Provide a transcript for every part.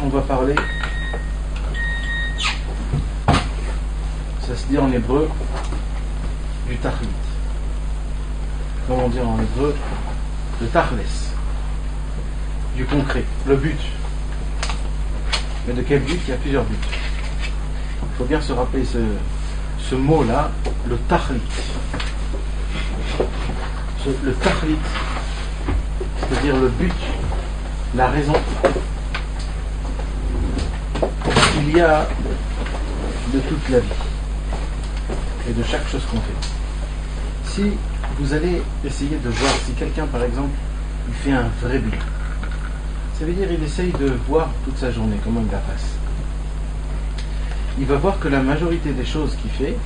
soir, on va parler, ça se dit en hébreu, du tachlit. Comment dire en hébreu? Le tachles, du concret, le but. Mais de quel but? Il y a plusieurs buts. Il faut bien se rappeler ce mot-là, le tachlit. Le tachlit, c'est-à-dire le but, la raison. Il y a de toute la vie et de chaque chose qu'on fait. Si vous allez essayer de voir si quelqu'un, par exemple, il fait un vrai bilan, ça veut dire il essaye de voir toute sa journée, comment il la passe. Il va voir que la majorité des choses qu'il fait,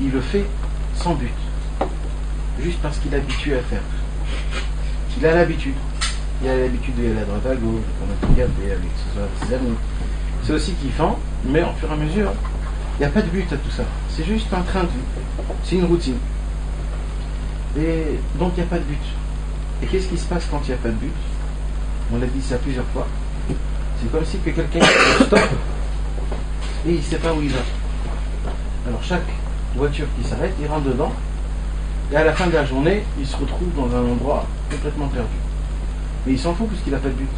il le fait sans but, juste parce qu'il est habitué à faire. Il a l'habitude. Il a l'habitude d'aller à droite à gauche, de prendre un café avec ses amis. C'est aussi kiffant, mais au fur et à mesure, il n'y a pas de but à tout ça. C'est juste un train de vie. C'est une routine. Et donc il n'y a pas de but. Et qu'est-ce qui se passe quand il n'y a pas de but? On l'a dit ça plusieurs fois. C'est comme si que quelqu'un stop et il ne sait pas où il va. Alors chaque voiture qui s'arrête, il rentre dedans. Et à la fin de la journée, il se retrouve dans un endroit complètement perdu. Mais il s'en fout puisqu'il n'a pas de but.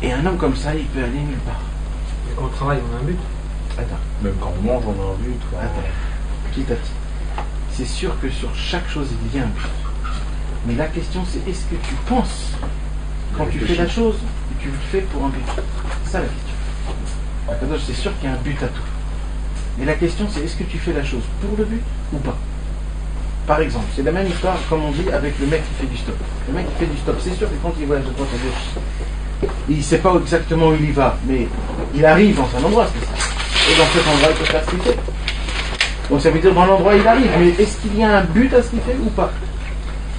Et un homme comme ça, il peut aller nulle part. Et quand on travaille, on a un but. Attends. Même quand on mange, on a un but. Attends. Petit à petit. C'est sûr que sur chaque chose, il y a un but. Mais la question, c'est est-ce que tu penses, quand tu fais la chose, que tu le fais pour un but? C'est ça la question. C'est sûr qu'il y a un but à tout. Et la question, c'est est-ce que tu fais la chose pour le but ou pas? Par exemple, c'est la même histoire, comme on dit, avec le mec qui fait du stop. Le mec qui fait du stop, c'est sûr que quand il voyage de droite à gauche, il ne sait pas exactement où il va, mais il arrive dans un endroit spécial. Et dans cet endroit, il peut faire ce qu'il fait. Donc ça veut dire dans l'endroit, il arrive. Mais est-ce qu'il y a un but à ce qu'il fait ou pas?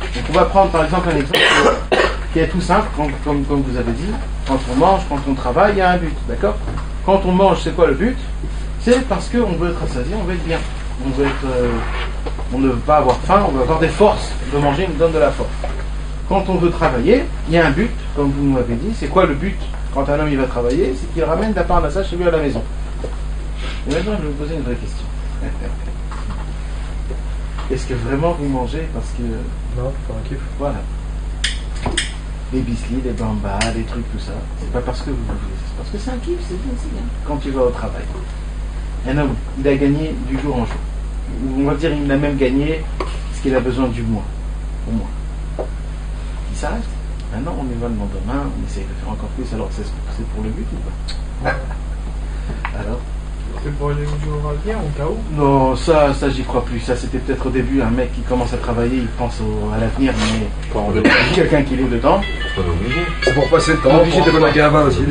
Donc on va prendre par exemple un exemple qui est tout simple, comme vous avez dit. Quand on mange, quand on travaille, il y a un but. D'accord? Quand on mange, c'est quoi le but? C'est parce qu'on veut être rassasié, on veut être bien. On ne veut pas avoir faim, on veut avoir des forces. De manger nous donne de la force. Quand on veut travailler, il y a un but, comme vous m'avez dit. C'est quoi le but quand un homme il va travailler? C'est qu'il ramène de la parnassa chez lui à la maison. Et maintenant, je vais vous poser une vraie question. Est-ce que vraiment vous mangez parce que... Non, pour un kiff. Voilà. Les biscuits, les bambas, les trucs, tout ça. C'est pas parce que vous voulez, c'est parce que c'est un kiff, c'est bien. Quand tu vas au travail. Un homme, il a gagné du jour en jour. On va dire il a même gagné ce qu'il a besoin du mois. Au moins. Il s'arrête. Maintenant, on y va le lendemain, on essaye de faire encore plus. Alors, c'est pour le but ou pas? Alors? C'est pour aller jouer au bien au cas où? Non, ça j'y crois plus. Ça, c'était peut-être au début un mec qui commence à travailler, il pense à l'avenir, mais quelqu'un qui est dedans. On est obligé. C'est pour passer le temps, obligé de donner un gamin aussi.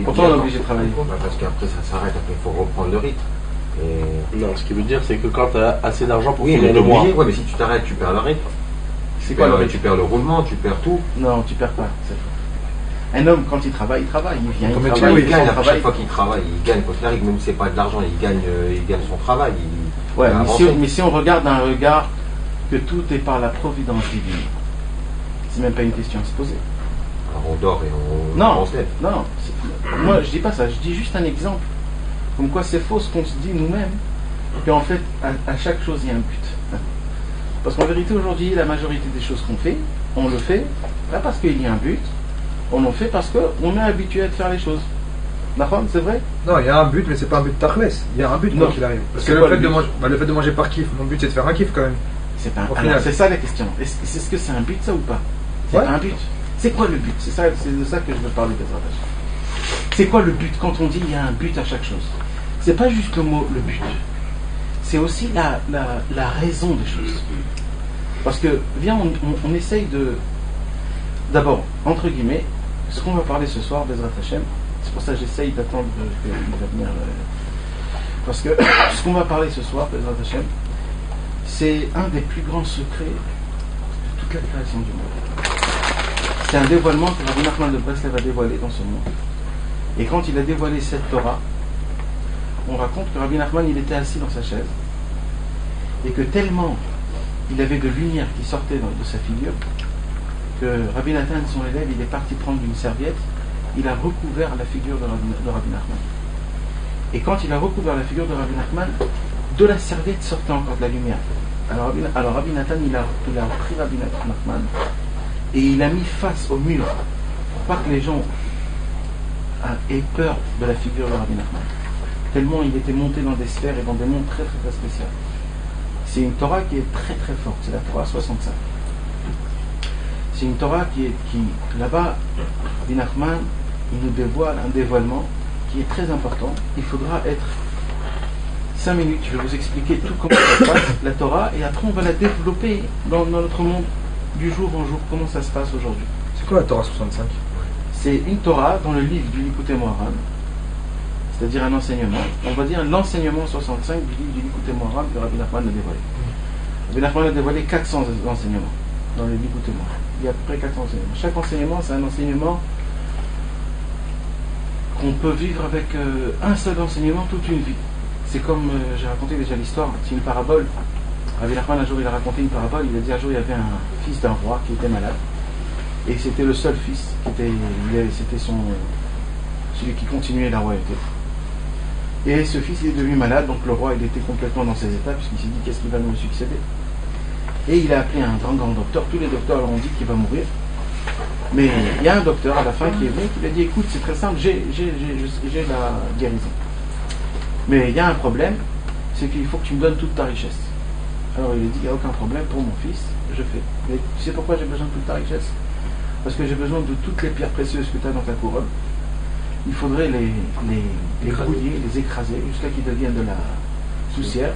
Pourtant, on est obligé de travailler. Parce qu'après, ça s'arrête, après, il faut reprendre le rythme. Et... Non, ce qui veut dire, c'est que quand tu as assez d'argent pour finir finir le le mois. Ouais, mais si tu t'arrêtes, tu perds le rythme. C'est quoi le rythme? Tu perds le roulement, tu perds tout. Non, tu perds pas. Un homme, quand il travaille, il travaille. Il vient, il travaille, il gagne. À chaque fois qu'il travaille, il gagne. Quand il arrive, même si c'est pas de l'argent, il gagne son travail. Ouais, mais si on regarde d'un regard que tout est par la providence divine, c'est même pas une question à se poser. Alors on dort et on se lève. Non, moi je dis pas ça, je dis juste un exemple. Comme quoi c'est faux ce qu'on se dit nous-mêmes, qu'en fait à chaque chose il y a un but. Parce qu'en vérité aujourd'hui, la majorité des choses qu'on fait, on le fait pas parce qu'il y a un but, on le fait parce qu'on est habitué à faire les choses. D'accord, c'est vrai? Non, il y a un but, mais c'est pas un but tachles. Il y a un but quoi qu'il arrive. Parce que le fait de manger par kiff, mon but c'est de faire un kiff quand même. C'est ça la question. Est-ce que c'est un but ça ou pas? C'est pas un but. C'est quoi le but? C'est de ça que je veux parler, Bezrat Hashem. C'est quoi le but quand on dit il y a un but à chaque chose? C'est pas juste le mot le but. C'est aussi la raison des choses. Parce que, viens, on essaye de... D'abord, entre guillemets, ce qu'on va parler ce soir, Bezrat Hashem, c'est pour ça que j'essaye d'attendre qu'il va venir... Parce que ce qu'on va parler ce soir, Bezrat Hashem, c'est un des plus grands secrets de toute la création du monde. C'est un dévoilement que Rabbi Nachman de Breslev a dévoilé dans ce monde. Et quand il a dévoilé cette Torah, on raconte que Rabbi Nachman il était assis dans sa chaise et que tellement il avait de lumière qui sortait de sa figure que Rabbi Nathan, son élève, il est parti prendre une serviette, il a recouvert la figure de Rabbi Nachman. Et quand il a recouvert la figure de Rabbi Nachman, de la serviette sortait encore de la lumière. Alors Rabbi Nathan, il a pris Rabbi Nachman et il l'a mis face au mur pour pas que les gens aient peur de la figure de Rabbi Nachman. Tellement il était monté dans des sphères et dans des mondes très très très spéciaux. C'est une Torah qui est très très forte, c'est la Torah 65. C'est une Torah qui là-bas, Rabbi Nachman, il nous dévoile un dévoilement qui est très important. Il faudra être 5 minutes, je vais vous expliquer tout comment ça se passe, la Torah, et après on va la développer dans notre monde du jour en jour, comment ça se passe aujourd'hui. C'est quoi la Torah 65? C'est une Torah dans le livre du Likutei Moharan, c'est-à-dire un enseignement, on va dire l'enseignement 65 du livre du Likutei Moharan que Rabbi Nachman a dévoilé. Rabbi Nachman a dévoilé 400 enseignements dans le Likutei Moharan. Il y a à peu près 400 enseignements. Chaque enseignement, c'est un enseignement qu'on peut vivre avec un seul enseignement toute une vie. C'est comme, j'ai raconté déjà l'histoire, c'est une parabole. Rabbi Nachman, un jour, il a raconté une parabole. Il a dit un jour, il y avait un fils d'un roi qui était malade. Et c'était le seul fils, c'était celui qui continuait la royauté. Et ce fils, il est devenu malade, donc le roi, il était complètement dans ses états, puisqu'il s'est dit, qu'est-ce qui va nous succéder? Et il a appelé un grand docteur. Tous les docteurs leur ont dit qu'il va mourir. Mais il y a un docteur à la fin qui est venu, qui lui a dit, écoute, c'est très simple, j'ai la guérison. Mais il y a un problème, c'est qu'il faut que tu me donnes toute ta richesse. Alors il a dit, il n'y a aucun problème pour mon fils, je fais. Mais tu sais pourquoi j'ai besoin de toute ta richesse? Parce que j'ai besoin de toutes les pierres précieuses que tu as dans ta couronne. Il faudrait les brouiller, les écraser, jusqu'à qu'ils deviennent de la poussière.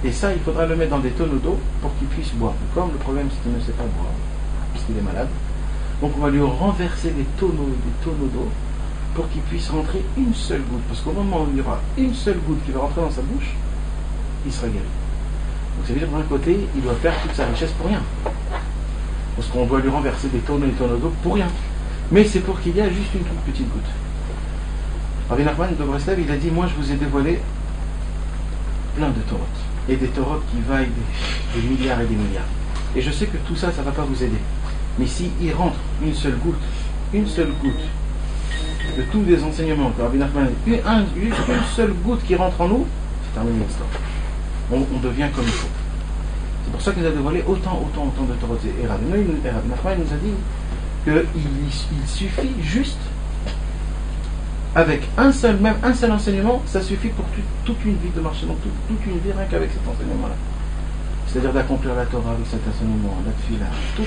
Et ça, il faudra le mettre dans des tonneaux d'eau pour qu'il puisse boire. Comme le problème, c'est qu'il ne sait pas boire, puisqu'il est malade. Donc on va lui renverser des tonneaux et des tonneaux d'eau pour qu'il puisse rentrer une seule goutte. Parce qu'au moment où il y aura une seule goutte qui va rentrer dans sa bouche, il sera guéri. Donc ça veut dire d'un côté, il doit perdre toute sa richesse pour rien. Parce qu'on doit lui renverser des tonneaux et des tonneaux d'eau pour rien. Mais c'est pour qu'il y ait juste une toute petite goutte. Rabbi Nachman de Breslev, il a dit, moi je vous ai dévoilé plein de torotes. Et des torotes qui vaillent des milliards et des milliards. Et je sais que tout ça, ça ne va pas vous aider. Mais s'il rentre une seule goutte de tous les enseignements que Rabbi Nachman a dit, une seule goutte qui rentre en nous, c'est terminé l'histoire. On devient comme il faut. C'est pour ça qu'il a dévoilé autant de torotes. Et Rabbi Nachman nous a dit qu'il suffit juste, avec un seul enseignement, ça suffit pour toute une vie de marcher, donc toute une vie rien qu'avec cet enseignement-là. C'est-à-dire d'accomplir la Torah avec cet enseignement, la tefila, tout.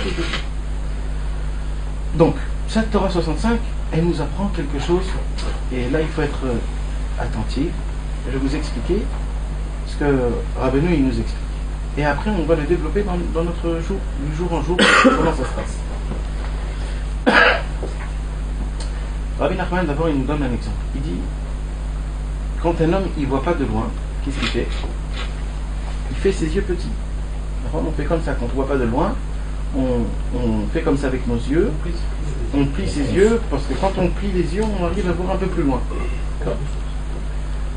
Donc, cette Torah 65, elle nous apprend quelque chose, et là il faut être attentif. Je vais vous expliquer ce que Rabbeinu il nous explique. Et après on va le développer dans notre jour, du jour en jour, comment ça se passe. Rabbi Nachman, d'abord, il nous donne un exemple. Il dit, quand un homme, il ne voit pas de loin, qu'est-ce qu'il fait? Il fait ses yeux petits. On fait comme ça, quand on ne voit pas de loin, on fait comme ça avec nos yeux, on plie ses yeux, parce que quand on plie les yeux, on arrive à voir un peu plus loin.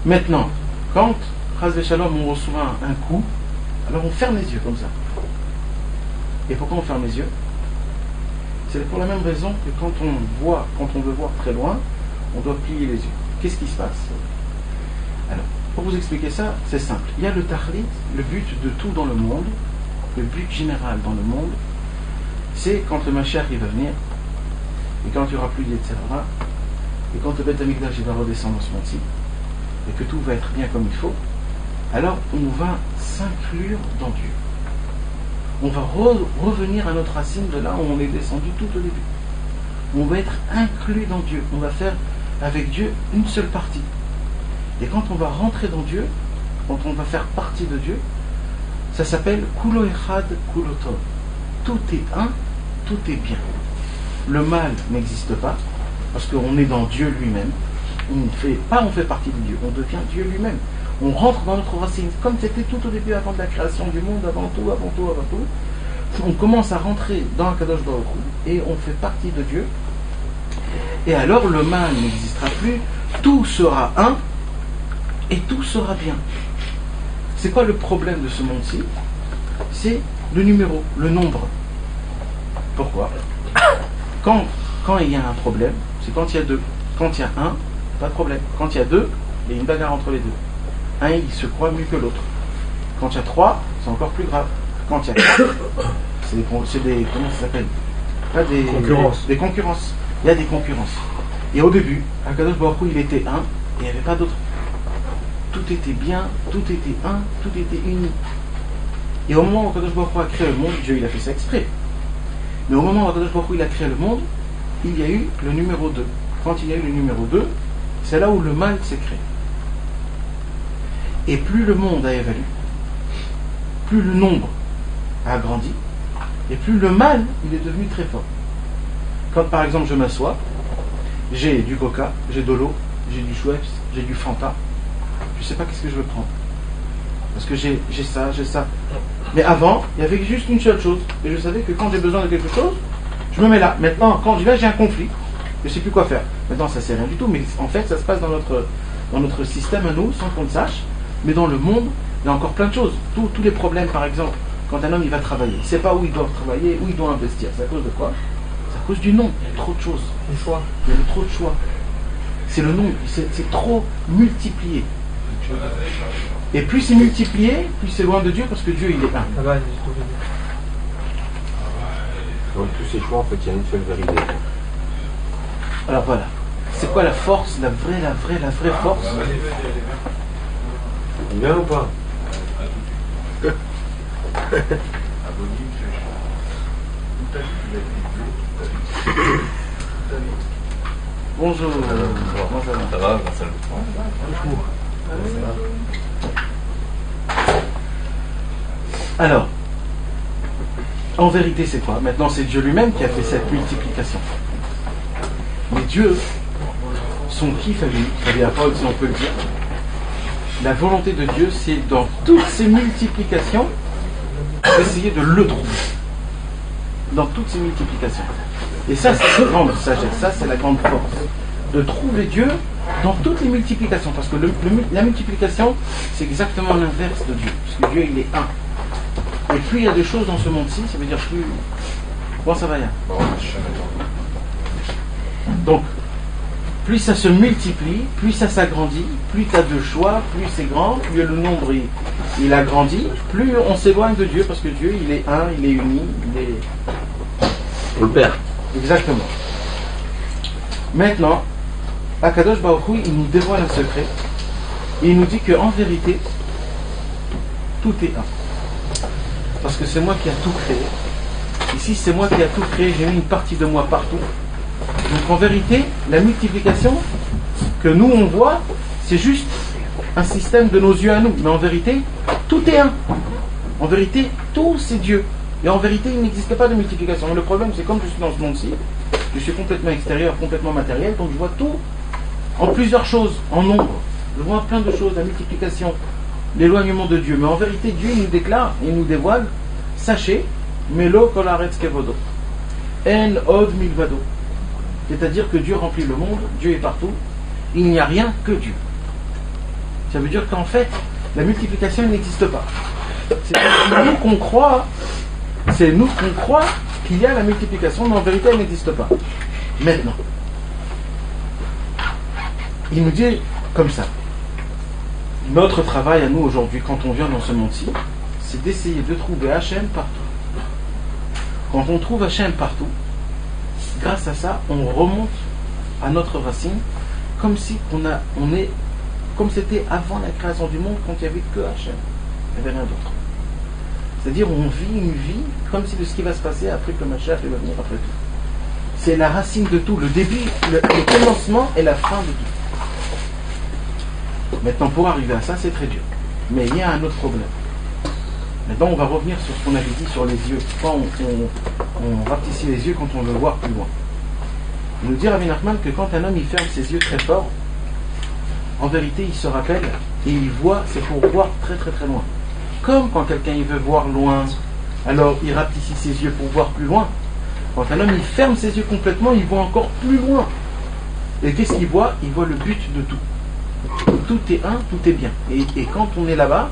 Maintenant, quand, Chas v'Shalom, on reçoit un coup, alors on ferme les yeux comme ça. Et pourquoi on ferme les yeux? C'est pour la même raison que quand on veut voir très loin, on doit plier les yeux. Qu'est-ce qui se passe? Alors, pour vous expliquer ça, c'est simple. Il y a le tahlit, le but de tout dans le monde, le but général dans le monde, c'est quand le Mashiach il va venir, et quand il n'y aura plus d'Yetzirah, et quand le Beth Amikdash il va redescendre dans ce monde-ci, et que tout va être bien comme il faut, alors on va s'inclure dans Dieu. On va revenir à notre racine de là où on est descendu tout au début. On va être inclus dans Dieu. On va faire avec Dieu une seule partie. Et quand on va rentrer dans Dieu, quand on va faire partie de Dieu, ça s'appelle Kulo Echad Kulo Tov. Tout est un, tout est bien. Le mal n'existe pas, parce qu'on est dans Dieu lui-même. On fait partie de Dieu, on devient Dieu lui-même. On rentre dans notre racine, comme c'était tout au début avant de la création du monde, avant tout. On commence à rentrer dans Kadosh Baruch Hu et on fait partie de Dieu. Et alors le mal n'existera plus, tout sera un et tout sera bien. C'est quoi le problème de ce monde-ci? C'est le numéro, le nombre. Pourquoi? Quand il y a un problème, c'est quand il y a deux. Quand il y a un, pas de problème. Quand il y a deux, il y a une bagarre entre les deux. Un, il se croit mieux que l'autre. Quand il y a trois, c'est encore plus grave. Quand il y a quatre, c'est des comment ça s'appelle? Pas des concurrences. Des concurrences. Il y a des concurrences. Et au début, Akadosh Baruch Hu, il était un, et il n'y avait pas d'autre. Tout était bien, tout était un, tout était uni. Et au moment où Akadosh Baruch Hu a créé le monde, Dieu il a fait ça exprès. Mais au moment où Akadosh Baruch Hu il a créé le monde, il y a eu le numéro 2. Quand il y a eu le numéro 2, c'est là où le mal s'est créé. Et plus le monde a évolué, plus le nombre a grandi, et plus le mal il est devenu très fort. Quand par exemple je m'assois, j'ai du coca, j'ai de l'eau, j'ai du Schweppes, j'ai du Fanta, je ne sais pas qu'est-ce que je veux prendre. Parce que j'ai ça, j'ai ça. Mais avant, il y avait juste une seule chose. Et je savais que quand j'ai besoin de quelque chose, je me mets là. Maintenant, quand j'ai un conflit, je ne sais plus quoi faire. Maintenant, ça ne sert rien du tout. Mais en fait, ça se passe dans notre système à nous, sans qu'on le sache. Mais dans le monde, il y a encore plein de choses. Tous les problèmes, par exemple, quand un homme il va travailler, il ne sait pas où il doit travailler, où il doit investir. C'est à cause de quoi? C'est à cause du nom. Il y a trop de choses. Le choix. Il y a trop de choix. C'est le nom. C'est trop multiplié. Et plus c'est multiplié, plus c'est loin de Dieu, parce que Dieu il est un. Ah bah, il est tout bien. Dans tous ces choix, en fait, il y a une seule vérité. Alors voilà. C'est quoi la force, la vraie force? Il vient ou pas? Bonjour. Comment ça va? Ça va, grâce à Alors, en vérité, c'est quoi? Maintenant, c'est Dieu lui-même qui a fait cette multiplication. Mais Dieu, son kiff à lui, la parole, si on peut le dire, la volonté de Dieu, c'est dans toutes ces multiplications, d'essayer de le trouver. Dans toutes ces multiplications. Et ça, c'est la grande sagesse, ça, c'est la grande force. De trouver Dieu dans toutes les multiplications. Parce que la multiplication, c'est exactement l'inverse de Dieu. Parce que Dieu, il est un. Et plus il y a de choses dans ce monde-ci, ça veut dire plus. Bon, ça va bien. Donc, plus ça se multiplie, plus ça s'agrandit, plus tu as de choix, plus c'est grand, plus le nombre il agrandit, plus on s'éloigne de Dieu, parce que Dieu, il est un, il est uni, il est. On le perd. Exactement. Maintenant, Akadosh Baruch Hu, il nous dévoile un secret, et il nous dit qu'en vérité, tout est un. Parce que c'est moi qui a tout créé. Ici, c'est moi qui a tout créé, j'ai mis une partie de moi partout. Donc en vérité, la multiplication que nous on voit, c'est juste un système de nos yeux à nous. Mais en vérité, tout est un. En vérité, tout c'est Dieu. Et en vérité, il n'existe pas de multiplication. Mais le problème, c'est comme je suis dans ce monde-ci, je suis complètement extérieur, complètement matériel, donc je vois tout en plusieurs choses, en nombre. Je vois plein de choses, la multiplication, l'éloignement de Dieu. Mais en vérité, Dieu il nous déclare, il nous dévoile, sachez, Melo kolaretz kevodo, en od milvado. C'est-à-dire que Dieu remplit le monde, Dieu est partout, il n'y a rien que Dieu. Ça veut dire qu'en fait, la multiplication n'existe pas. C'est nous qu'on croit, c'est nous qu'on croit qu'il y a la multiplication, mais en vérité elle n'existe pas. Maintenant, il nous dit comme ça. Notre travail à nous aujourd'hui, quand on vient dans ce monde-ci, c'est d'essayer de trouver Hachem partout. Quand on trouve Hachem partout, grâce à ça, on remonte à notre racine, comme si comme c'était avant la création du monde, quand il n'y avait que Hachem. Il n'y avait rien d'autre. C'est-à-dire, on vit une vie comme si de ce qui va se passer après que le Mashiach va venir après tout. C'est la racine de tout, le début, le commencement et la fin de tout. Maintenant, pour arriver à ça, c'est très dur. Mais il y a un autre problème. Maintenant, on va revenir sur ce qu'on avait dit sur les yeux. Pourquoi on rapetissait les yeux quand on veut voir plus loin. Il nous dit Rabbi Nachman que quand un homme il ferme ses yeux très fort, en vérité, il se rappelle et il voit, c'est pour voir très très très loin. Comme quand quelqu'un il veut voir loin, alors il rapetissit ses yeux pour voir plus loin. Quand un homme il ferme ses yeux complètement, il voit encore plus loin. Et qu'est-ce qu'il voit? Il voit le but de tout. Tout est un, tout est bien. Et quand on est là-bas,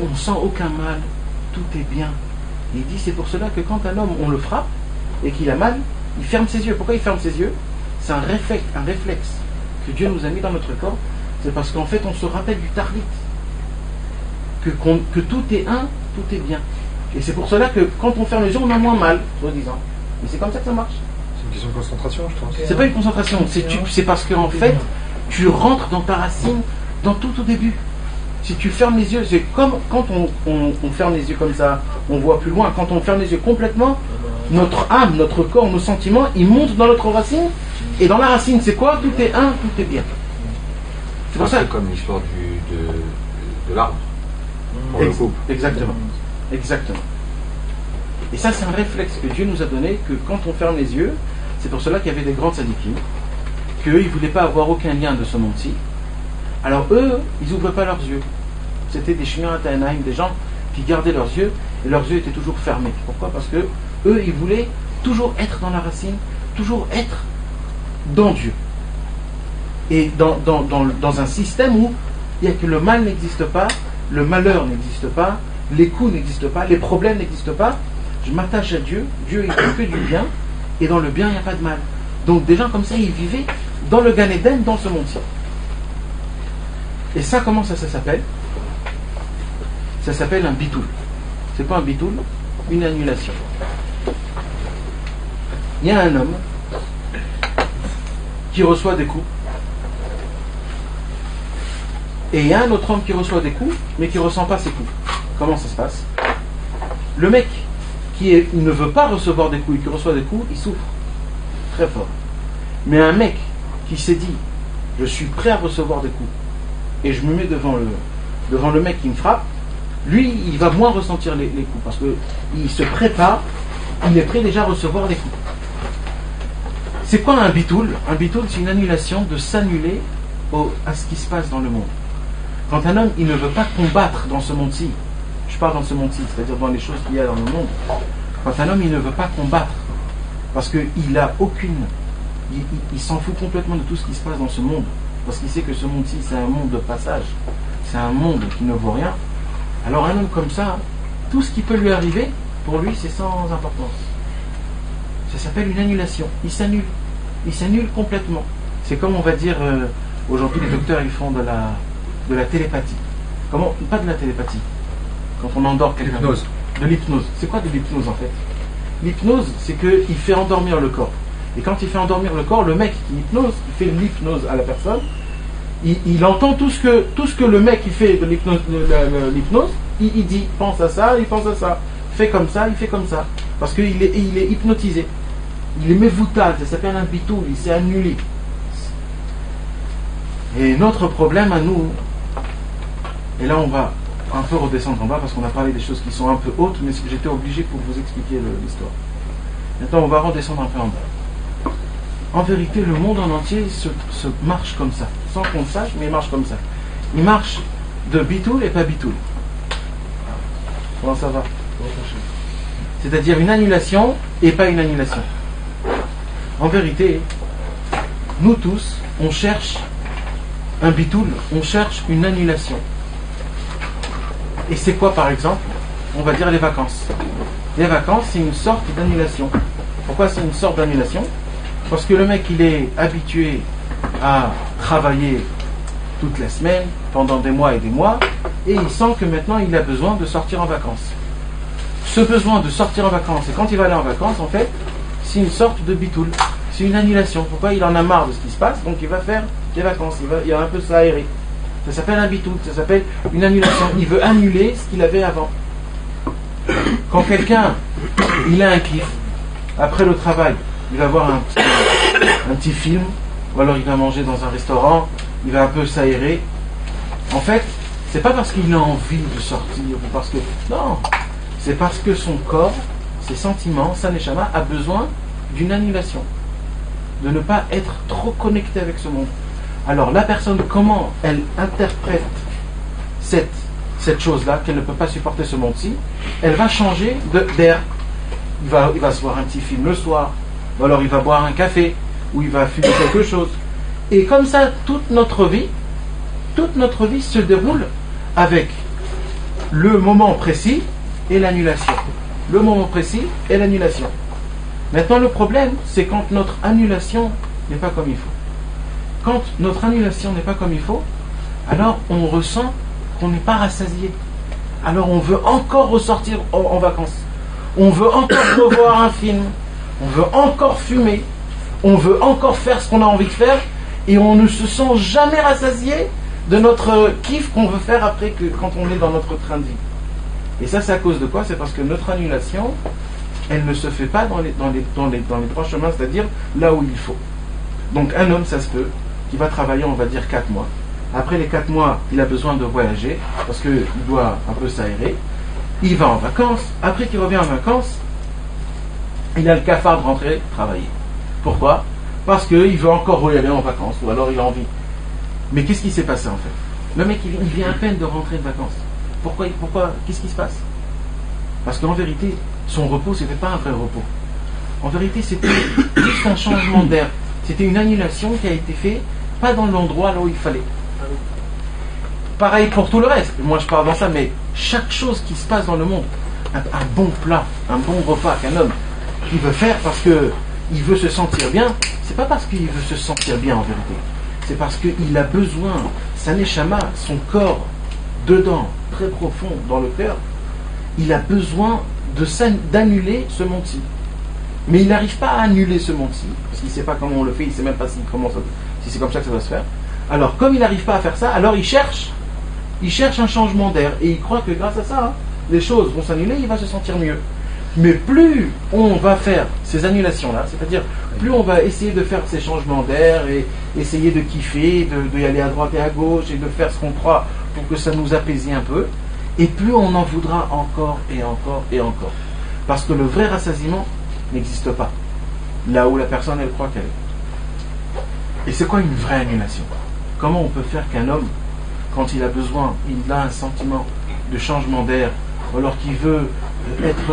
on sent aucun mal, tout est bien. Et il dit c'est pour cela que quand un homme on le frappe, et qu'il a mal, il ferme ses yeux. Pourquoi il ferme ses yeux? C'est un réflexe que Dieu nous a mis dans notre corps. C'est parce qu'en fait on se rappelle du Tahlit, que tout est un, tout est bien. Et c'est pour cela que quand on ferme les yeux, on a moins mal, soi-disant. Et c'est comme ça que ça marche. C'est une question de concentration, je pense. C'est pas une concentration, c'est parce qu'en fait, tu rentres dans ta racine dans tout au début. Si tu fermes les yeux, c'est comme quand on ferme les yeux comme ça, on voit plus loin. Quand on ferme les yeux complètement, notre âme, notre corps, nos sentiments, ils montent dans notre racine. Et dans la racine, c'est quoi? Tout est un, tout est bien. C'est pour ça. C'est comme l'histoire de l'arbre. On le coupe. Exactement. Exactement. Et ça, c'est un réflexe que Dieu nous a donné, que quand on ferme les yeux, c'est pour cela qu'il y avait des grands sadikim, qu'eux, ils ne voulaient pas avoir aucun lien de ce monde-ci. Alors eux, ils n'ouvraient pas leurs yeux. C'était des Shmirat Ha'anaim, des gens qui gardaient leurs yeux, et leurs yeux étaient toujours fermés. Pourquoi? Parce que eux, ils voulaient toujours être dans la racine, toujours être dans Dieu. Et dans un système où il y a que le mal n'existe pas, le malheur n'existe pas, les coups n'existent pas, les problèmes n'existent pas, je m'attache à Dieu, Dieu il fait que du bien, et dans le bien il n'y a pas de mal. Donc des gens comme ça, ils vivaient dans le Gan Eden, dans ce monde-ci. Et ça, comment ça s'appelle? Ça s'appelle un bitoul. C'est quoi un bitoul? Une annulation. Il y a un homme qui reçoit des coups, et il y a un autre homme qui reçoit des coups, mais qui ne ressent pas ces coups. Comment ça se passe? Le mec qui ne veut pas recevoir des coups et qui reçoit des coups, il souffre très fort. Mais un mec qui s'est dit, je suis prêt à recevoir des coups, et je me mets devant le mec qui me frappe, lui, il va moins ressentir les coups, parce qu'il se prépare, il est prêt déjà à recevoir des coups. C'est quoi un bitoul? Un bitoul, c'est une annulation de s'annuler à ce qui se passe dans le monde. Quand un homme, il ne veut pas combattre dans ce monde-ci, je parle dans ce monde-ci, c'est-à-dire dans les choses qu'il y a dans le monde, quand un homme, il ne veut pas combattre, parce qu'il a aucune... Il s'en fout complètement de tout ce qui se passe dans ce monde, parce qu'il sait que ce monde-ci, c'est un monde de passage, c'est un monde qui ne vaut rien. Alors un homme comme ça, tout ce qui peut lui arriver, pour lui, c'est sans importance. Ça s'appelle une annulation. Il s'annule complètement. C'est comme on va dire, aujourd'hui les docteurs, ils font de la télépathie. Comment? Pas de la télépathie. Quand on endort quelqu'un. L'hypnose. De l'hypnose. C'est quoi de l'hypnose en fait? L'hypnose, c'est qu'il fait endormir le corps. Et quand il fait endormir le corps, le mec qui hypnose, il fait l'hypnose à la personne, il entend tout ce que le mec qui fait de l'hypnose, il dit, pense à ça, il pense à ça, fais comme ça, il fait comme ça. Parce qu'il est hypnotisé. Il est mévoutal, ça s'appelle un bitoul, il s'est annulé. Et notre problème à nous, et là on va un peu redescendre en bas parce qu'on a parlé des choses qui sont un peu hautes, mais j'étais obligé pour vous expliquer l'histoire. Maintenant on va redescendre un peu en bas. En vérité, le monde en entier se marche comme ça, sans qu'on le sache, mais il marche comme ça. Il marche de bitoul et pas bitoul. Comment ça va? C'est-à-dire une annulation et pas une annulation. En vérité, nous tous, on cherche un bitoul, on cherche une annulation. Et c'est quoi par exemple? On va dire les vacances. Les vacances, c'est une sorte d'annulation. Pourquoi c'est une sorte d'annulation? Parce que le mec, il est habitué à travailler toute la semaine, pendant des mois, et il sent que maintenant il a besoin de sortir en vacances. Ce besoin de sortir en vacances, et quand il va aller en vacances, en fait, c'est une sorte de bitoul, c'est une annulation. Pourquoi? Il en a marre de ce qui se passe, donc il va faire des vacances, il va un peu s'aérer. Ça s'appelle un bitoul, ça s'appelle une annulation. Il veut annuler ce qu'il avait avant. Quand quelqu'un, il a un kiff, après le travail, il va voir un petit film, ou alors il va manger dans un restaurant, il va un peu s'aérer. En fait, c'est pas parce qu'il a envie de sortir, ou parce que... Non, c'est parce que son corps, ses sentiments, sa neshama, a besoin d'une annulation. De ne pas être trop connecté avec ce monde. Alors la personne, comment elle interprète cette chose-là, qu'elle ne peut pas supporter ce monde-ci, elle va changer d'air. Il va se voir un petit film le soir, ou alors il va boire un café, ou il va fumer quelque chose. Et comme ça, toute notre vie se déroule avec le moment précis et l'annulation. Le moment précis et l'annulation. Maintenant, le problème, c'est quand notre annulation n'est pas comme il faut. Quand notre annulation n'est pas comme il faut, alors on ressent qu'on n'est pas rassasié. Alors on veut encore ressortir en vacances. On veut encore revoir un film. On veut encore fumer. On veut encore faire ce qu'on a envie de faire. Et on ne se sent jamais rassasié de notre kiff qu'on veut faire après quand on est dans notre train de vie. Et ça, c'est à cause de quoi? C'est parce que notre annulation, elle ne se fait pas dans les droits chemins, c'est-à-dire là où il faut. Donc un homme, ça se peut, qui va travailler, on va dire 4 mois. Après les 4 mois, il a besoin de voyager, parce qu'il doit un peu s'aérer. Il va en vacances. Après qu'il revient en vacances, il a le cafard de rentrer travailler. Pourquoi? Parce qu'il veut encore y aller en vacances, ou alors il a envie. Mais qu'est-ce qui s'est passé en fait? Le mec, il vient à peine de rentrer de vacances. Pourquoi? Qu'est-ce qui se passe? Parce qu'en vérité, son repos, ce n'était pas un vrai repos. En vérité, c'était juste un changement d'air. C'était une annulation qui a été faite, pas dans l'endroit là où il fallait. Pareil pour tout le reste. Moi, je parle dans ça, mais chaque chose qui se passe dans le monde, un bon plat, un bon repas qu'un homme qui veut faire parce qu'il veut se sentir bien, c'est pas parce qu'il veut se sentir bien en vérité. C'est parce qu'il a besoin, sa neshama, son corps, dedans, très profond dans le cœur, il a besoin d'annuler ce monde-ci. Mais il n'arrive pas à annuler ce monde-ci, parce qu'il ne sait pas comment on le fait, il ne sait même pas si c'est comme ça que ça doit se faire. Alors, comme il n'arrive pas à faire ça, alors il cherche un changement d'air, et il croit que grâce à ça, les choses vont s'annuler, il va se sentir mieux. Mais plus on va faire ces annulations-là, c'est-à-dire plus on va essayer de faire ces changements d'air, et essayer de kiffer, de y aller à droite et à gauche, et de faire ce qu'on croit pour que ça nous apaise un peu, et plus on en voudra encore et encore et encore. Parce que le vrai rassasiement n'existe pas, là où la personne elle croit qu'elle est. Et c'est quoi une vraie annulation? Comment on peut faire qu'un homme, quand il a besoin, il a un sentiment de changement d'air, alors qu'il veut être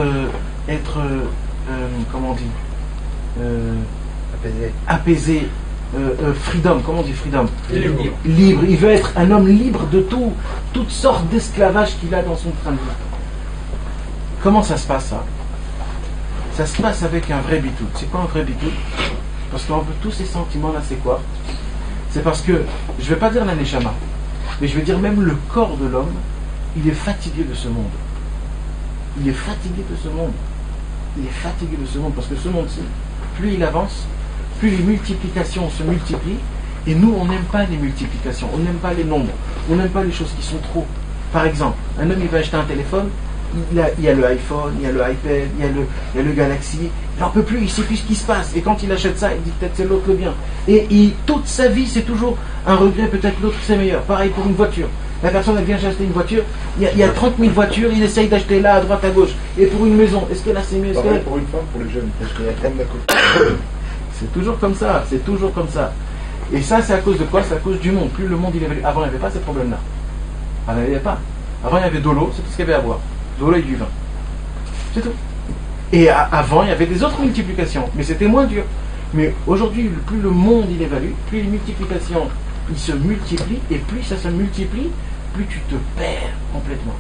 comment on dit, apaisé, freedom, comment on dit freedom? Libre. Il veut être un homme libre de toutes sortes d'esclavage qu'il a dans son train de vie. Comment ça se passe ça? Ça se passe avec un vrai bitout. C'est quoi un vrai bitout? Parce qu'en tous ces sentiments-là, c'est quoi? C'est parce que, je ne vais pas dire la neshama, mais je vais dire même le corps de l'homme, il est fatigué de ce monde. Il est fatigué de ce monde. Il est fatigué de ce monde, parce que ce monde-ci, plus il avance, plus les multiplications se multiplient, et nous, on n'aime pas les multiplications, on n'aime pas les nombres, on n'aime pas les choses qui sont trop. Par exemple, un homme, il va acheter un téléphone, il y a le iPhone, il y a le iPad, il y a le Galaxy, il n'en peut plus, il ne sait plus ce qui se passe. Et quand il achète ça, il dit peut-être c'est l'autre le bien. Et toute sa vie, c'est toujours un regret, peut-être l'autre c'est meilleur. Pareil pour une voiture. La personne, elle vient acheter une voiture, il y a 30 000 voitures, il essaye d'acheter là, à droite, à gauche. Et pour une maison, est-ce que là c'est mieux? Pareil pour une femme, pour les jeunes, parce qu'il y a plein d'accords. C'est toujours comme ça, c'est toujours comme ça. Et ça, c'est à cause de quoi? C'est à cause du monde. Plus le monde il évolue. Avant, il n'y avait pas ces problèmes-là. Avant, il n'y avait pas. Avant, il y avait de l'eau, c'est tout ce qu'il y avait à boire. De l'eau et du vin. C'est tout. Et avant, il y avait des autres multiplications, mais c'était moins dur. Mais aujourd'hui, plus le monde il évalue, plus les multiplications ils se multiplient, et plus ça se multiplie, plus tu te perds complètement.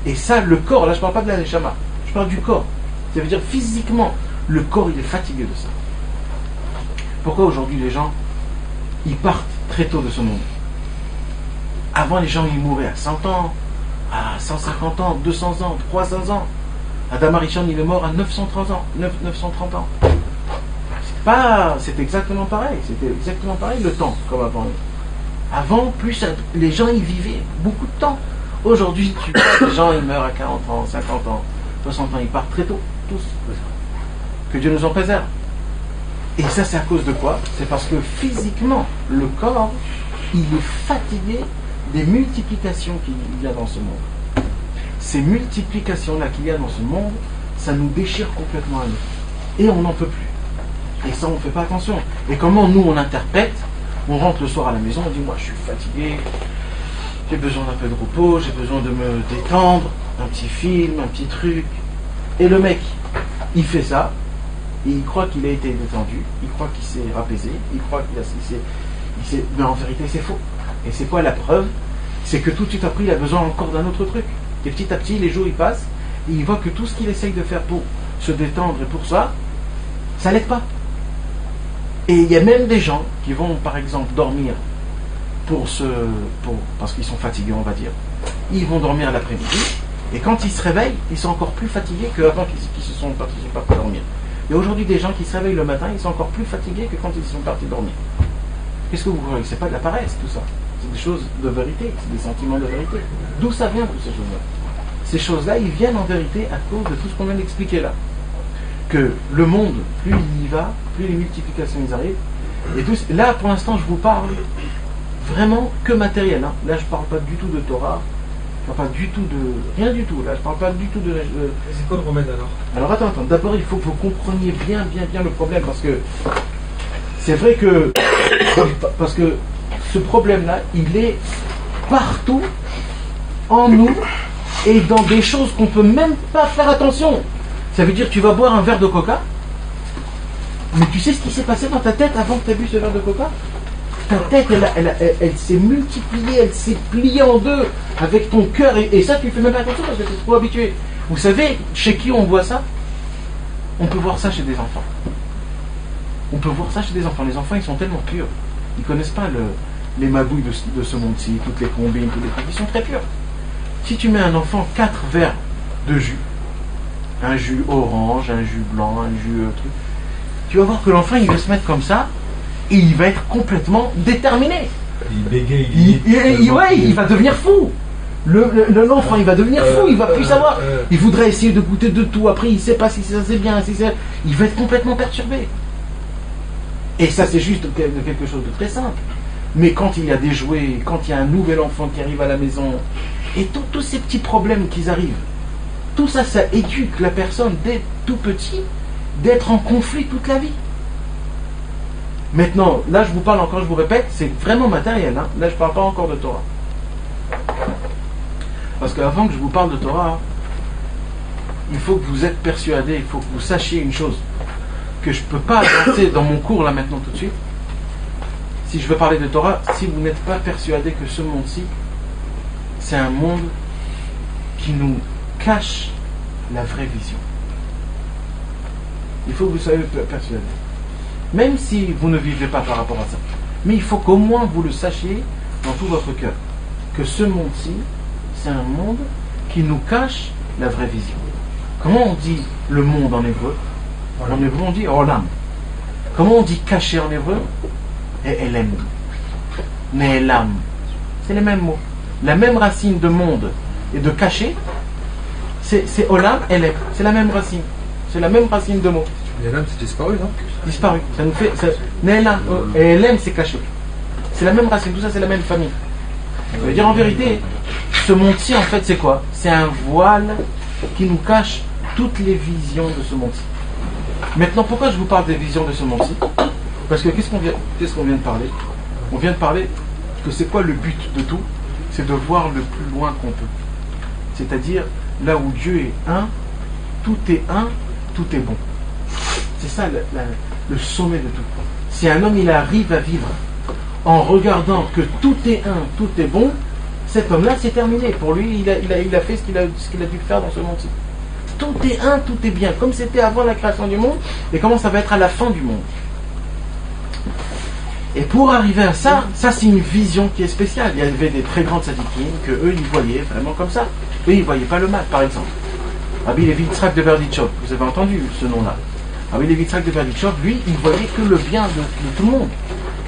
Et ça, le corps, là je ne parle pas de la neshama, je parle du corps. Ça veut dire physiquement, le corps il est fatigué de ça. Pourquoi aujourd'hui les gens, ils partent très tôt de ce monde? Avant les gens ils mouraient à 100 ans, à 150 ans, 200 ans, 300 ans. Adam Arishon il est mort à 930 ans. 930 ans. C'est exactement pareil. C'était exactement pareil le temps comme avant. Avant, plus les gens ils vivaient beaucoup de temps. Aujourd'hui, tu vois, les gens ils meurent à 40 ans, 50 ans, 60 ans, ils partent très tôt, tous. Que Dieu nous en préserve. Et ça, c'est à cause de quoi? C'est parce que physiquement, le corps, il est fatigué des multiplications qu'il y a dans ce monde. Ces multiplications-là qu'il y a dans ce monde, ça nous déchire complètement à nous. Et on n'en peut plus. Et ça, on ne fait pas attention. Et comment nous, on interprète? On rentre le soir à la maison, on dit, moi, je suis fatigué, j'ai besoin d'un peu de repos, j'ai besoin de me détendre, un petit film, un petit truc. Et le mec, il fait ça, et il croit qu'il a été détendu, il croit qu'il s'est apaisé, il croit qu'il s'est... Mais en vérité, c'est faux. Et c'est quoi la preuve? C'est que tout de suite après, il a besoin encore d'un autre truc. Et petit à petit, les jours, ils passent, et il voit que tout ce qu'il essaye de faire pour se détendre et pour ça Ça l'aide pas. Et il y a même des gens qui vont, par exemple, dormir parce qu'ils sont fatigués, on va dire. Ils vont dormir l'après-midi, et quand ils se réveillent, ils sont encore plus fatigués qu'avant qu'ils se sont partis dormir. Et aujourd'hui, des gens qui se réveillent le matin, ils sont encore plus fatigués que quand ils sont partis dormir. Qu'est-ce que vous croyez? C'est pas de la paresse, tout ça. C'est des choses de vérité, c'est des sentiments de vérité. D'où ça vient, toutes ces choses-là? Ces choses-là, ils viennent en vérité à cause de tout ce qu'on vient d'expliquer là. Que le monde, plus il y va, plus les multiplications ils arrivent. Et tout, là, pour l'instant, je vous parle vraiment que matériel. Hein. Là, je parle pas du tout de Torah, je parle pas du tout de rien du tout. Là, je parle pas du tout de. C'est quoi le remède alors? Alors attends. D'abord, il faut que vous compreniez bien le problème, parce que c'est vrai que ce problème-là, il est partout en nous et dans des choses qu'on peut même pas faire attention. Ça veut dire que tu vas boire un verre de coca, mais tu sais ce qui s'est passé dans ta tête avant que tu aies bu ce verre de coca? Ta tête, elle s'est multipliée, elle s'est pliée en deux avec ton cœur, et ça, tu fais même pas attention parce que tu es trop habitué. Vous savez, chez qui on voit ça? On peut voir ça chez des enfants. On peut voir ça chez des enfants. Les enfants, ils sont tellement purs. Ils ne connaissent pas les magouilles de ce monde-ci, toutes les combines, tous les trucs. Ils sont très purs. Si tu mets un enfant 4 verres de jus, un jus orange, un jus blanc, un jus truc, tu vas voir que l'enfant, il va se mettre comme ça, et il va être complètement déterminé. Il bégaye, il va devenir fou. L'enfant, il va devenir fou, il va plus savoir. Il voudrait essayer de goûter de tout. Après, il ne sait pas si ça c'est bien, il va être complètement perturbé. Et ça, c'est juste quelque chose de très simple. Mais quand il y a des jouets, quand il y a un nouvel enfant qui arrive à la maison, et tous ces petits problèmes qui arrivent, tout ça, ça éduque la personne dès tout petit d'être en conflit toute la vie. Maintenant, là je vous parle encore, je vous répète, c'est vraiment matériel. Hein. Là je ne parle pas encore de Torah. Parce qu'avant que je vous parle de Torah, il faut que vous êtes persuadés, il faut que vous sachiez une chose, que je ne peux pas avancer dans mon cours là maintenant tout de suite. Si je veux parler de Torah, si vous n'êtes pas persuadé que ce monde-ci, c'est un monde qui nous cache la vraie vision. Il faut que vous soyez persuadés. Même si vous ne vivez pas par rapport à ça. Mais il faut qu'au moins vous le sachiez dans tout votre cœur. Que ce monde-ci, c'est un monde qui nous cache la vraie vision. Comment on dit le monde en hébreu? En hébreu on dit olam. Comment on dit caché en hébreu? Et elem. Ne'elam. C'est les mêmes mots. La même racine de monde et de caché, c'est olam, elem. C'est la même racine. C'est la même racine de mots. Ne'elam, c'est disparu, non? Disparu. Ça nous fait. Ne'elam. Et elem, c'est caché. C'est la même racine. Tout ça, c'est la même famille. Ça veut dire en vérité, ce monde-ci, en fait, c'est quoi? C'est un voile qui nous cache toutes les visions de ce monde-ci. Maintenant, pourquoi je vous parle des visions de ce monde-ci? Parce que qu'est-ce qu'on vient de parler? On vient de parler que c'est quoi le but de tout? C'est de voir le plus loin qu'on peut. C'est-à-dire, là où Dieu est un, tout est bon. C'est ça le sommet de tout. Si un homme il arrive à vivre en regardant que tout est un, tout est bon, cet homme-là c'est terminé. Pour lui, il a fait ce qu'il a dû faire dans ce monde-ci. Tout est un, tout est bien, comme c'était avant la création du monde, et comment ça va être à la fin du monde. Et pour arriver à ça, c'est une vision qui est spéciale. Il y avait des très grandes sadikim que eux ils voyaient vraiment comme ça. Eux ils voyaient pas le mal, par exemple. Rabbi Levi Yitzhak de Berdichov, vous avez entendu ce nom-là. Rabbi Levi Yitzhak de Berdichov, lui, il voyait que le bien de tout le monde.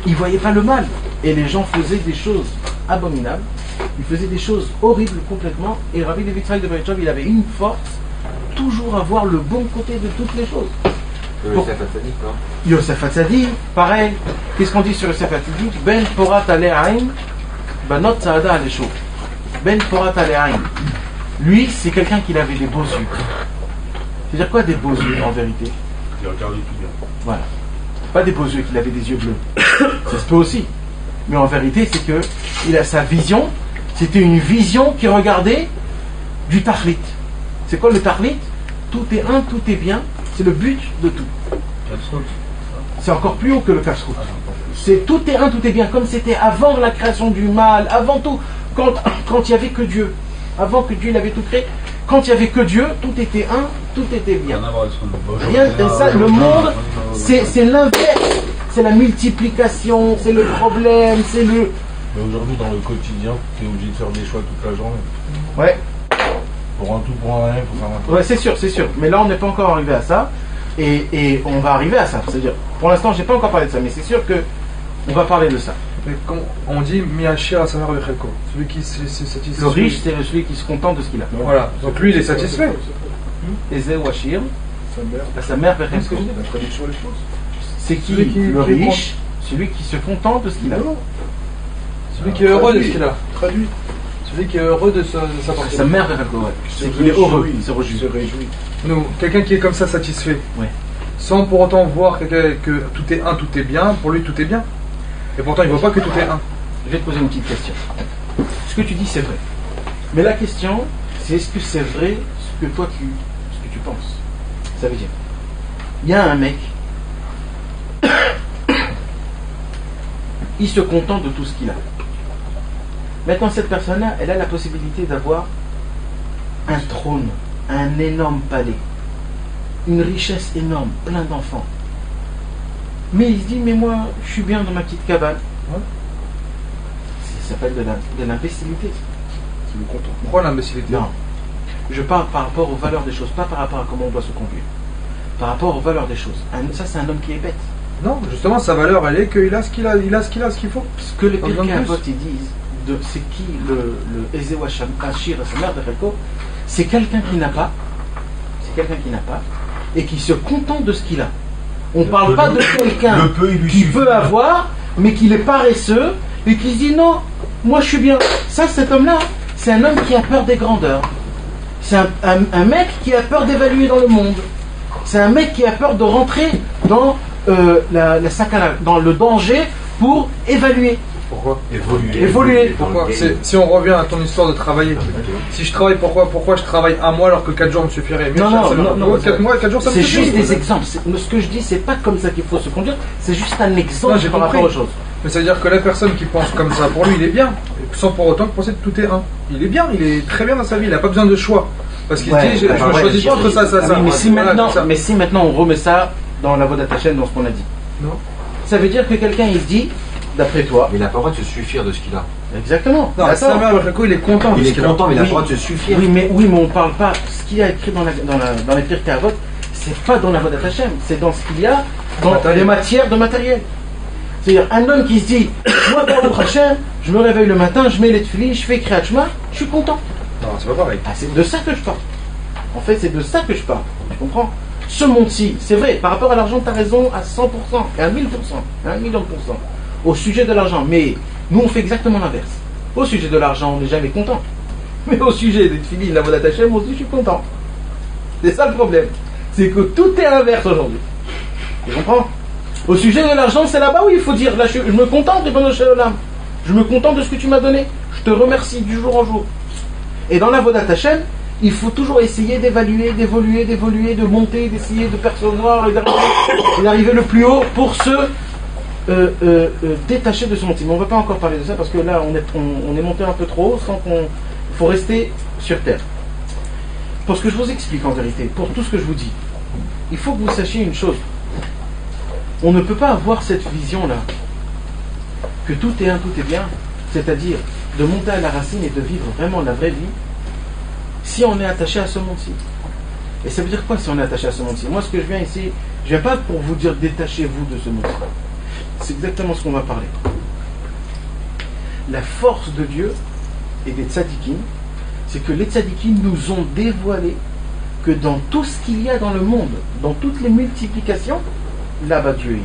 Il voyait pas le mal. Et les gens faisaient des choses abominables. Ils faisaient des choses horribles complètement. Et Rabbi Levi Yitzhak de Berdichov, il avait une force, toujours à voir le bon côté de toutes les choses. Yosef Hatzadik, non? Yosef Hatzadik, pareil. Qu'est-ce qu'on dit sur Yosef Hatzadik? Ben porat ale'aim, banot saada alesho. Ben porat ale'aim. Lui, c'est quelqu'un qui avait des beaux yeux. C'est-à-dire quoi des beaux yeux en vérité? Il regarde tout bien. Voilà. Pas des beaux yeux, qu'il avait des yeux bleus. Ça se peut aussi. Mais en vérité, c'est que il a sa vision. C'était une vision qui regardait du tahlit. C'est quoi le tahlit? Tout est un, tout est bien. C'est le but de tout. C'est encore plus haut que le casse-route. C'est tout est un, tout est bien. Comme c'était avant la création du mal, avant tout, quand il n'y avait que Dieu. Avant que Dieu l'avait tout créé, Quand il n'y avait que Dieu, tout était un, tout était bien. Rien à voir avec ce qu'on voit Rien, aujourd'hui. et ça, le monde, c'est l'inverse. C'est la multiplication, c'est le problème, c'est le... Mais aujourd'hui, dans le quotidien, tu es obligé de faire des choix toute la journée. Ouais, Pour un tout, pour un rien, il faut faire un tout. ouais, c'est sûr, c'est sûr. Mais là, on n'est pas encore arrivé à ça. Et on va arriver à ça. C'est-à-dire, pour l'instant, j'ai pas encore parlé de ça, mais c'est sûr que on va parler de ça. Mais comme on dit, Miachir à sa mère avec Reko. Celui qui se satisfait. Le riche, c'est celui qui se contente de ce qu'il a. Voilà. Donc lui, il est satisfait. Ezé ou Achir, Sa mère. à sa mère, C'est ce que je dis. La traduction des choses. c'est qui Celui qui- le qui riche, celui qui se contente de ce qu'il a. Celui qui est heureux de ce qu'il a. Traduit. Celui qui est heureux de sa Sa partie. mère, ouais. C'est qu'il est heureux, il se Il réjouit. se réjouit. Nous, quelqu'un qui est comme ça satisfait. Ouais. Sans pour autant voir que tout est un, tout est bien. Pour lui, tout est bien. Et pourtant, il ne voit pas que tout est un. Je vais te poser une petite question. Ce que tu dis, c'est vrai. Mais la question, c'est est-ce que c'est vrai ce que tu penses? Ça veut dire, il y a un mec, il se contente de tout ce qu'il a. Maintenant, cette personne-là, elle a la possibilité d'avoir un trône, un énorme palais, une richesse énorme, plein d'enfants. Mais il se dit, mais moi, je suis bien dans ma petite cabane. Ça s'appelle de l'imbécilité. C'est le content. Pourquoi l'imbécilité? Non. Je parle par rapport aux valeurs des choses, pas par rapport à comment on doit se conduire. Par rapport aux valeurs des choses. Ça, c'est un homme qui est bête. Non, justement, sa valeur, elle est qu'il a ce qu'il a, il a ce qu'il a, ce qu'il faut. Ce que les Pas besoin de Pirkei plus. Avot, ils disent, c'est qui le Ezé ou Achir, sa mère de Reko, c'est quelqu'un qui n'a pas, et qui se contente de ce qu'il a. On ne parle pas de quelqu'un Le peu, il lui qui suffit. peut avoir, mais qui est paresseux, et qui se dit non, moi je suis bien. Ça, cet homme-là, c'est un homme qui a peur des grandeurs. C'est un mec qui a peur d'évaluer dans le monde. C'est un mec qui a peur de rentrer dans la sakana, dans le danger pour évaluer. Pourquoi? Évoluer. Pourquoi? Si on revient à ton histoire de travailler. Si je travaille, pourquoi je travaille un mois alors que 4 jours me suffirait? Non, 4 mois, 4 jours, ça me C'est suffit. juste des exemples. Ce que je dis, c'est pas comme ça qu'il faut se conduire. C'est juste un exemple Non, j'ai par compris. rapport aux choses. Mais ça veut dire que la personne qui pense comme ça, pour lui, il est bien. Sans pour autant penser que tout est un. Il est bien, il est très bien dans sa vie, il n'a pas besoin de choix. Parce qu'il Ouais, dit, je ne ouais, choisis pas entre ça, ça, Ah ça. oui, Voilà, c'est ça. mais si maintenant on remet ça dans la Vodat Hashem, dans ce qu'on a dit, Non. ça veut dire que quelqu'un il se dit, d'après toi, Mais il n'a pas le droit de se suffire de ce qu'il a. exactement. Non, Attends. sa mère, avec le coup, il est content. de Il ce est qu'il a. content, mais il n'a Oui. pas le droit de se suffire. Oui, mais on ne parle pas. Ce qu'il y a écrit dans les Pirkei Avot, c'est pas dans la Vodat Hashem, c'est dans ce qu'il y a dans Matériel. les matières de matériel. C'est-à-dire un homme qui se dit, moi Baruch Hashem, je me réveille le matin, je mets les tefilines, je fais Kriyat Shema, je suis content. Non, c'est pas pareil. Ah, c'est de ça que je parle. En fait, c'est de ça que je parle. Tu comprends? Ce monde-ci, c'est vrai, par rapport à l'argent, tu as raison à 100%, et à 1000%, à 1 million de pourcents. Au sujet de l'argent, mais nous, on fait exactement l'inverse. Au sujet de l'argent, on n'est jamais content. Mais au sujet des tefilines, la Vodat Hashem, on se dit, je suis content. C'est ça le problème. C'est que tout est inverse aujourd'hui. Tu comprends? Au sujet de l'argent, c'est là-bas où il faut dire, là, je me contente de Benoît Shalom. Je me contente de ce que tu m'as donné. Je te remercie du jour en jour. Et dans la Vodat Hashem, il faut toujours essayer d'évaluer, d'évoluer, de monter, d'essayer de percevoir et d'arriver le plus haut pour se détacher de ce monde. Mais on ne va pas encore parler de ça parce que là, on est monté un peu trop haut sans qu'on... Il faut rester sur terre. Pour ce que je vous explique en vérité, pour tout ce que je vous dis, il faut que vous sachiez une chose. On ne peut pas avoir cette vision-là, que tout est un, tout est bien, c'est-à-dire de monter à la racine et de vivre vraiment la vraie vie, si on est attaché à ce monde-ci. Et ça veut dire quoi si on est attaché à ce monde-ci? Moi, ce que je viens ici, je viens pas pour vous dire détachez-vous de ce monde-ci. C'est exactement ce qu'on va parler. La force de Dieu et des tzadikim, c'est que les tzadikim nous ont dévoilé que dans tout ce qu'il y a dans le monde, dans toutes les multiplications, là-bas Dieu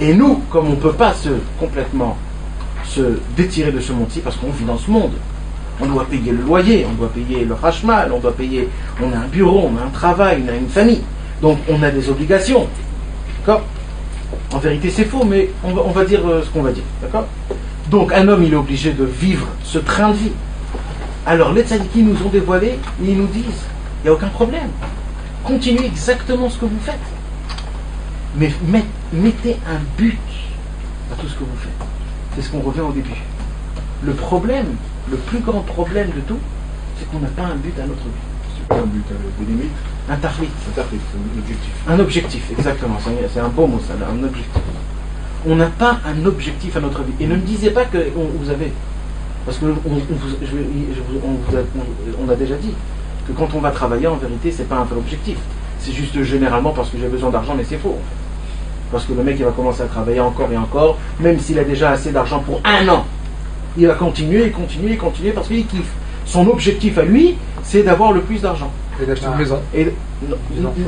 est. Et nous, comme on ne peut pas complètement se détirer de ce monde-ci, parce qu'on vit dans ce monde, on doit payer le loyer, on doit payer le hashmal, on a un bureau, on a un travail, on a une famille, donc on a des obligations. D'accord? En vérité c'est faux, mais on va dire ce qu'on va dire. D'accord? Donc un homme il est obligé de vivre ce train de vie. Alors les tzadikim nous ont dévoilé, et ils nous disent, il n'y a aucun problème. Continuez exactement ce que vous faites. Mais mettez un but à tout ce que vous faites. C'est ce qu'on revient au début. Le problème, le plus grand problème de tout, C'est qu'on n'a pas un but à notre vie. C'est pas un but, des limites. Un tarif. Un tarif, un objectif. Un objectif, exactement. C'est un beau mot ça, là, un objectif. On n'a pas un objectif à notre vie. Et ne me disiez pas que vous avez. Parce qu'on on a déjà dit que quand on va travailler, en vérité, c'est pas un vrai objectif. C'est juste généralement parce que j'ai besoin d'argent, mais c'est faux. Parce que le mec, il va commencer à travailler encore et encore, même s'il a déjà assez d'argent pour 1 an. Il va continuer parce qu'il kiffe. Son objectif à lui, c'est d'avoir le plus d'argent. Et d'acheter une maison.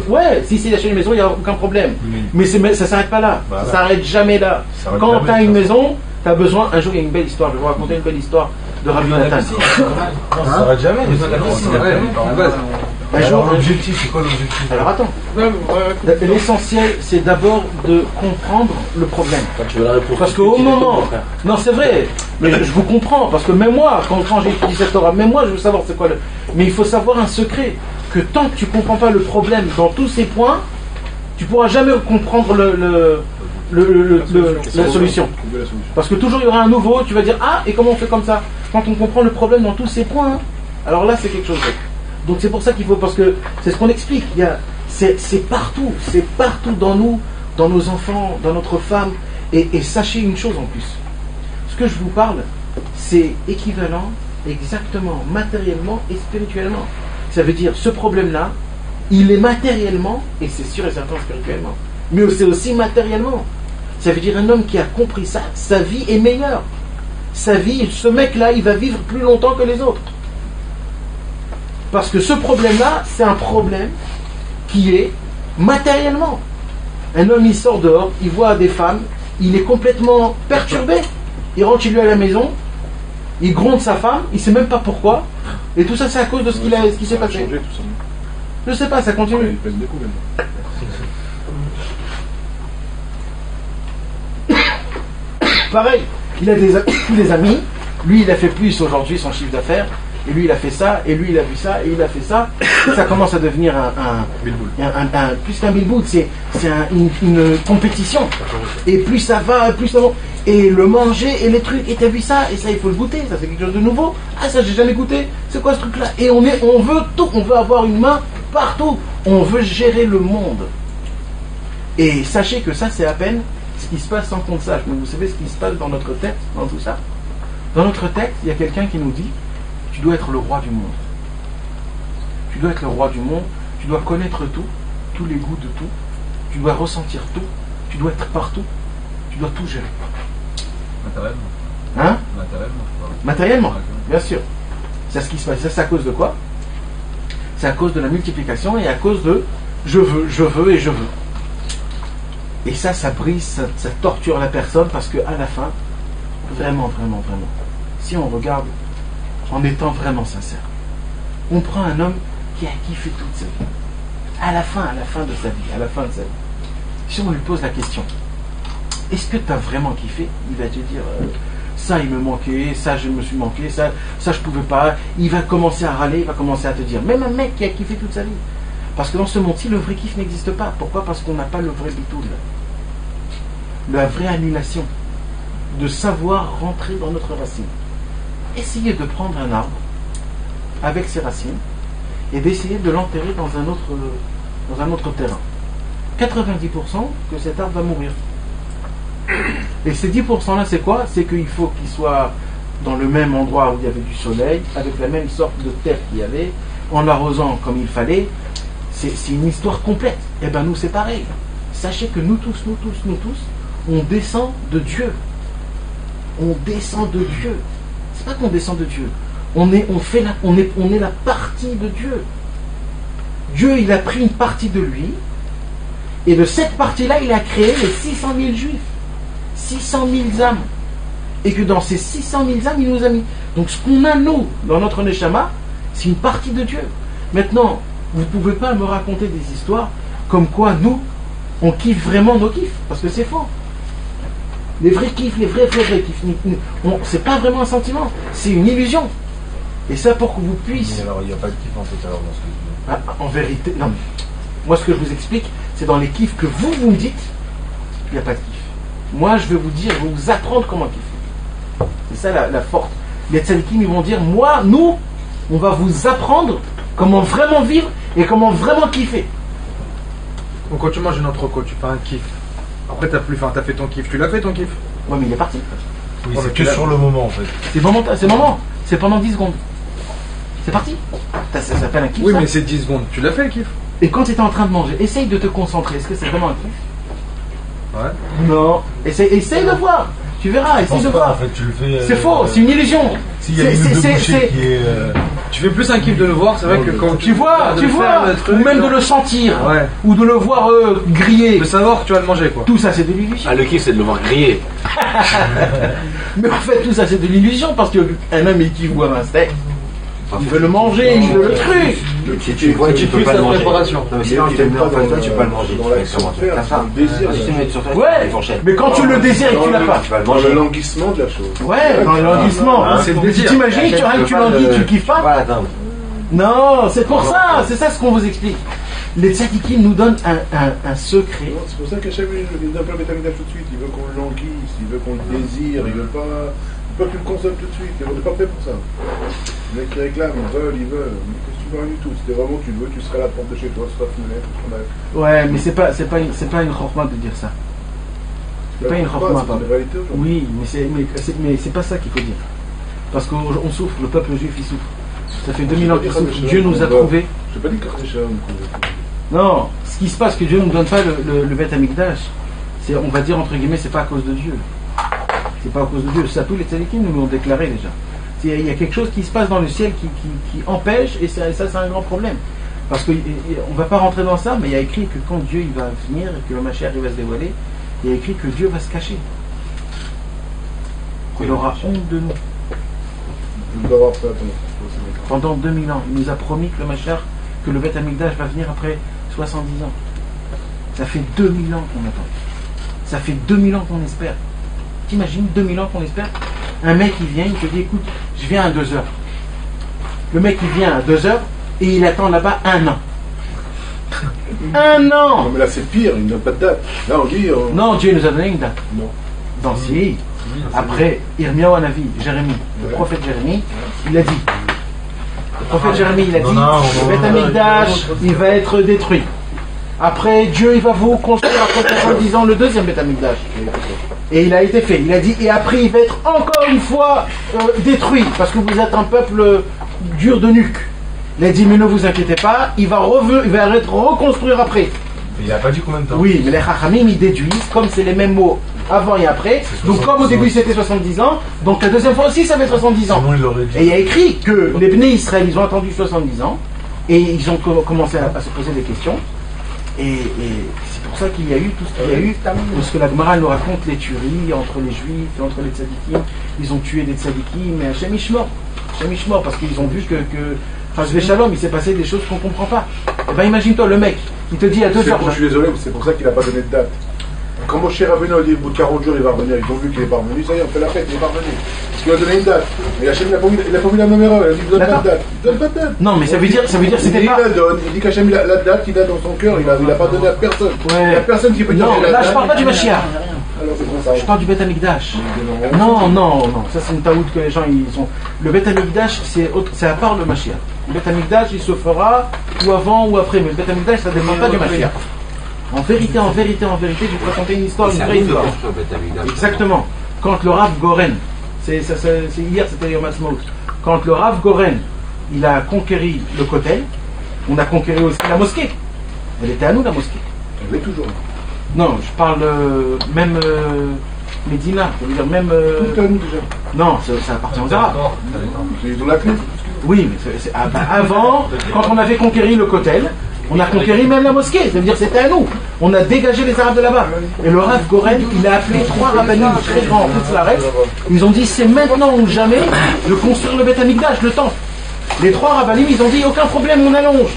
Ouais, si c'est d'acheter une maison, il n'y a aucun problème. Mais ça ne s'arrête pas là. Voilà. Ça s'arrête jamais là. Ça s'arrête Quand jamais, tu as de une toute maison, tu as besoin. Un jour, il y a une belle histoire. Je vais vous raconter une belle histoire de Rabbi Nathan. Non, ça s'arrête jamais. C'est vrai, à la base. Un jour, Alors, l'objectif, c'est quoi l'objectif? alors attends. L'essentiel, c'est d'abord de comprendre le problème. Tu veux la réponse? Parce qu'au moment. Non, c'est vrai. Mais je vous comprends. Parce que même moi, quand j'ai étudié cette Torah, même moi, je veux savoir c'est quoi le. Mais il faut savoir un secret. Que tant que tu ne comprends pas le problème dans tous ces points, tu ne pourras jamais comprendre la solution. Parce que toujours il y aura un nouveau, tu vas dire ah, et comment on fait comme ça? Quand on comprend le problème dans tous ces points, alors là c'est quelque chose d'autre. Donc c'est pour ça qu'il faut, parce que c'est ce qu'on explique, c'est partout dans nous, dans nos enfants, dans notre femme, et sachez une chose en plus, ce que je vous parle, c'est équivalent exactement, matériellement et spirituellement. Ça veut dire, ce problème-là, il est matériellement, et c'est sûr et certain spirituellement, mais c'est aussi matériellement. Ça veut dire, un homme qui a compris ça, sa vie est meilleure. Sa vie, ce mec-là, il va vivre plus longtemps que les autres. Parce que ce problème-là, c'est un problème qui est matériellement. Un homme, il sort dehors, il voit des femmes, il est complètement perturbé. Il rentre chez lui à la maison, il gronde sa femme, il ne sait même pas pourquoi. Et tout ça, c'est à cause de ce qui s'est passé. Je sais pas, ça continue. Il pèse des coups maintenant. Pareil, il a des amis. Lui, il a fait plus aujourd'hui son chiffre d'affaires. Et lui, il a fait ça. Et lui, il a vu ça. Et il a fait ça. Et ça commence à devenir plus qu'un bilboul. C'est une compétition. Et plus ça va, plus ça va. Et le manger, et les trucs. Et t'as vu ça. Et ça, il faut le goûter. Ça, c'est quelque chose de nouveau. Ah, ça, j'ai jamais goûté. C'est quoi ce truc-là? Et on veut tout. On veut avoir une main partout. On veut gérer le monde. Et sachez que ça, c'est à peine ce qui se passe sans qu'on le sache. Mais vous savez ce qui se passe dans notre tête, dans tout ça? Dans notre tête, il y a quelqu'un qui nous dit: tu dois être le roi du monde. Tu dois être le roi du monde. Tu dois connaître tout, tous les goûts de tout. Tu dois ressentir tout. Tu dois être partout. Tu dois tout gérer. Matériellement. Hein? Matériellement. Matériellement, bien sûr. C'est ce qui se passe. Ça, c'est à cause de quoi? C'est à cause de la multiplication et à cause de je veux et je veux. Et ça brise, ça torture la personne parce qu'à la fin, vraiment, si on regarde en étant vraiment sincère, on prend un homme qui a kiffé toute sa vie. À la fin de sa vie, si on lui pose la question, est-ce que tu as vraiment kiffé? Il va te dire, ça il me manquait, ça je me suis manqué, ça je pouvais pas. Il va commencer à râler, il va commencer à te dire, même un mec qui a kiffé toute sa vie. Parce que dans ce monde-ci, le vrai kiff n'existe pas. Pourquoi? Parce qu'on n'a pas le vrai bitoul. La vraie annulation. De savoir rentrer dans notre racine. Essayez de prendre un arbre avec ses racines et d'essayer de l'enterrer dans un autre terrain. 90% que cet arbre va mourir. Et ces 10% là, c'est quoi? C'est qu'il faut qu'il soit dans le même endroit où il y avait du soleil, avec la même sorte de terre qu'il y avait, en arrosant comme il fallait. C'est une histoire complète. Et bien nous, c'est pareil. Sachez que nous tous, on descend de Dieu. On descend de Dieu. C'est pas qu'on descend de Dieu. On est la partie de Dieu. Dieu, il a pris une partie de lui, et de cette partie-là, il a créé les 600 000 juifs. 600 000 âmes. Et que dans ces 600 000 âmes, il nous a mis. Donc ce qu'on a, nous, dans notre Neshama, c'est une partie de Dieu. Maintenant, vous ne pouvez pas me raconter des histoires comme quoi nous, on kiffe vraiment nos kiffs, parce que c'est faux. Les vrais kiffs, les vrais kiffs, c'est pas vraiment un sentiment, c'est une illusion. Et ça, pour que vous puissiez... Mais alors, il n'y a pas de kiff en fait alors dans ce que je dis. En vérité, non. Moi, ce que je vous explique, c'est dans les kiffs que vous me dites, il n'y a pas de kiff. Moi, je vais vous dire, je vais vous apprendre comment kiffer. C'est ça la force. Les tzadikim, ils vont dire, nous, On va vous apprendre comment vraiment vivre et comment vraiment kiffer. Donc quand tu manges une entrecôte, tu fais un kiff. Après t'as plus faim, t'as fait ton kiff. Tu l'as fait ton kiff? Ouais, mais il est parti. Oui, Ouais, c'est mais que tu sur le moment en fait. C'est moment. C'est pendant 10 secondes. C'est parti. Ça s'appelle un kiff. Oui, ça. mais c'est 10 secondes. Tu l'as fait le kiff? Et quand tu es en train de manger, essaye de te concentrer. Est-ce que c'est vraiment un kiff? Ouais. Non. Essaye de voir. Tu verras, Je essaye pense de pas voir. en fait, tu le fais. C'est faux, c'est une illusion. S'il y a une ou deux bouchées qui est. Tu fais plus un kiff de le voir, c'est vrai que quand Tu vois, de faire le truc, ou même de le sentir, Ouais. ou de le voir griller. de savoir que tu vas le manger quoi. Tout ça, c'est de l'illusion. Ah, le kiff, c'est de le voir griller. Mais en fait, tout ça, c'est de l'illusion parce qu'un homme, il kiffe boire un steak. Il veut le manger, il veut le truc. Si tu vois, tu peux plus pas le la manger. préparation. Non, mais sinon, tu te mets en face de toi, tu peux pas le manger. Dans l'action Comment de tu faire, fais ça? dans le désir. Si tu mets sur toi, Ouais, tu fourchettes. mais quand tu le désires et que tu l'as pas. Tu vas le Dans manger. le languissement de la chose. Ouais, dans le languissement. c'est le Tu désir. t'imagines, tu rien que tu languis, tu kiffes pas? Pas l'atteindre. Non, c'est pour ça, c'est ça ce qu'on vous explique. Les tzadikim nous donnent un secret. Non, c'est pour ça qu'à chaque fois, il donne pas le métamidage tout de suite. Il veut qu'on le languisse, il veut qu'on le désire, il veut pas que tu le consommes tout de suite. On n'est pas fait pour ça. Les mecs qui réclament, ils veulent. Mais qu'est-ce que tu veux, rien du tout. C'était vraiment, tu le veux, tu seras à la porte de chez toi, tu seras fumé, tout ce qu'on a. Ouais, mais c'est pas une chorma de dire ça. C'est pas une chorma. C'est une réalité aujourd'hui. Oui, mais c'est pas ça qu'il faut dire. Parce qu'on souffre, le peuple juif il souffre. Ça fait 2000 ans qu'il souffre. Dieu nous a trouvés. Je n'ai pas dit que c'est cher. Non, ce qui se passe, que Dieu ne nous donne pas le Beth Amikdash, c'est, on va dire entre guillemets, c'est pas à cause de Dieu. C'est pas à cause de Dieu. Ça, tous les tzadikim nous l'ont déclaré déjà. Il y a quelque chose qui se passe dans le ciel qui empêche, et ça c'est un grand problème. Parce qu'on ne va pas rentrer dans ça, mais il y a écrit que quand Dieu il va venir et que le Mashiach il va se dévoiler, il y a écrit que Dieu va se cacher. Il aura honte de nous. Je dois avoir fait attention. Pendant 2000 ans, il nous a promis que le Mashiach, que le Beth Amikdash va venir après 70 ans. Ça fait 2000 ans qu'on attend. Ça fait 2000 ans qu'on espère. T'imagines 2000 ans qu'on espère? Un mec il vient, il te dit écoute, je viens à 2 heures. Le mec il vient à 2 heures et il attend là-bas 1 an. 1 an. Non, mais là c'est pire, il n'a pas de date. Là on dit. Non, Dieu nous a donné une date. Non. Dans si. Après, Irmiyahu Hanavi, Jérémie, le prophète Jérémie, il a dit. Le prophète Jérémie, il a dit, le Beth Amikdash, il va être détruit. Après, Dieu, il va vous construire après 70 ans le deuxième Beth Amikdash. Et il a été fait. Il a dit, et après, il va être encore une fois détruit, parce que vous êtes un peuple dur de nuque. Il a dit, mais ne vous inquiétez pas, il va être reconstruire après. Mais il a pas dit combien de temps. Oui, mais les Chachamim, ils déduisent, comme c'est les mêmes mots avant et après. Donc, comme au début c'était 70 ans, donc la deuxième fois aussi ça fait 70 ans. Sinon, il aurait dit. Et il y a écrit que les Bnei Israël, ils ont attendu 70 ans et ils ont commencé à se poser des questions. Et c'est pour ça qu'il y a eu tout ce qu'il y a eu. Parce que la Gemara nous raconte les tueries entre les Juifs et entre les Tzadikim. Ils ont tué des Tzadikim, mais Hachem Ishmor. Hachem Ishmor, parce qu'ils ont vu que Chas Shalom, il s'est passé des choses qu'on ne comprend pas. Et ben imagine-toi le mec, il te dit à 2 heures. Je suis désolé, mais c'est pour ça qu'il n'a pas donné de date. Quand Moshe Rabbeinu a dit au bout de 40 jours il va revenir, ils ont vu qu'il est pas revenu, ça y est, on fait la fête, il est pas revenu. Parce qu'il a donné une date. Mais Hachem il n'a pas vu la même erreur, il a dit donne pas de date. Il donne pas de date. Non, mais ça veut dire c'était Il pas. la donne, il dit qu'Hachem la date qu'il a dans son cœur, il n'a pas donné à personne. Ouais. Il n'y a personne qui peut dire Non, la là date. je parle pas du Mashiach. Alors c'est bon ça. Je parle du Beth Amikdash. Non, ça c'est une taout que les gens ils ont. Le Beth Amikdash c'est à part le Mashiach. Le Beth Amikdash il se fera ou avant ou après, mais le Beth Amikdash ça ne dépend pas du Mashiach. En vérité, je vais te raconter une histoire, une vraie histoire. Exactement. Quand le Rav Goren, hier c'était Yom Ha'atzmaut, quand le Rav Goren il a conquéri le Kotel, on a conquéri aussi la mosquée. Elle était à nous la mosquée. Elle est toujours. Non, je parle même Médina, ça veut dire même. Tout à nous déjà. Non, ça appartient aux Arabes. Ils ont la clé. Oui, mais avant, quand on avait conquéri le Kotel, on a conquéri même la mosquée, ça veut dire c'était à nous. On a dégagé les Arabes de là-bas. Et le Rav Goren, il a appelé 3 rabbinim très grands en toute la reste. Ils ont dit c'est maintenant ou jamais de construire le Beth Amikdash, le temple. Les 3 rabbinim, ils ont dit aucun problème, on allonge.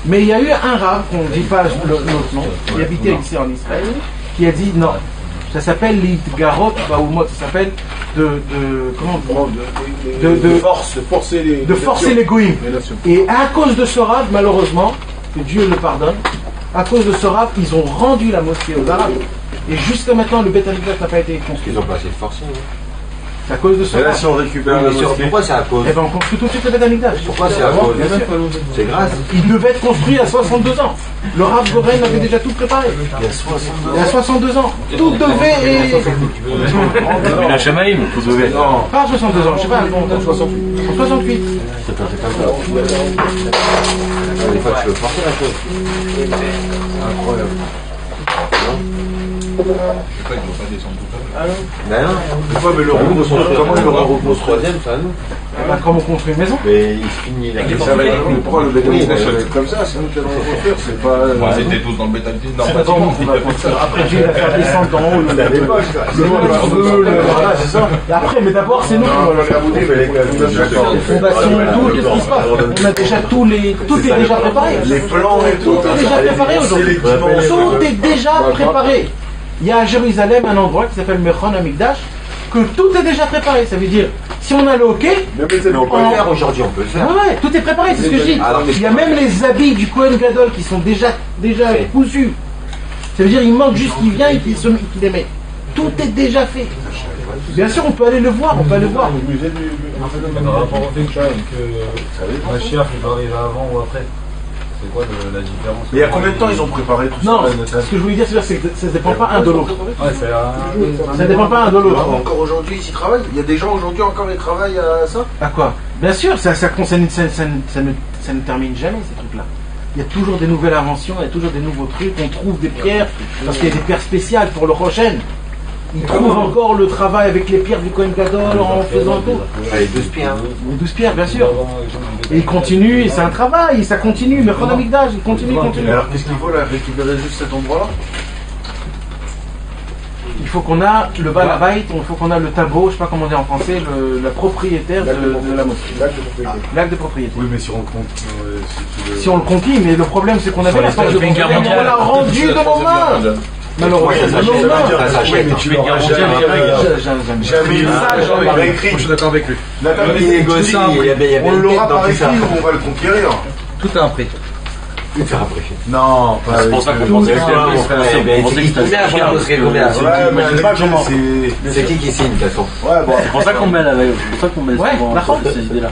Mais il y a eu un Rav, qu'on ne dit pas notre nom, qui habitait ici en Israël, qui a dit non. Ça s'appelle l'Itgarot Baoumot, ça s'appelle de forcer les goïms. Et à cause de ce Rav, malheureusement, que Dieu le pardonne, à cause de ce Rav, ils ont rendu la mosquée aux Arabes. Et jusqu'à maintenant, le Beth Amikdash n'a pas été construit. Ils ont pas assez de forcer. C'est à cause de Et là, ça. si on récupère Oui, la mais mosquée, pourquoi c'est à cause? Eh ben on construit tout de suite le Beth Amikdash. Pourquoi c'est à cause? C'est grâce. Il devait être construit à 62 ans. Le Rav Goren avait déjà tout préparé. Il y a 62 ans. Tout devait Mais la Shamaïm, faut sauver. Pas à 62 ans, je sais pas, en 68. En 68. Des fois, tu veux forcer la chose. incroyable. Ben non. Des fois, mais le reconstruire, comment il le reconstruire? Troisième, ça, nous. Eh ben, comme on construit une maison. Mais il se finit la Ça va être pourquoi le béton ça va être comme ça, sinon tu vas le reconstruire, c'est pas. C'était tous dans le béton. Après, Dieu va faire descendre d'en haut voilà, c'est ça. Et après, mais d'abord, c'est nous. Les fondations et tout, qu'est-ce qui se passe? On a déjà tout est déjà préparé. Les plans et tout. Tout est déjà préparé aujourd'hui. Tout est déjà préparé. Il y a à Jérusalem un endroit qui s'appelle Mechon Amikdash, que tout est déjà préparé. Ça veut dire, si on a le hockey, Mais on peut le faire aujourd'hui, on peut le faire. ouais, tout est préparé, c'est ce que je dis. Alors, Il y a même les habits du Kohen Gadol qui sont déjà cousus. Ça veut dire il manque juste qu'il vient et qu'il les met. Tout est déjà fait. Bien sûr, on peut aller le voir, on peut aller voir. Par rapport au fait que Mashiach il va arriver avant ou après. C'est quoi la différence? Mais il y a combien de temps ils ont préparé tout ça? Non, ce que je voulais dire, c'est que ça ne dépend pas un de l'autre. Ouais, c'est Ça ne dépend pas un de l'autre. Encore aujourd'hui, ils y travaillent. Il y a des gens aujourd'hui encore qui travaillent à ça. À quoi? Bien sûr, ça ne termine jamais ces trucs-là. Il y a toujours des nouvelles inventions, il y a toujours des nouveaux trucs, on trouve des pierres, parce qu'il y a des pierres spéciales pour le Rochen. Ils trouvent encore le travail avec les pierres du Kohen Gadol en faisant tout. Allez, 12 pierres. Les 12 pierres, bien sûr. Et il continue, et c'est un travail, et ça continue. Mais Chon Amikdash, il continue. Et alors qu'est-ce qu'il faut là? Récupérer juste cet endroit-là? Il faut qu'on a le balabait, il faut qu'on a le tableau, je sais pas comment on dit en français, la propriétaire de la mosquée. L'acte de propriété. Oui, mais si on compte. Si on le conquit, mais le problème c'est qu'on avait la force de Première Guerre propriété, on l'a rendu de nos mains. Malheureusement, Ça s'achète. Tu veux garantir Jamais Moi, je suis d'accord avec lui. D'accord, il négocie, il y avait On une l'aura tête dans par tout écrit ça. ou on va le conquérir? Tout a un prix. Une faire après. Non, pas. C'est pour ça qu'on pensait que Eh ben, c'est qui qui signe combien? Ouais, mais c'est pas comment. C'est qui signe, de toute façon? Ouais, bon. C'est pour ça qu'on met la veille, c'est pour ça qu'on met Ouais, souvent d'accord. ces idées-là.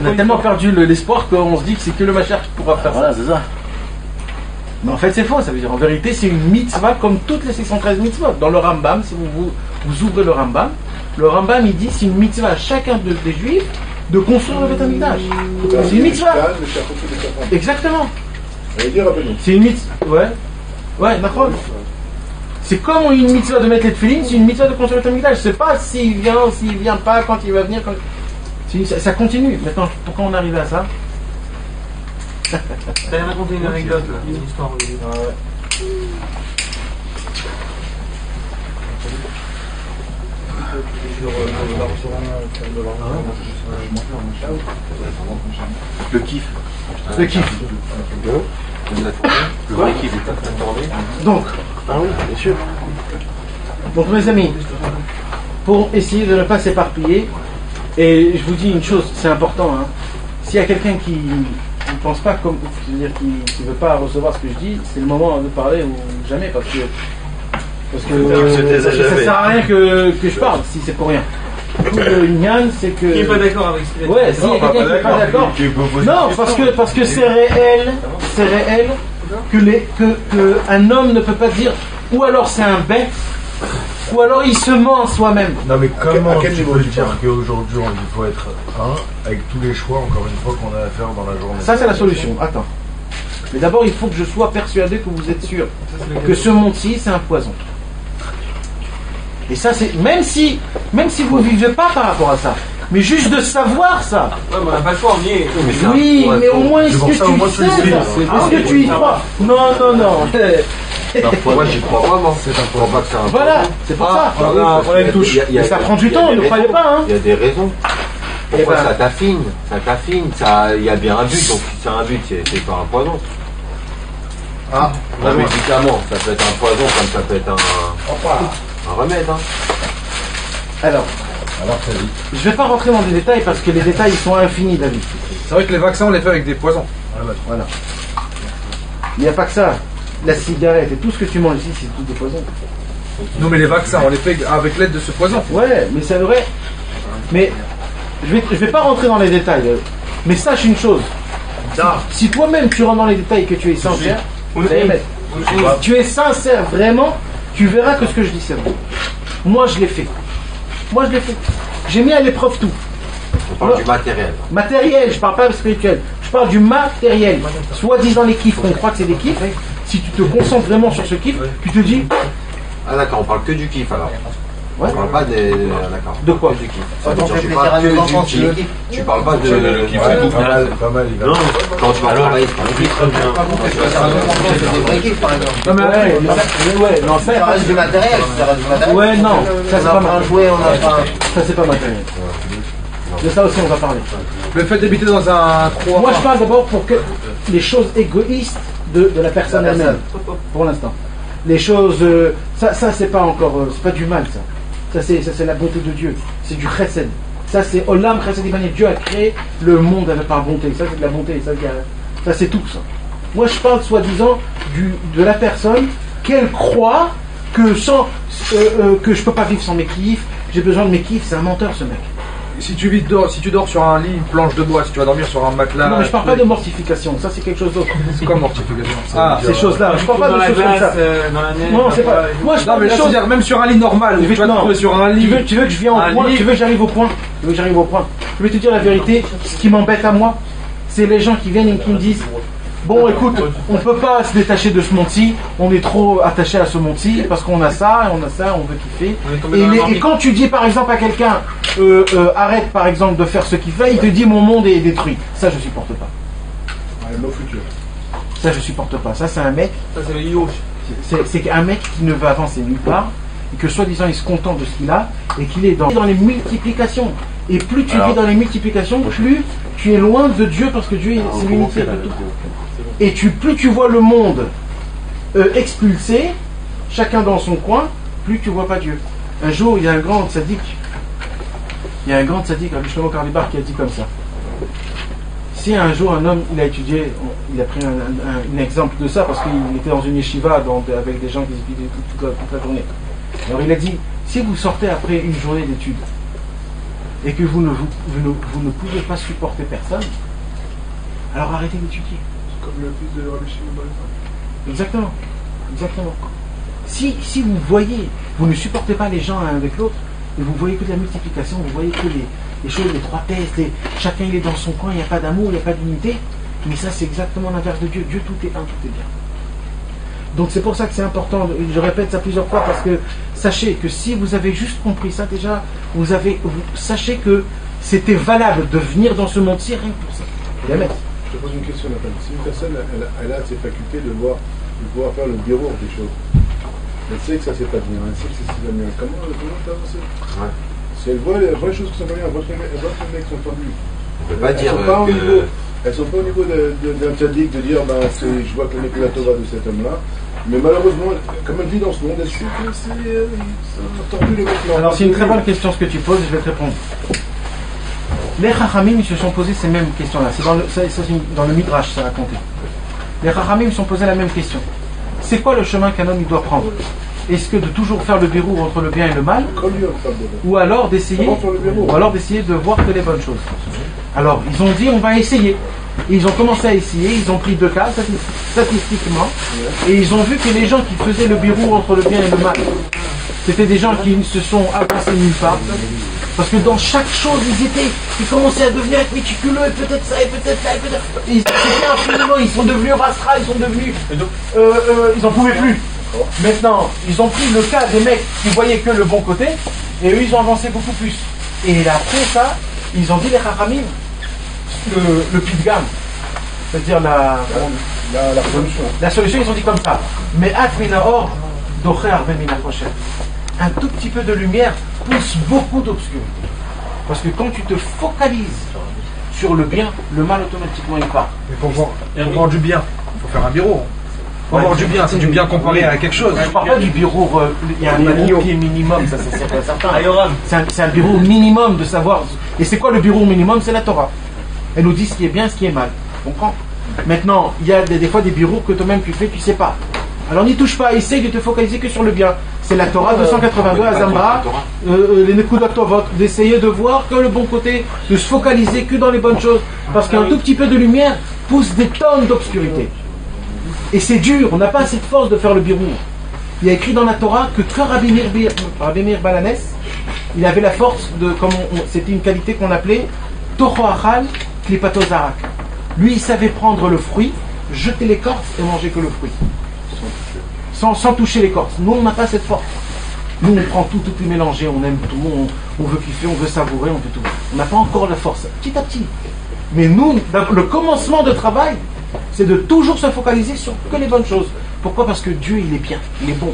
On a tellement perdu l'espoir qu'on se dit que c'est que le Mashiach qui pourra faire ça. Voilà, c'est ça. Mais en fait, c'est faux. Ça veut dire, en vérité, c'est une mitzvah comme toutes les 613 mitzvahs. Dans le Rambam, si vous ouvrez le Rambam, il dit c'est une mitzvah à chacun des juifs de construire le Beth Amikdash. C'est une mitzvah. Exactement. C'est une mitzvah. Ouais, d'accord. C'est comme une mitzvah de mettre les tefillin, c'est une mitzvah de construire le Beth Amikdash. Je sais pas s'il vient pas, quand il va venir. Ça continue. Maintenant, pourquoi on est arrivé à ça? T'allais raconter une anecdote, là, une histoire. Le kiff. Le kiff. Le vrai kiff est pas tourné. Donc, donc mes amis, pour essayer de ne pas s'éparpiller, et je vous dis une chose, c'est important, hein, s'il y a quelqu'un qui ne pense pas comme, c'est-à-dire qui ne veut pas recevoir ce que je dis, c'est le moment de parler ou jamais, parce que ça sert à rien que je parle si c'est pour rien. Tout le Nyan, c'est que. Qui n'est pas d'accord avec ce qu'il a dit? Ouais, s'il y a quelqu'un qui n'est pas d'accord. Non, parce que c'est réel que un homme ne peut pas dire ou alors c'est un bête, ou alors il se ment à soi-même. Non mais comment à quel tu niveau peux tu dire parles qu'aujourd'hui il faut être un avec tous les choix encore une fois qu'on a à faire dans la journée? Ça c'est la solution. Attends. Mais d'abord il faut que je sois persuadé que vous êtes sûr que ce monde-ci c'est un poison. Et ça c'est même si vous vivez pas par rapport à ça, mais juste de savoir ça. Ouais, mais on n'a pas le choix, on y est. Oui, mais au moins est-ce que tu sais ça? Est-ce que tu y crois? Non. Moi j'y crois vraiment. Je crois pas que c'est un. Voilà, c'est pour ça. On a une touche. Mais ça prend du temps, ne croyez pas, hein. Il y a des raisons. Pourquoi Eh ben- ça t'affine? Il y a bien un but, donc si c'est un but, c'est pas un poison. Un médicament, ça peut être un poison comme ça peut être un remède. Hein. Alors, je vais pas rentrer dans les détails parce que les détails ils sont infinis, David. C'est vrai que les vaccins, on les fait avec des poisons. Voilà. Il n'y a pas que ça. La cigarette et tout ce que tu manges ici, c'est tout des poisons. Non, mais les vaccins, on les fait avec l'aide de ce poison. Ouais, mais c'est vrai. Mais je vais pas rentrer dans les détails. Mais sache une chose. Si toi-même tu rentres dans les détails et que tu es sincère, tu es sincère vraiment, tu verras que ce que je dis c'est vrai. Moi je l'ai fait. J'ai mis à l'épreuve tout. On parle du matériel. Matériel, je parle pas spirituel. Je parle du matériel. Soi-disant les kiffs, on croit que c'est des kiffs. Si tu te concentres vraiment sur ce kiff, tu te dis. Ah d'accord, on parle que du kiff alors. Ouais. On parle pas des. D'accord. De quoi? Que du kiff. Ça veut dire, tu parles que du kiff. Tu parles pas de. Pas mal, il va. Quand tu vas travailler, c'est pas le kiff. C'est des vrais kiffs par exemple. Non mais ouais, non, Ça reste du matériel. Ouais, non, ça c'est pas un matériel. jouet, on a pas. Ça c'est pas matériel. De ça aussi on va parler. Le fait d'habiter dans un trou. Moi je parle d'abord pour que les choses égoïstes de la personne elle-même, pour l'instant. Les choses, ça c'est pas encore, c'est pas du mal ça. Ça c'est la bonté de Dieu, c'est du chesed. Ça c'est Olam chesed ibani. Dieu a créé le monde avec par bonté. Ça c'est de la bonté, ça c'est tout ça. Moi je parle soi-disant de la personne qu'elle croit que que je peux pas vivre sans mes kiffs. J'ai besoin de mes kiffs. C'est un menteur ce mec. Si tu dors sur un lit, une planche de bois, si tu vas dormir sur un matelas. Non mais je parle pas de mortification. Ça c'est quelque chose d'autre. C'est quoi mortification? Ces choses-là. Je parle pas Dans de la choses comme ça. glace, dans la neige. Non c'est pas. Moi je Non parle mais de là, choses. c'est-à-dire même sur un lit normal, tu vas te trouver sur un lit. Tu veux que je vienne au point? Tu veux que j'arrive au point? Je vais te dire la vérité. Ce qui m'embête à moi, c'est les gens qui viennent et qui me disent bon écoute, on peut pas se détacher de ce monde-ci, on est trop attaché à ce monde-ci parce qu'on a ça, on veut kiffer. Et quand tu dis par exemple à quelqu'un arrête par exemple de faire ce qu'il fait, il te dit mon monde est détruit. Ça je supporte pas. Nos futurs. Ça je supporte pas. Ça c'est un mec. Ça c'est le yo. C'est un mec qui ne veut avancer nulle part et que soi-disant il se contente de ce qu'il a et qu'il est dans les multiplications. Et plus tu vis dans les multiplications, plus tu es loin de Dieu parce que Dieu c'est l'unité de tout. Et plus tu vois le monde expulsé, chacun dans son coin, plus tu vois pas Dieu. Un jour, il y a un grand tzaddik, Rabbi Shlomo Karlibar, qui a dit comme ça. Si un jour un homme, il a étudié, il a pris un exemple de ça parce qu'il était dans une yeshiva avec des gens qui se vidaient toute la journée. Alors il a dit, si vous sortez après une journée d'études et que vous ne pouvez pas supporter personne, alors arrêtez d'étudier. Comme le fils de Rabbi Shimon Bar Yochai. Exactement. Si vous voyez, vous ne supportez pas les gens l'un avec l'autre, et vous voyez que de la multiplication, vous voyez que les choses, les trois thèses, chacun il est dans son coin, il n'y a pas d'amour, il n'y a pas d'unité, mais ça c'est exactement l'inverse de Dieu. Dieu tout est un, tout est bien. Donc c'est pour ça que c'est important, je répète ça plusieurs fois, parce que sachez que si vous avez juste compris ça déjà, sachez que c'était valable de venir dans ce monde-ci rien que pour ça. Je te pose une question, Nathan. Si une personne elle a ses facultés de pouvoir faire le bureau des choses, elle sait que ça c'est pas bien, elle sait que c'est pas bien. Comment elle peut avancer? Si elle voit les choses qui sont pas bien, elle voit que les mecs sont tendus. On peut pas dire Elles sont pas au niveau d'un tzaddik de dire je vois que la Torah de cet homme-là. Mais malheureusement, comme elle vit dans ce monde, elle sait que c'est tordu le mec. Alors c'est une très bonne question ce que tu poses et je vais te répondre. Les Chachamim se sont posés ces mêmes questions-là. C'est dans le Midrash, ça a raconté. Les Chachamim se sont posés la même question. C'est quoi le chemin qu'un homme il doit prendre? Est-ce que de toujours faire le verrou entre le bien et le mal, ou alors d'essayer de voir que les bonnes choses? Alors ils ont dit on va essayer. Et ils ont commencé à essayer, ils ont pris 2 cas statistiquement, et ils ont vu que les gens qui faisaient le verrou entre le bien et le mal, c'était des gens qui se sont avancés nulle part. Parce que dans chaque chose, ils commençaient à devenir méticuleux, et peut-être ça, et peut-être ça, et peut-être. C'était infiniment, ils sont devenus rastra, ils sont devenus. Ils n'en pouvaient plus. Maintenant, ils ont pris le cas des mecs qui voyaient que le bon côté, et eux, ils ont avancé beaucoup plus. Et après ça, ils ont dit les Chachamim, le pied de gamme, c'est-à-dire la solution. La solution, ils ont dit comme ça. Mais Atminaor, Docher Arvemina Rocher. Un tout petit peu de lumière pousse beaucoup d'obscurité. Parce que quand tu te focalises sur le bien, le mal automatiquement il part. Il faut voir du bien. Il faut faire un bureau. Il faut voir du bien, c'est du bien comparé à quelque chose. Je ne parle pas du bureau, il y a un bureau qui est minimum, ça c'est certain. C'est un bureau minimum de savoir. Et c'est quoi le bureau minimum? C'est la Torah. Elle nous dit ce qui est bien, ce qui est mal. Tu comprends? Maintenant, il y a des fois des bureaux que toi-même tu fais, tu ne sais pas. Alors n'y touche pas, essaye de te focaliser que sur le bien. C'est la Torah 282 à Zambra, les Nekudot Tovot, d'essayer de voir que le bon côté, de se focaliser que dans les bonnes choses. Parce qu'un tout petit peu de lumière pousse des tonnes d'obscurité. Et c'est dur, on n'a pas assez de force de faire le birou. Il y a écrit dans la Torah que Rabbi Meir Balanes, il avait la force de, c'était une qualité qu'on appelait Toho Achal Klipato Zarak. Lui, il savait prendre le fruit, jeter l'écorce et manger que le fruit. Sans toucher l'écorce. Nous, on n'a pas cette force. Nous, on prend tout est mélangé, on aime tout, on veut kiffer, on veut savourer, on veut tout. On n'a pas encore la force, petit à petit. Mais nous, le commencement de travail, c'est de toujours se focaliser sur que les bonnes choses. Pourquoi? Parce que Dieu, il est bien, il est bon.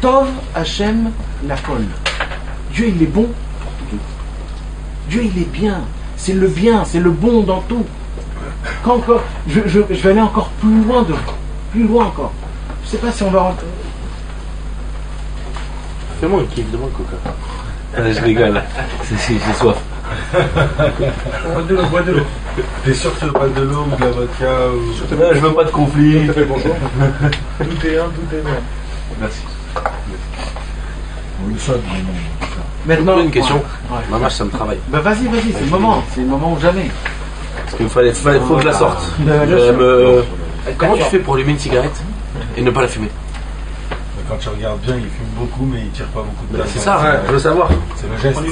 Tov Hashem Lakol. Dieu, il est bon pour tout. Dieu, il est bien. C'est le bien, c'est le bon dans tout. Je vais aller encore plus loin encore. Je sais pas si on va rentrer. Fais-moi un kiff, demande coca. Allez, je rigole. J'ai soif. Bois de l'eau. T'es sûr que tu veux pas de l'eau ou de la vodka ou... Non, je veux pas de conflit. Tout est bon. Tout est bon. Merci. Maintenant, Une question. Ouais. Maman, ça me travaille. Bah vas-y, c'est le moment. C'est le moment ou jamais. Parce qu'il faut que je la sorte. Comment tu fais pour allumer une cigarette et ne pas la fumer? Quand tu regardes bien, il fume beaucoup, mais il tire pas beaucoup de tabac. C'est ça, je veux savoir. C'est le geste.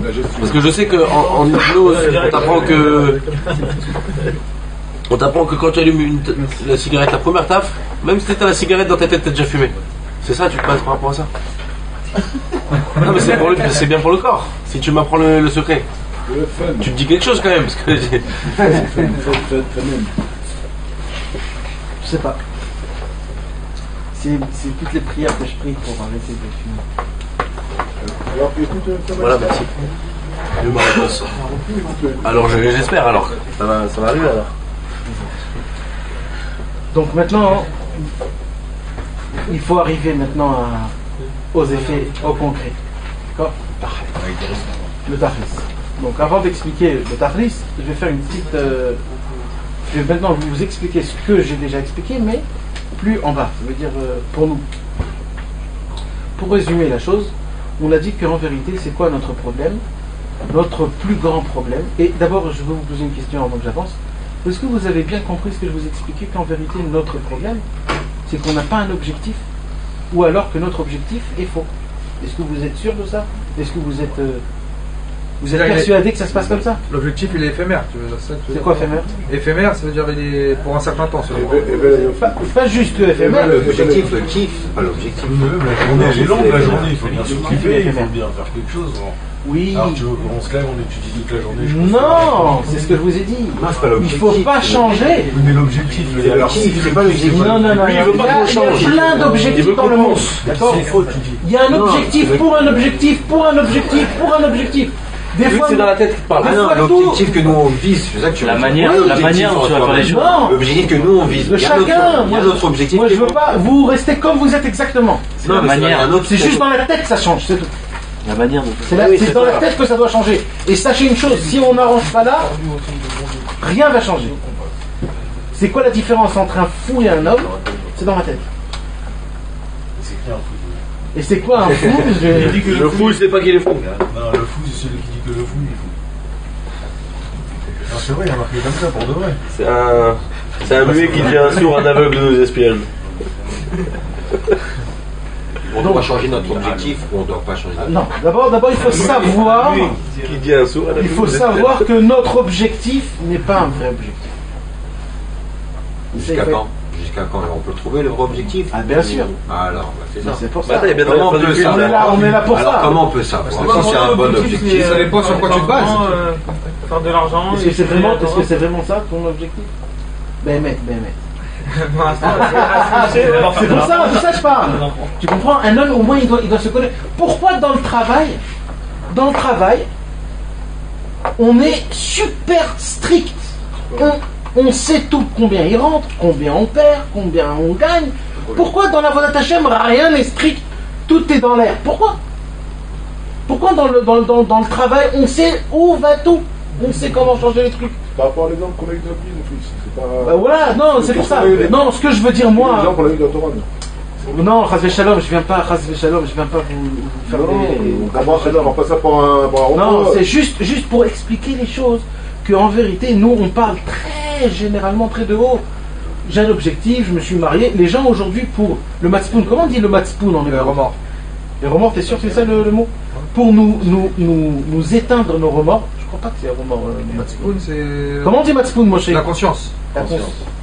La gestion. Parce que je sais qu'en hypnose, on t'apprend que quand tu allumes la cigarette, la première taf, même si t'as la cigarette dans ta tête, t'as déjà fumé. C'est ça, tu te passes par rapport à ça? Non, mais c'est bien pour le corps. Si tu m'apprends le secret, tu te dis quelque chose quand même. Parce que Je sais pas. C'est toutes les prières que je prie pour arrêter de fumer. Alors, puis écoute, voilà, merci. J'ai eu ma réponse. Alors j'espère alors. Ça va arriver alors. Donc maintenant, il faut arriver maintenant aux effets, au concret. D'accord? Le Tachlis. Donc avant d'expliquer le Tachlis, je vais faire une petite... je vais maintenant vous expliquer ce que j'ai déjà expliqué, mais plus en bas. Ça veut dire pour nous. Pour résumer la chose, on a dit qu'en vérité, c'est quoi notre problème? Notre plus grand problème. Et d'abord, je vais vous poser une question avant que j'avance. Est-ce que vous avez bien compris ce que je vous expliquais, qu'en vérité, notre problème, c'est qu'on n'a pas un objectif, ou alors que notre objectif est faux? Est-ce que vous êtes sûr de ça? Est-ce que vous êtes persuadé que ça se passe comme ça? L'objectif, il est éphémère. C'est quoi éphémère? Éphémère, ça veut dire il est pour un certain temps. Pas juste éphémère. L'objectif, le kiff, pas l'objectif. La journée, elle est longue, la journée, il faut bien s'occuper, il faut bien faire quelque chose. Oui. Alors tu veux qu'on se lève, on étudie toute la journée. Non, c'est ce que je vous ai dit. Non, c'est pas Il l'objectif. faut pas changer. Mais l'objectif, C'est le kiff, c'est pas l'objectif. Non. Lui, il veut pas qu'on change. Il y a plein d'objectifs dans le monde. D'accord? C'est faux, tu dis. Il y a un objectif pour un objectif, pour un objectif, pour un objectif. Des Lui, fois, c'est dans la tête qui te parle. Ah non, fois, l'objectif que nous on vise, c'est ça que tu veux La dire. manière dont tu vas faire les choses. non. L'objectif que nous on vise. De Il y a chacun. il y a d'autres objectifs. Moi, je veux pas. Vous restez comme vous êtes exactement. Non, mais manière. C'est juste dans la tête que ça change, c'est tout. La manière dont C'est dans la tête que ça doit changer. Et sachez une chose, si on n'arrange pas là, rien va changer. C'est quoi la différence entre un fou et un homme? C'est dans la tête. C'est qui un fou? Et c'est quoi un fou? Il dit que le fou, c'est pas qu'il est fou. Non, le fou, c'est celui qui dit que le fou, il est fou. Non, c'est vrai, il y a marqué comme ça pour de vrai. C'est un muet qui dit un sourd, un aveugle nous espionne. On doit changer notre objectif ou on doit pas changer notre Non, d'abord il faut savoir. Qui dit un sourd, un aveugle Il faut nous espionne. savoir que notre objectif n'est pas un vrai objectif. Jusqu'à quand? Jusqu'à quand? On peut trouver le vrai objectif? Ah, bien sûr. Alors, c'est ça. C'est pour Bah, ça. attends, il y a bien Comment on longtemps peut que savoir? On est là pour Alors ça. comment on peut savoir? Si c'est un bon objectif. Ça dépend sur quoi tu te bases. Faire de l'argent. Est-ce que c'est vraiment ça ton objectif? Ben mec. C'est pour ça que je parle. Tu comprends? Un homme, au moins, il doit se connaître. Pourquoi dans le travail, on est super strict. On sait tout, combien il rentre, combien on perd, combien on gagne. Pourquoi dans la Vodat Hashem, rien n'est strict? Tout est dans l'air. Pourquoi dans le travail, on sait où va tout? On sait comment changer les trucs. Par rapport à l'exemple qu'on a eu dans la Bible, mon fils, c'est pas. Voilà, non, c'est pour ça. Non, ce que je veux dire, moi. L'exemple qu'on a eu dans la Torah. Non, Chazvé Shalom, je viens pas vous faire Non, des. on prend pas ça pour un repas. Non, c'est juste pour expliquer les choses. Qu'en vérité, nous, on parle très généralement, très de haut. J'ai un objectif, je me suis marié. Les gens aujourd'hui, pour le matzpoun, comment on dit le matzpoun en hébreu? remords. Les remords, t'es sûr que c'est ça le mot? Pour nous éteindre nos remords. Je crois pas que c'est un remords, le matzpoun. Matzpoun, c'est. Comment on dit matzpoun, Moshe? La conscience. La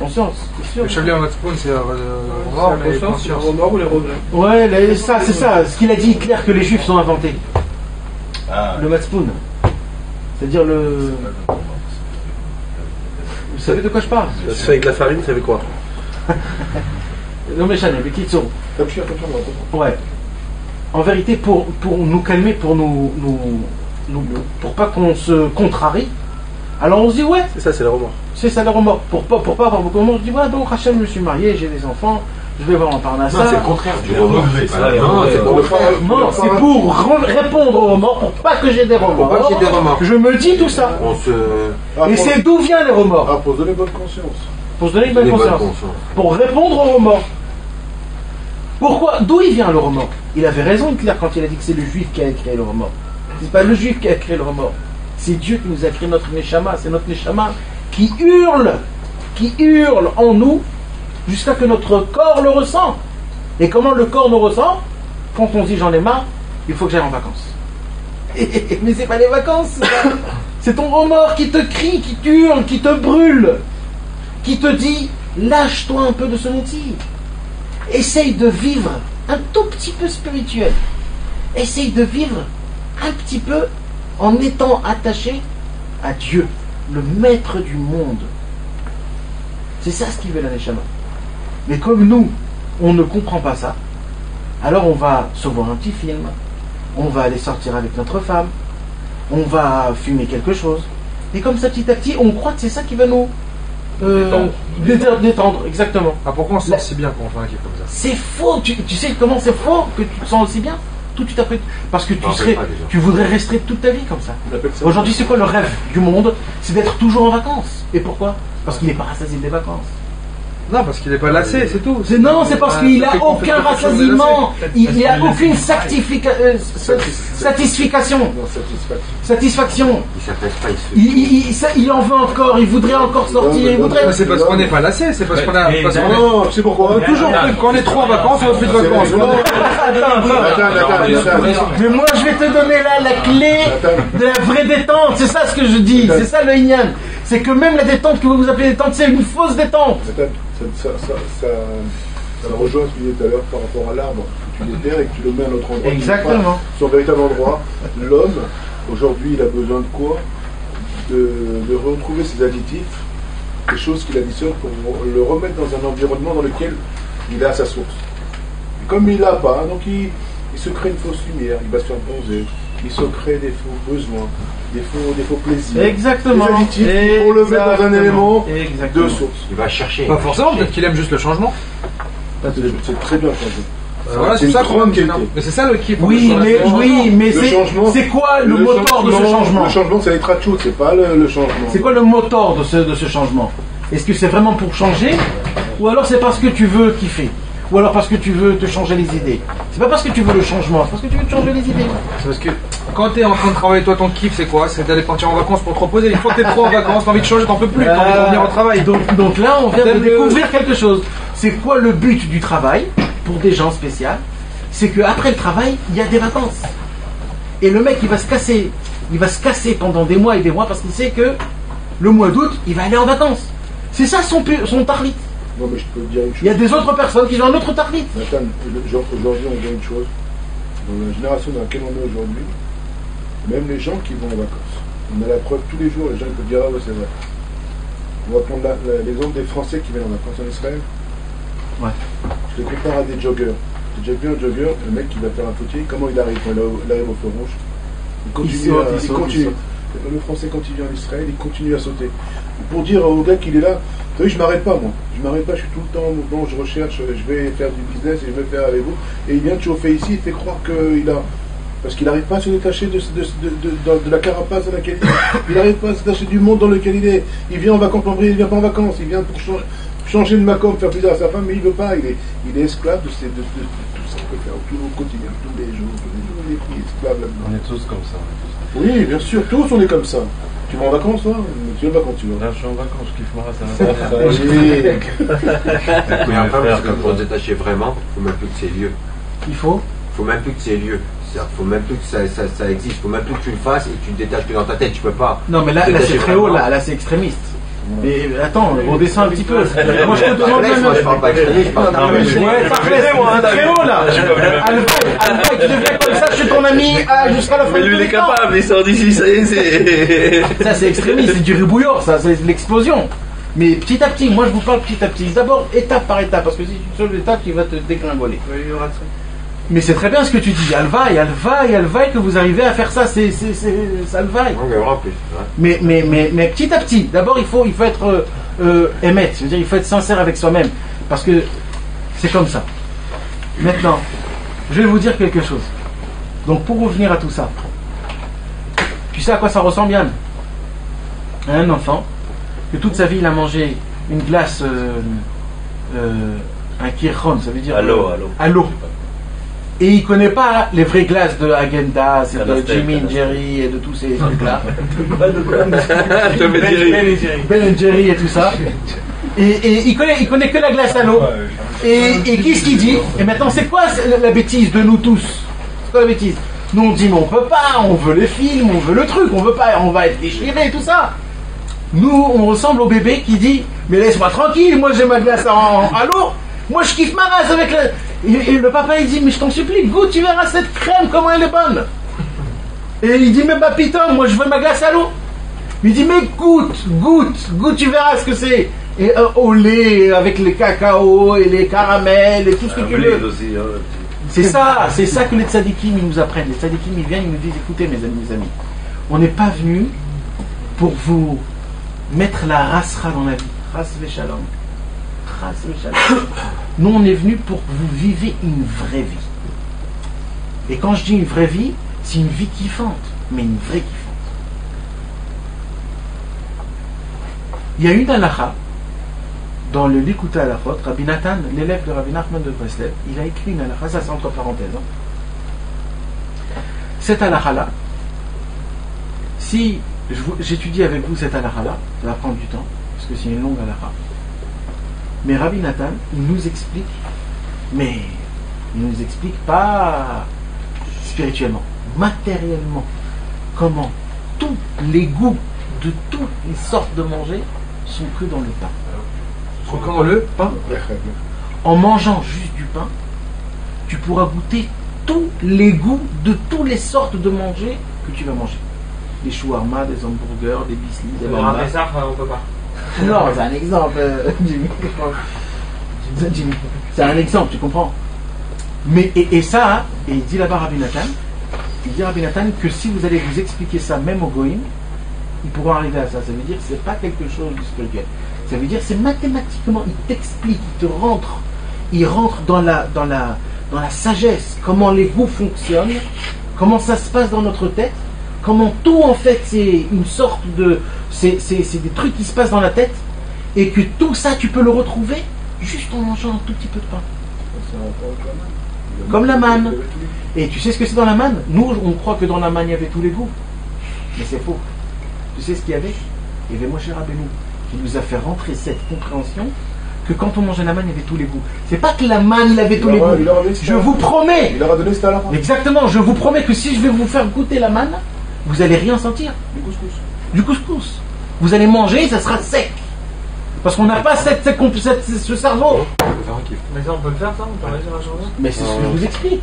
conscience, c'est sûr. Le Chablis Matzpoun, c'est remords, mais conscience. remords ou les regrets. Ouais, ça, c'est ça. Ce qu'il a dit Hitler que les juifs ont inventé. Le matzpoun. C'est-à-dire le. Vous savez de quoi je parle? Ça se fait avec de la farine, ça fait quoi? Non mais Chanel, mais qui sont? Comme ça, Ouais. En vérité, pour nous calmer, pour pour pas qu'on se contrarie, alors on se dit ouais, C'est ça, c'est le remords. c'est ça le remords. Pour pas avoir beaucoup de remords, je dis ouais, donc Hachem, je me suis marié, j'ai des enfants, je vais voir en Parnassa. Non, c'est le contraire du remords. Non, c'est pour le faire. Non, c'est pour répondre aux remords, pour pas que j'ai des remords. Pour pas qu'il y ait des remords. Je me dis tout ça. On se. Et c'est d'où vient les remords? Ah, pour se donner bonne conscience. Pour se donner une bonne Des bonnes conscience. consciences. Pour répondre aux remords. Pourquoi? D'où il vient le remords? Il avait raison Hitler quand il a dit que c'est le juif qui a créé le remords. C'est pas le juif qui a créé le remords. C'est Dieu qui nous a créé notre neshama. C'est notre neshama qui hurle en nous jusqu'à que notre corps le ressent. Et comment le corps nous ressent? Quand on dit j'en ai marre, il faut que j'aille en vacances. Mais c'est pas les vacances, c'est ton remords qui te crie, qui hurle, qui te brûle, qui te dit lâche-toi un peu de ce métier. Essaye de vivre un tout petit peu spirituel. Essaye de vivre un petit peu en étant attaché à Dieu, le maître du monde. C'est ça ce qu'il veut la Neshama. Mais comme nous, on ne comprend pas ça, alors on va se voir un petit film, on va aller sortir avec notre femme, on va fumer quelque chose, et comme ça petit à petit, on croit que c'est ça qui va nous détendre, exactement. Ah, pourquoi on se sent si bien quand on fait un kiff comme ça? C'est faux, tu sais comment c'est faux que tu te sens aussi bien tout de suite après. Parce que tu voudrais rester toute ta vie comme ça. Aujourd'hui, c'est quoi le rêve du monde? C'est d'être toujours en vacances. Et pourquoi? Parce qu'il n'est pas rassasié des vacances. Non, parce qu'il n'est pas lassé, c'est tout. Non, c'est parce qu'il n'a aucun rassasiement, il n'y a aucune satisfaction. Satisfaction. Il s'appelle pas, il se. Il en veut encore, il voudrait encore sortir, il voudrait. Mais c'est parce qu'on n'est pas lassé, c'est parce qu'on a. Non, c'est pourquoi. Toujours, quand on est trop en vacances, on n'a plus de vacances. Attends. Mais moi je vais te donner là la clé de la vraie détente, c'est ça ce que je dis, c'est ça le Inyan. C'est que même la détente que vous appelez détente, c'est une fausse détente. Ça rejoint ce que tu disais tout à l'heure par rapport à l'arbre. Tu déterres et que tu le mets à un autre endroit. Exactement. Son véritable endroit. L'homme, aujourd'hui, il a besoin de quoi? De retrouver ses additifs, des choses qu'il additionne pour le remettre dans un environnement dans lequel il a sa source. Et comme il l'a pas, donc il se crée une fausse lumière, il va se faire bronzer, il se crée des faux besoins, des faux plaisirs. Exactement. Des additifs pour le mettre dans un élément de source. Il va chercher. Pas forcément, peut-être qu'il aime juste le changement. C'est très bien changé. Voilà, c'est une ça grande qu'on aime. qualité. Mais c'est ça le kiff. Oui, mais Le changement- c'est quoi le moteur de ce changement? Le changement, c'est les trachouts, c'est pas le changement. C'est quoi le moteur de ce changement? Est-ce que c'est vraiment pour changer? Ou alors c'est parce que tu veux kiffer? Ou alors parce que tu veux te changer les idées? C'est pas parce que tu veux le changement, c'est parce que tu veux te changer les idées. C'est parce que quand t'es en train de travailler, toi, ton kiff, c'est quoi? C'est d'aller partir en vacances pour te reposer. Une fois que t'es trop en vacances, t'as envie de changer, t'en peux plus, t'as envie de revenir au travail. Donc là, on vient de T'aimes le- découvrir quelque chose. C'est quoi le but du travail pour des gens spéciaux? C'est qu'après le travail, il y a des vacances. Et le mec, il va se casser pendant des mois et des mois parce qu'il sait que le mois d'août, il va aller en vacances. C'est ça son tarlit. Non, mais je peux te dire une chose. Il y a des autres personnes qui ont un autre tarlit. Nathan, aujourd'hui, on voit une chose. Dans la génération dans laquelle on est aujourd'hui, même les gens qui vont en vacances, on a la preuve tous les jours, les gens peuvent dire ah ouais, c'est vrai. On va prendre l'exemple des Français qui viennent en vacances en Israël. Ouais. Je les compare à des joggeurs. J'ai déjà vu un jogger, le mec qui va faire un footing, comment il arrive quand il arrive au feu rouge? Il continue. Il saute. Le Français, quand il vient en Israël, il continue à sauter. Pour dire au gars qu'il est là, vous savez, je m'arrête pas, moi. Je m'arrête pas, je suis tout le temps en mouvement, je recherche, je vais faire du business et je vais faire avec vous. Et il vient te chauffer ici, il fait croire qu'il a. Parce qu'il n'arrive pas à se détacher de la carapace dans laquelle il est. Il n'arrive pas à se détacher du monde dans lequel il est. Il vient en vacances pour briller, il vient pas en vacances. Il vient pour changer de macom, faire plaisir à sa femme, mais il ne veut pas. Il est esclave de tout ça qu'il peut faire tout au quotidien, tous les jours. Il est esclave là-dedans. On est tous comme ça. Oui, bien sûr, tous on est comme ça. Tu vas en vacances, toi? Tu es en vacances, tu vas. Là, je suis en vacances, je kiffe ma race. Mais enfin, parce que pour se détacher vraiment, il faut même plus que ces lieux. Il faut. Faut même plus que ces lieux. Faut même plus que ça existe. Faut même plus que tu le fasses et tu te détaches plus dans ta tête. Tu peux pas. Non, mais là c'est très haut, là c'est extrêmiste. Mais attends, on descend un petit peu. Moi je te demande même. Moi je parle pas extrémiste, je parle Ouais, parfait, c'est très haut là. Alpha, tu deviens comme ça, je suis ton ami jusqu'à la fin. Mais lui, il est capable, il sort d'ici, ça y est, c'est. Ça c'est extrémiste, c'est du ribouillard, ça, c'est l'explosion. Mais petit à petit, moi je vous parle petit à petit. D'abord, étape par étape, parce que si tu sauves l'étape, il va te dégringoler. Mais c'est très bien ce que tu dis. Elle vaille que vous arrivez à faire ça. Ça le vaille. Mais petit à petit. D'abord, il faut être émettre. C'est-à-dire, il faut être sincère avec soi-même. Parce que c'est comme ça. Maintenant, je vais vous dire quelque chose. Donc, pour revenir à tout ça, tu sais à quoi ça ressemble, Yann? À un enfant que toute sa vie, il a mangé une glace, un kirchon, ça veut dire à l'eau. Et il ne connaît pas les vraies glaces de Häagen-Dazs et de Jimmy Jerry et de tous ces trucs-là. Ben Jerry et tout ça. Et il connaît que la glace à l'eau. Et qu'est-ce qu'il dit? Et maintenant, c'est quoi la bêtise de nous tous? C'est quoi la bêtise? Nous, on dit, mais on peut pas, on veut les films, on veut le truc, on veut pas, on va être déchiré et tout ça. Nous, on ressemble au bébé qui dit, mais laisse-moi tranquille, moi j'ai ma glace à l'eau. Moi je kiffe ma race avec la... Et le papa il dit, mais je t'en supplie, goûte, tu verras cette crème, comment elle est bonne. Et il dit, mais putain, moi je veux ma glace à l'eau. Il dit, mais goûte, tu verras ce que c'est. Et au lait, avec les cacao et les caramels et tout ce que tu veux. Aussi, c'est ça que les tzadikim ils nous apprennent. Les tzadikim ils viennent, ils nous disent, écoutez mes amis, on n'est pas venu pour vous mettre la rasra dans la vie. Ras veshalom. Nous on est venu pour que vous vivez une vraie vie. Et quand je dis une vraie vie, c'est une vie kiffante, mais une vraie kiffante. Il y a une halakha dans le Likuta Halachot. Rabbi Nathan, l'élève de Rabbi Nachman de Breslev, il a écrit une halakha, ça c'est entre parenthèses. Cette halakha-là, si j'étudie avec vous cette halakha-là, ça va prendre du temps, parce que c'est une longue halakha. Mais Rabbi Nathan, il nous explique, mais il ne nous explique pas spirituellement, matériellement, comment tous les goûts de toutes les sortes de manger sont que dans le pain. Comment le pain? En mangeant juste du pain, tu pourras goûter tous les goûts de toutes les sortes de manger que tu vas manger. Des shawarma, des hamburgers, des bislis, des bambas. On peut pas. Non, c'est un exemple, Jimmy. C'est un exemple, tu comprends? Mais et ça, et il dit là-bas Rabbi Nathan, que si vous allez vous expliquer ça même au Goïm, ils pourront arriver à ça. Ça veut dire que c'est pas quelque chose de spirituel. Ça veut dire que c'est mathématiquement, il t'explique, il rentre dans la sagesse, comment les goûts fonctionnent, comment ça se passe dans notre tête, comment tout en fait c'est une sorte de... C'est des trucs qui se passent dans la tête, et que tout ça tu peux le retrouver juste en mangeant un tout petit peu de pain. Comme la manne. Et tu sais ce que c'est dans la manne? Nous on croit que dans la manne il y avait tous les goûts. Mais c'est faux. Tu sais ce qu'il y avait? Il y avait Moshe Rabbeinu qui nous a fait rentrer cette compréhension que quand on mangeait la manne il y avait tous les goûts. C'est pas que la manne il avait tous les goûts. Je vous promets. Il leur a donné cette halakha. Exactement, je vous promets que si je vais vous faire goûter la manne, vous allez rien sentir. Du couscous. Vous allez manger et ça sera sec. Parce qu'on n'a pas ce cerveau. Mais ça, on peut le faire, ça? On peut réussir à changer? Mais c'est ce que je vous explique.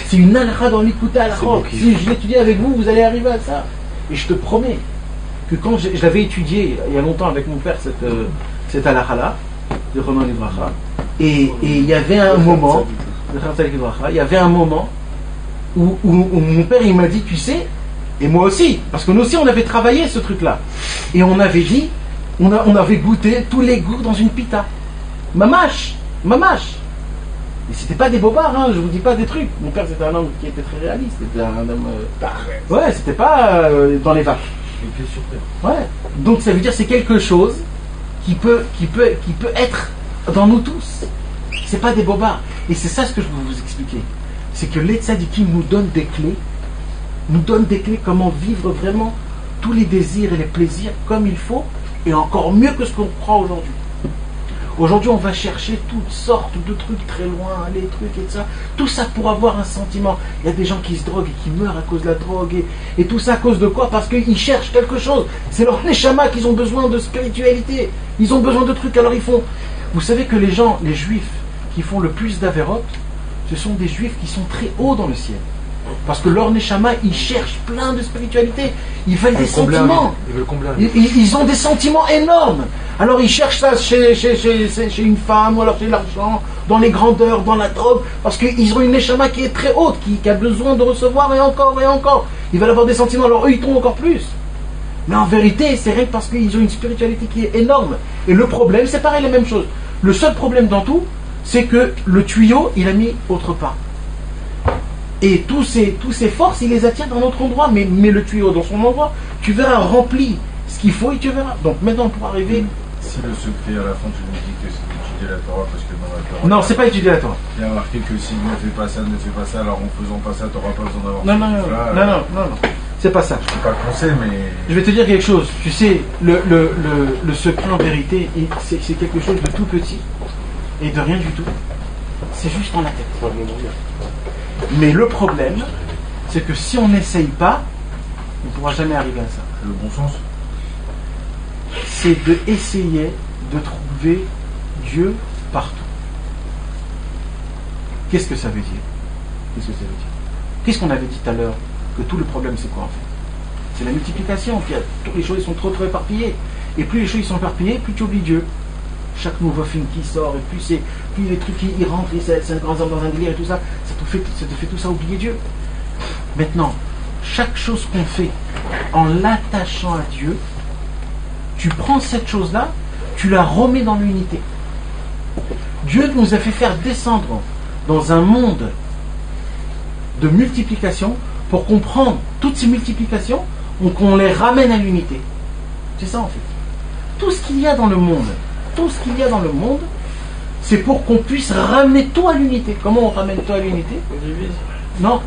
C'est une halakha dans l'Ikuta Halachot. Si je l'étudie avec vous, vous allez arriver à ça. Et je te promets que quand je l'avais étudié il y a longtemps avec mon père, cette halakha-là, de Romain Libracha, et il y avait un moment, où mon père il m'a dit, tu sais, et moi aussi, parce que nous aussi on avait travaillé ce truc-là, et on avait dit, on avait goûté tous les goûts dans une pita. Mamash. Et c'était pas des bobards, hein, je vous dis pas des trucs. Mon père c'était un homme qui était très réaliste, c'était un homme... ouais, c'était pas dans les vagues. Ouais. Donc ça veut dire c'est quelque chose qui peut être dans nous tous. C'est pas des bobards. Et c'est ça ce que je veux vous expliquer. C'est que les tzadikim nous donnent des clés comment vivre vraiment tous les désirs et les plaisirs comme il faut, et encore mieux que ce qu'on croit aujourd'hui. Aujourd'hui, on va chercher toutes sortes de trucs très loin, les trucs et ça. Tout ça pour avoir un sentiment. Il y a des gens qui se droguent et qui meurent à cause de la drogue. Et tout ça à cause de quoi? Parce qu'ils cherchent quelque chose. C'est leur neshama qu'ils ont besoin de spiritualité. Ils ont besoin de trucs, alors ils font... Vous savez que les gens, les juifs, qui font le plus d'avérotes, ce sont des juifs qui sont très hauts dans le ciel. Parce que leur neshama, ils cherchent plein de spiritualité. Ils veulent des sentiments. Ils ont des sentiments énormes. Alors ils cherchent ça chez une femme, ou alors chez l'argent, dans les grandeurs, dans la drogue. Parce qu'ils ont une neshama qui est très haute, qui a besoin de recevoir et encore et encore. Ils veulent avoir des sentiments, alors eux ils tombent encore plus. Mais en vérité, c'est rien que parce qu'ils ont une spiritualité qui est énorme. Et le problème, c'est pareil, la même chose. Le seul problème dans tout, c'est que le tuyau, il a mis autre part. Et tous ces forces, il les attire dans notre endroit, mais le tuyau dans son endroit, tu verras rempli ce qu'il faut et tu verras. Donc maintenant, pour arriver... Si le secret à la fin, tu nous dis que c'est d'étudier la Torah, parce que dans la Torah... Non, c'est pas étudier la Torah. Il y a marqué que si ne fais pas ça, alors en faisant pas ça, tu n'auras pas besoin d'avoir Non, c'est pas ça. Je sais pas le conseil, mais... Je vais te dire quelque chose. Tu sais, le secret en vérité, c'est quelque chose de tout petit et de rien du tout. C'est juste dans la tête. Mais le problème, c'est que si on n'essaye pas, on ne pourra jamais arriver à ça. Le bon sens. C'est d'essayer de trouver Dieu partout. Qu'est-ce que ça veut dire? Qu'est-ce qu'on avait dit tout à l'heure? Que tout le problème, c'est quoi en fait? C'est la multiplication. Toutes les choses sont trop éparpillées. Et plus les choses sont éparpillées, plus tu oublies Dieu. Chaque nouveau film qui sort, et plus les trucs qui rentrent, et c'est un grand homme dans un délire et tout ça, ça te fait tout ça oublier Dieu. Maintenant, chaque chose qu'on fait en l'attachant à Dieu, tu prends cette chose-là, tu la remets dans l'unité. Dieu nous a fait faire descendre dans un monde de multiplication pour comprendre toutes ces multiplications, qu'on les ramène à l'unité. C'est ça en fait. Tout ce qu'il y a dans le monde, c'est pour qu'on puisse ramener tout à l'unité. Comment on ramène tout à l'unité? On divise. Non.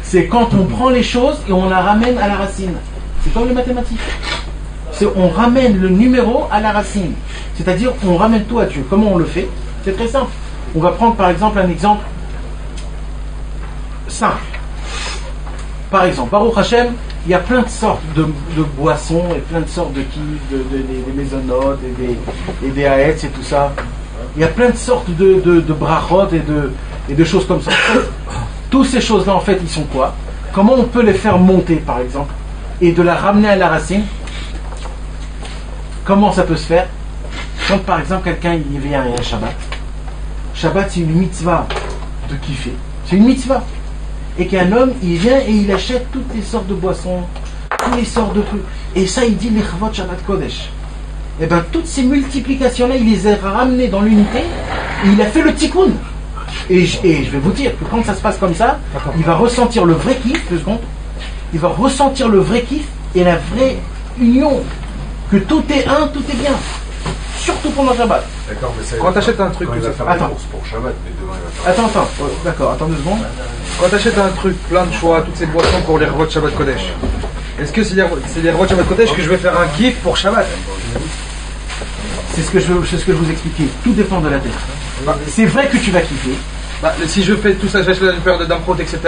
C'est quand on prend les choses et on la ramène à la racine. C'est comme les mathématiques. On ramène le numéro à la racine. C'est-à-dire on ramène tout à Dieu. Comment on le fait? C'est très simple. On va prendre par exemple un exemple simple. Par exemple, Baruch Hashem, il y a plein de sortes de boissons et plein de sortes de kiffs, des maisonnotes et des haetz et tout ça. Il y a plein de sortes de brachot et de choses comme ça. Toutes ces choses-là, en fait, ils sont quoi? Comment on peut les faire monter, par exemple, et de la ramener à la racine? Comment ça peut se faire? Quand, par exemple, quelqu'un il vient à un Shabbat. Shabbat, c'est une mitzvah de kiffer. C'est une mitzvah. Et qu'un homme, il vient et il achète toutes les sortes de boissons, toutes les sortes de trucs. Et ça, il dit l'Echvot Shabbat Kodesh. Et bien, toutes ces multiplications-là, il les a ramenées dans l'unité, et il a fait le tikkun. Et je vais vous dire que quand ça se passe comme ça, il va ressentir le vrai kiff, 2 secondes, il va ressentir le vrai kiff et la vraie union. Que tout est un, tout est bien. Surtout pendant Shabbat. D'accord, mais ça, quand tu achètes un truc, il va faire attends. la course pour Shabbat, mais demain il va faire. Attends, d'accord, attends 2 secondes. Quand tu achètes un truc, plein de choix, toutes ces boissons pour les revots de Shabbat Kodesh, est-ce que c'est les revots de Shabbat Kodesh que je vais faire un kiff pour Shabbat? C'est ce que je vous expliquais. Tout dépend de la tête. C'est vrai que tu vas kiffer. Si je fais tout ça, j'achète une paire de Damprot, etc.,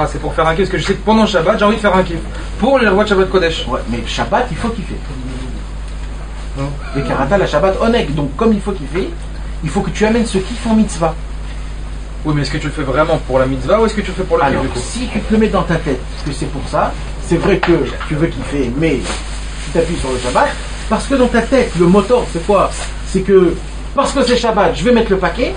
c'est pour faire un kiff, parce que je sais que pendant Shabbat, j'ai envie de faire un kiff. Pour les revots de Shabbat Kodesh. Ouais, mais Shabbat, il faut kiffer. Et Karata, la Shabbat, onek. Donc, comme il faut kiffer, il faut que tu amènes ce kiff en mitzvah. Oui, mais est-ce que tu le fais vraiment pour la mitzvah ou est-ce que tu le fais pour le kiff? Alors, si tu te le mets dans ta tête que c'est pour ça, c'est vrai que tu veux kiffer, mais tu t'appuies sur le Shabbat, parce que dans ta tête, le moteur, c'est quoi? C'est que, parce que c'est Shabbat, je vais mettre le paquet.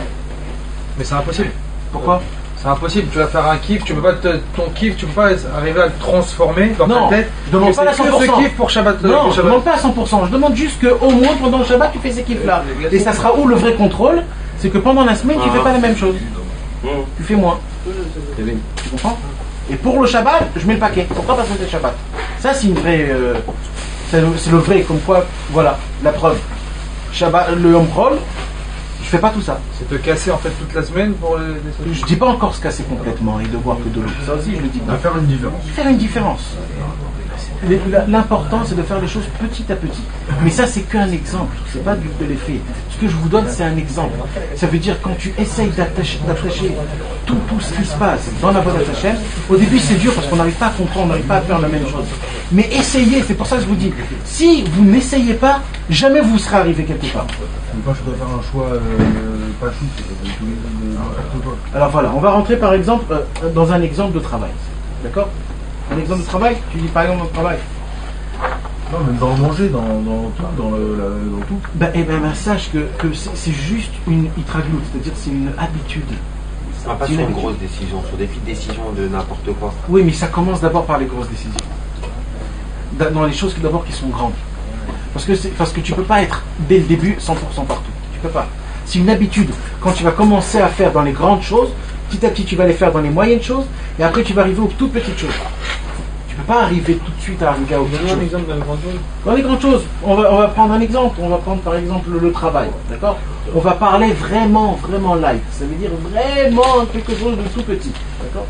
Mais c'est impossible. Pourquoi? C'est impossible, tu vas faire un kiff, tu peux pas ton kiff, tu peux pas arriver à le transformer dans ta tête. Je demande pas à 100%. Ce kiff pour Shabbat. Non, je demande pas à 100%. Je demande juste qu'au moins pendant le Shabbat, tu fais ces kiffs-là. Et ça sera où le vrai contrôle? c'est que pendant la semaine, tu fais pas la même chose. Tu fais moins. Tu comprends? Et pour le Shabbat, je mets le paquet. Pourquoi? Parce que c'est le Shabbat. Ça, c'est une vraie. C'est le vrai, comme quoi, voilà, la preuve. Shabbat, le Yom Chol, je fais pas tout ça. C'est te casser en fait toute la semaine pour les Je dis pas encore se casser complètement et de voir que de l'eau. Ça aussi, je le dis pas. de faire une différence. Faire une différence. L'important, c'est de faire les choses petit à petit. Mais ça, c'est qu'un exemple. C'est pas de l'effet. Ce que je vous donne, c'est un exemple. Ça veut dire quand tu essayes d'attacher tout ce qui se passe dans la Vodat Hashem, au début, c'est dur parce qu'on n'arrive pas à comprendre, on n'arrive pas à faire la même chose. Mais essayez. C'est pour ça que je vous dis, si vous n'essayez pas, jamais vous serez arrivé quelque part. Mais quand je dois faire un choix pas chou, c'est n'importe quoi. Alors voilà, on va rentrer par exemple dans un exemple de travail. D'accord? Un exemple de travail? Tu dis par exemple de travail. Non, même dans le manger, dans tout, dans tout. Sache que c'est juste une itraglout, c'est-à-dire c'est une habitude. Pas sur une grosse décision, sur des petites décisions de n'importe quoi. Oui, mais ça commence d'abord par les grosses décisions. Dans les choses d'abord qui sont grandes. Parce que tu peux pas être dès le début 100% partout. Tu peux pas. C'est une habitude. Quand tu vas commencer à faire dans les grandes choses, petit à petit tu vas les faire dans les moyennes choses, et après tu vas arriver aux toutes petites choses. Tu peux pas arriver tout de suite à arriver aux petites choses. Un exemple dans les grandes choses. Dans les grandes choses, on va prendre un exemple. On va prendre par exemple le travail. D'accord? On va parler vraiment light. Ça veut dire vraiment quelque chose de tout petit. D'accord?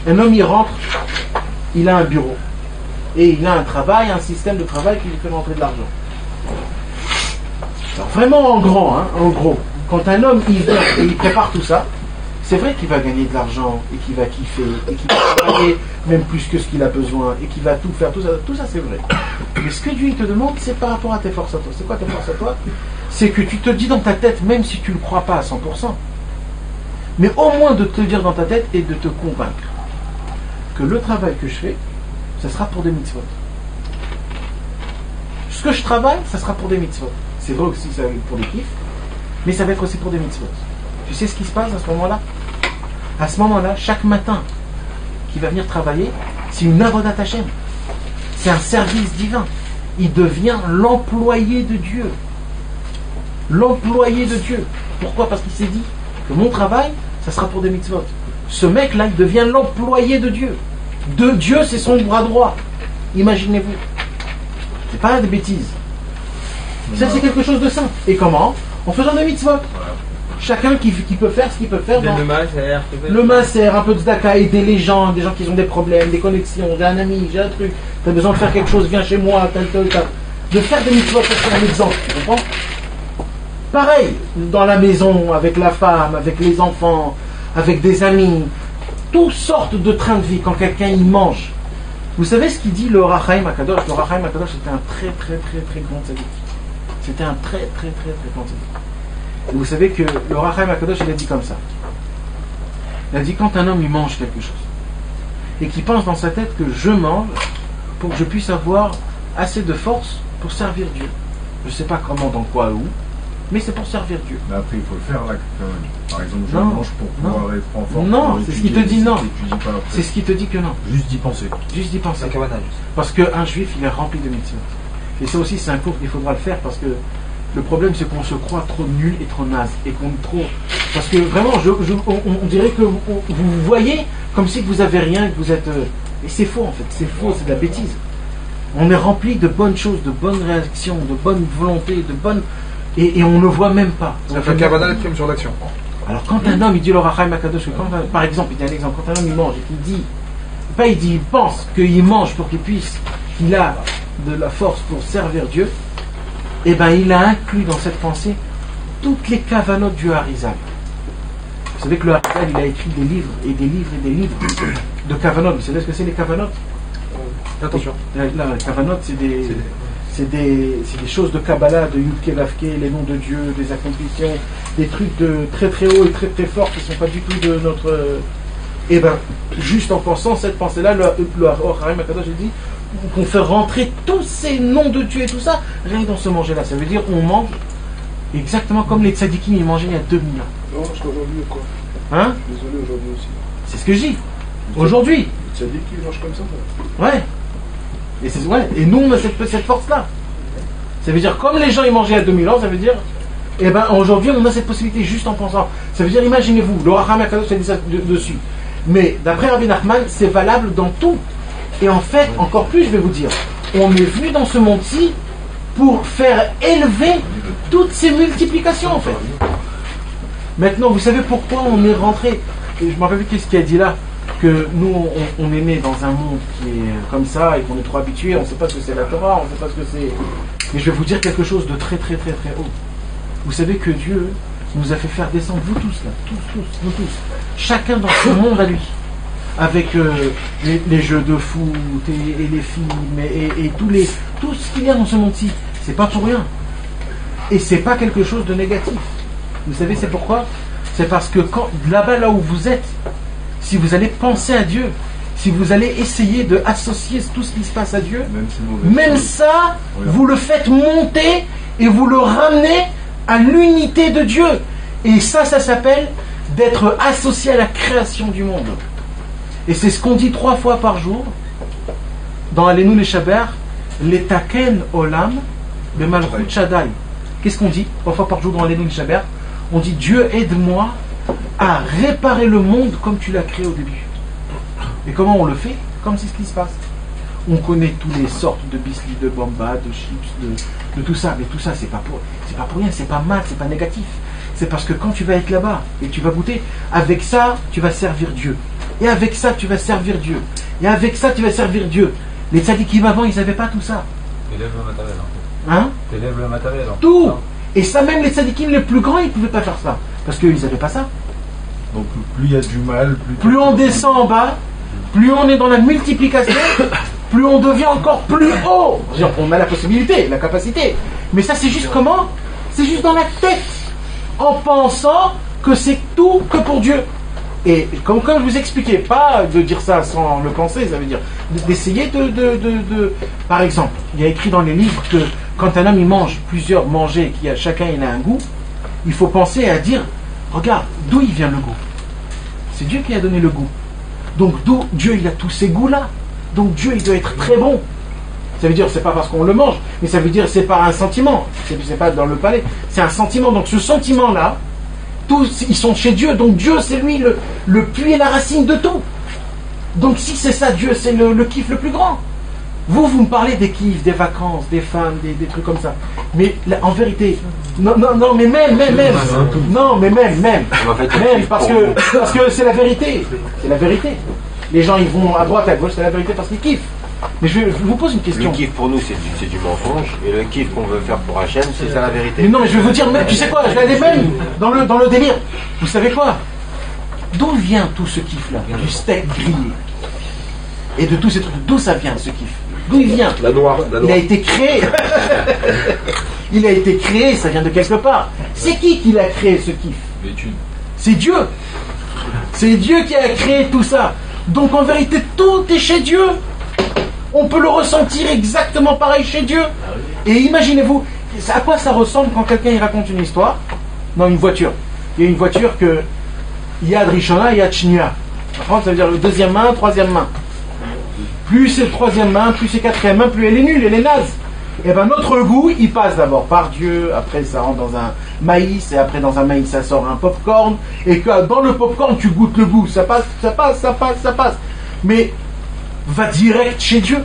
Un homme il rentre, il a un bureau. Et il a un travail, un système de travail qui lui fait rentrer de l'argent. Alors vraiment en grand, en gros. Quand un homme il vient et il prépare tout ça, c'est vrai qu'il va gagner de l'argent et qu'il va kiffer et qu'il va travailler même plus que ce qu'il a besoin et qu'il va tout faire, tout ça c'est vrai. Mais ce que Dieu il te demande, c'est par rapport à tes forces à toi. C'est quoi tes forces à toi? C'est que tu te dis dans ta tête, même si tu ne le crois pas à 100%, mais au moins de te dire dans ta tête et de te convaincre que le travail que je fais, ça sera pour des mitzvot. Ce que je travaille, ça sera pour des mitzvot. C'est vrai aussi ça va être pour des kiffs, mais ça va être aussi pour des mitzvot. Tu sais ce qui se passe à ce moment-là? À ce moment-là, chaque matin qui va venir travailler, c'est une avodat Hashem. C'est un service divin. Il devient l'employé de Dieu. L'employé de Dieu. Pourquoi? Parce qu'il s'est dit que mon travail, ça sera pour des mitzvot. Ce mec-là, il devient l'employé de Dieu. De Dieu, c'est son bras droit. Imaginez-vous. C'est pas des bêtises. Ça, c'est quelque chose de simple. Et comment? En faisant des mitzvot. Chacun qui peut faire ce qu'il peut faire. Dans le maaser, un peu de tzedaka, aider les gens, des gens qui ont des problèmes, des connexions. J'ai un ami, j'ai un truc. Tu as besoin de faire quelque chose, viens chez moi, tel. De faire des mitzvot, c'est un exemple. Tu comprends? Pareil, dans la maison, avec la femme, avec les enfants, avec des amis. Toutes sortes de trains de vie quand quelqu'un y mange. Vous savez ce qu'il dit le Or HaChaim Akadosh? Le Or HaChaim Akadosh était un très grand tzaddik. C'était un très grand tzaddik. Et vous savez que le Or HaChaim Akadosh il a dit comme ça. Il a dit quand un homme il mange quelque chose et qu'il pense dans sa tête que je mange pour que je puisse avoir assez de force pour servir Dieu. Je ne sais pas comment, dans quoi, où, mais c'est pour servir Dieu. Mais après, il faut le faire là, quand même. Par exemple, je Non, mange pour pouvoir être en forme. Non, c'est ce qu'il te dit non. C'est C'est ce qui te dit que non. juste d'y penser. Juste d'y penser. Parce qu'un juif, il est rempli de mitzvot. Et ça aussi, c'est un cours qu'il faudra le faire parce que le problème, c'est qu'on se croit trop nul et trop naze. Et qu'on est trop. Parce que vraiment, on dirait que vous voyez comme si vous avez rien, que vous êtes. Et c'est faux en fait. C'est faux, c'est de la bêtise. On est rempli de bonnes choses, de bonnes réactions, de bonnes volontés, de bonnes. Et on ne le voit même pas. Ça fait Kabbalah le film sur l'action. Alors quand un homme il dit le Or HaChaim Akadosh, par exemple, il dit un exemple, quand un homme il mange et qu'il dit, pas il dit, il pense qu'il mange pour qu'il a de la force pour servir Dieu, et ben il a inclus dans cette pensée toutes les kavanotes du Harizal. Vous savez que le Harizal il a écrit des livres et des livres et des livres de kavanotes. Vous savez ce que c'est les kavanotes? Attention. Les kavanotes c'est des choses de Kabbalah, de Yudke Vavke, les noms de Dieu, des accomplissements, des trucs de très haut et très forts qui ne sont pas du tout de notre. Et bien, juste en pensant cette pensée-là, le Or HaChaim Akadosh dit qu'on fait rentrer tous ces noms de Dieu et tout ça, rien que dans ce manger-là. Ça veut dire qu'on mange exactement comme les tzadikim ils mangeaient il y a 2000 ans. Non, parce qu'aujourd'hui ou quoi? Hein? Désolé, aujourd'hui aussi. C'est ce que je dis. Aujourd'hui. Tu as dit qu'ils mangent comme ça? Ouais. Et nous on a cette force-là. Ça veut dire comme les gens ils mangeaient il y a 2000 ans, ça veut dire Et bien aujourd'hui on a cette possibilité juste en pensant. Ça veut dire, imaginez-vous, le Raham Akadosh a dit ça dessus. Mais d'après Rabbi Nachman, c'est valable dans tout. Et en fait, encore plus, je vais vous dire, on est venu dans ce monde-ci pour faire élever toutes ces multiplications en fait. Maintenant, vous savez pourquoi on est rentré? Et je me rappelle plus qu'est-ce qu'il a dit là, que nous on est né dans un monde qui est comme ça et qu'on est trop habitué, on ne sait pas ce que c'est la Torah, on ne sait pas ce que c'est. Mais je vais vous dire quelque chose de très très très très haut. Vous savez que Dieu nous a fait faire descendre, vous tous là, nous tous, chacun dans son monde à lui, avec les jeux de foot et les films et tout ce qu'il y a dans ce monde-ci. C'est pas pour rien. Et c'est pas quelque chose de négatif. Vous savez c'est pourquoi? C'est parce que là-bas, là où vous êtes, si vous allez penser à Dieu, si vous allez essayer de associer tout ce qui se passe à Dieu, même ça, vous le faites monter et vous le ramenez à l'unité de Dieu. Et ça s'appelle d'être associé à la création du monde. Et c'est ce qu'on dit 3 fois par jour dans Alenu les Shaber, l'Etaken Olam, le Malchut Shaddai. Qu'est-ce qu'on dit 3 fois par jour dans Alenu les Shaber? On dit Dieu aide-moi à réparer le monde comme tu l'as créé au début. Et comment on le fait? Comme c'est ce qui se passe. On connaît toutes les sortes de biscuits, de bamba, de chips, de tout ça. Mais tout ça, c'est pas pour rien, c'est pas mal, c'est pas négatif. C'est parce que quand tu vas être là-bas et tu vas goûter, avec ça, tu vas servir Dieu. Et avec ça, tu vas servir Dieu. Et avec ça, tu vas servir Dieu. Les tzadikim avant, ils n'avaient pas tout ça. T'élèves le matériel. Hein? T'élèves le matériel. Tout. Et ça, même les tzadikim les plus grands, ils ne pouvaient pas faire ça. Parce qu'ils n'avaient pas ça. Donc plus il y a du mal, plus on descend en bas, plus on est dans la multiplication, plus on devient encore plus haut. On a la possibilité, la capacité. Mais ça, c'est juste comment? C'est juste dans la tête. En pensant que c'est tout que pour Dieu. Et comme je vous expliquais, pas de dire ça sans le penser, ça veut dire d'essayer Par exemple, il y a écrit dans les livres que quand un homme il mange plusieurs mangés, chacun il a un goût, il faut penser à dire, regarde, d'où il vient le goût? C'est Dieu qui a donné le goût. Donc d'où Dieu il a tous ces goûts-là. Donc Dieu il doit être très bon. Ça veut dire c'est pas parce qu'on le mange, mais ça veut dire c'est pas un sentiment. C'est pas dans le palais. C'est un sentiment. Donc ce sentiment-là, tous ils sont chez Dieu. Donc Dieu c'est lui le puits et la racine de tout. Donc si c'est ça, Dieu c'est le kiff le plus grand. Vous me parlez des kiffs, des vacances, des femmes, des trucs comme ça. Mais là, en vérité, non, mais même. Non, mais même, parce que c'est la vérité. C'est la vérité. Les gens, ils vont à droite, à gauche, c'est la vérité parce qu'ils kiffent. Mais je vous pose une question. Le kiff pour nous, c'est du mensonge. Et le kiff qu'on veut faire pour Hachem, c'est ça la vérité. Mais non, mais je vais vous dire, tu sais quoi, je vais aller même dans le délire. Vous savez quoi? D'où vient tout ce kiff-là? Du steak grillé. Et de tous ces trucs. D'où ça vient, ce kiff? D'où il vient? La noire. Il a été créé. Il a été créé, ça vient de quelque part. C'est qui l'a créé, ce kiff? L'étude. C'est Dieu. C'est Dieu qui a créé tout ça. Donc en vérité, tout est chez Dieu. On peut le ressentir exactement pareil chez Dieu. Et imaginez-vous, à quoi ça ressemble quand quelqu'un il raconte une histoire dans une voiture? Il y a une voiture que Yad Rishona, Yad Shnia. En France, ça veut dire le deuxième main, troisième main. Plus c'est troisième main, plus c'est quatrième main, plus elle est nulle, elle est naze. Et bien notre goût, il passe d'abord par Dieu, après ça rentre dans un maïs, et après dans un maïs ça sort un popcorn, et que dans le popcorn tu goûtes le goût, ça passe. Mais va direct chez Dieu,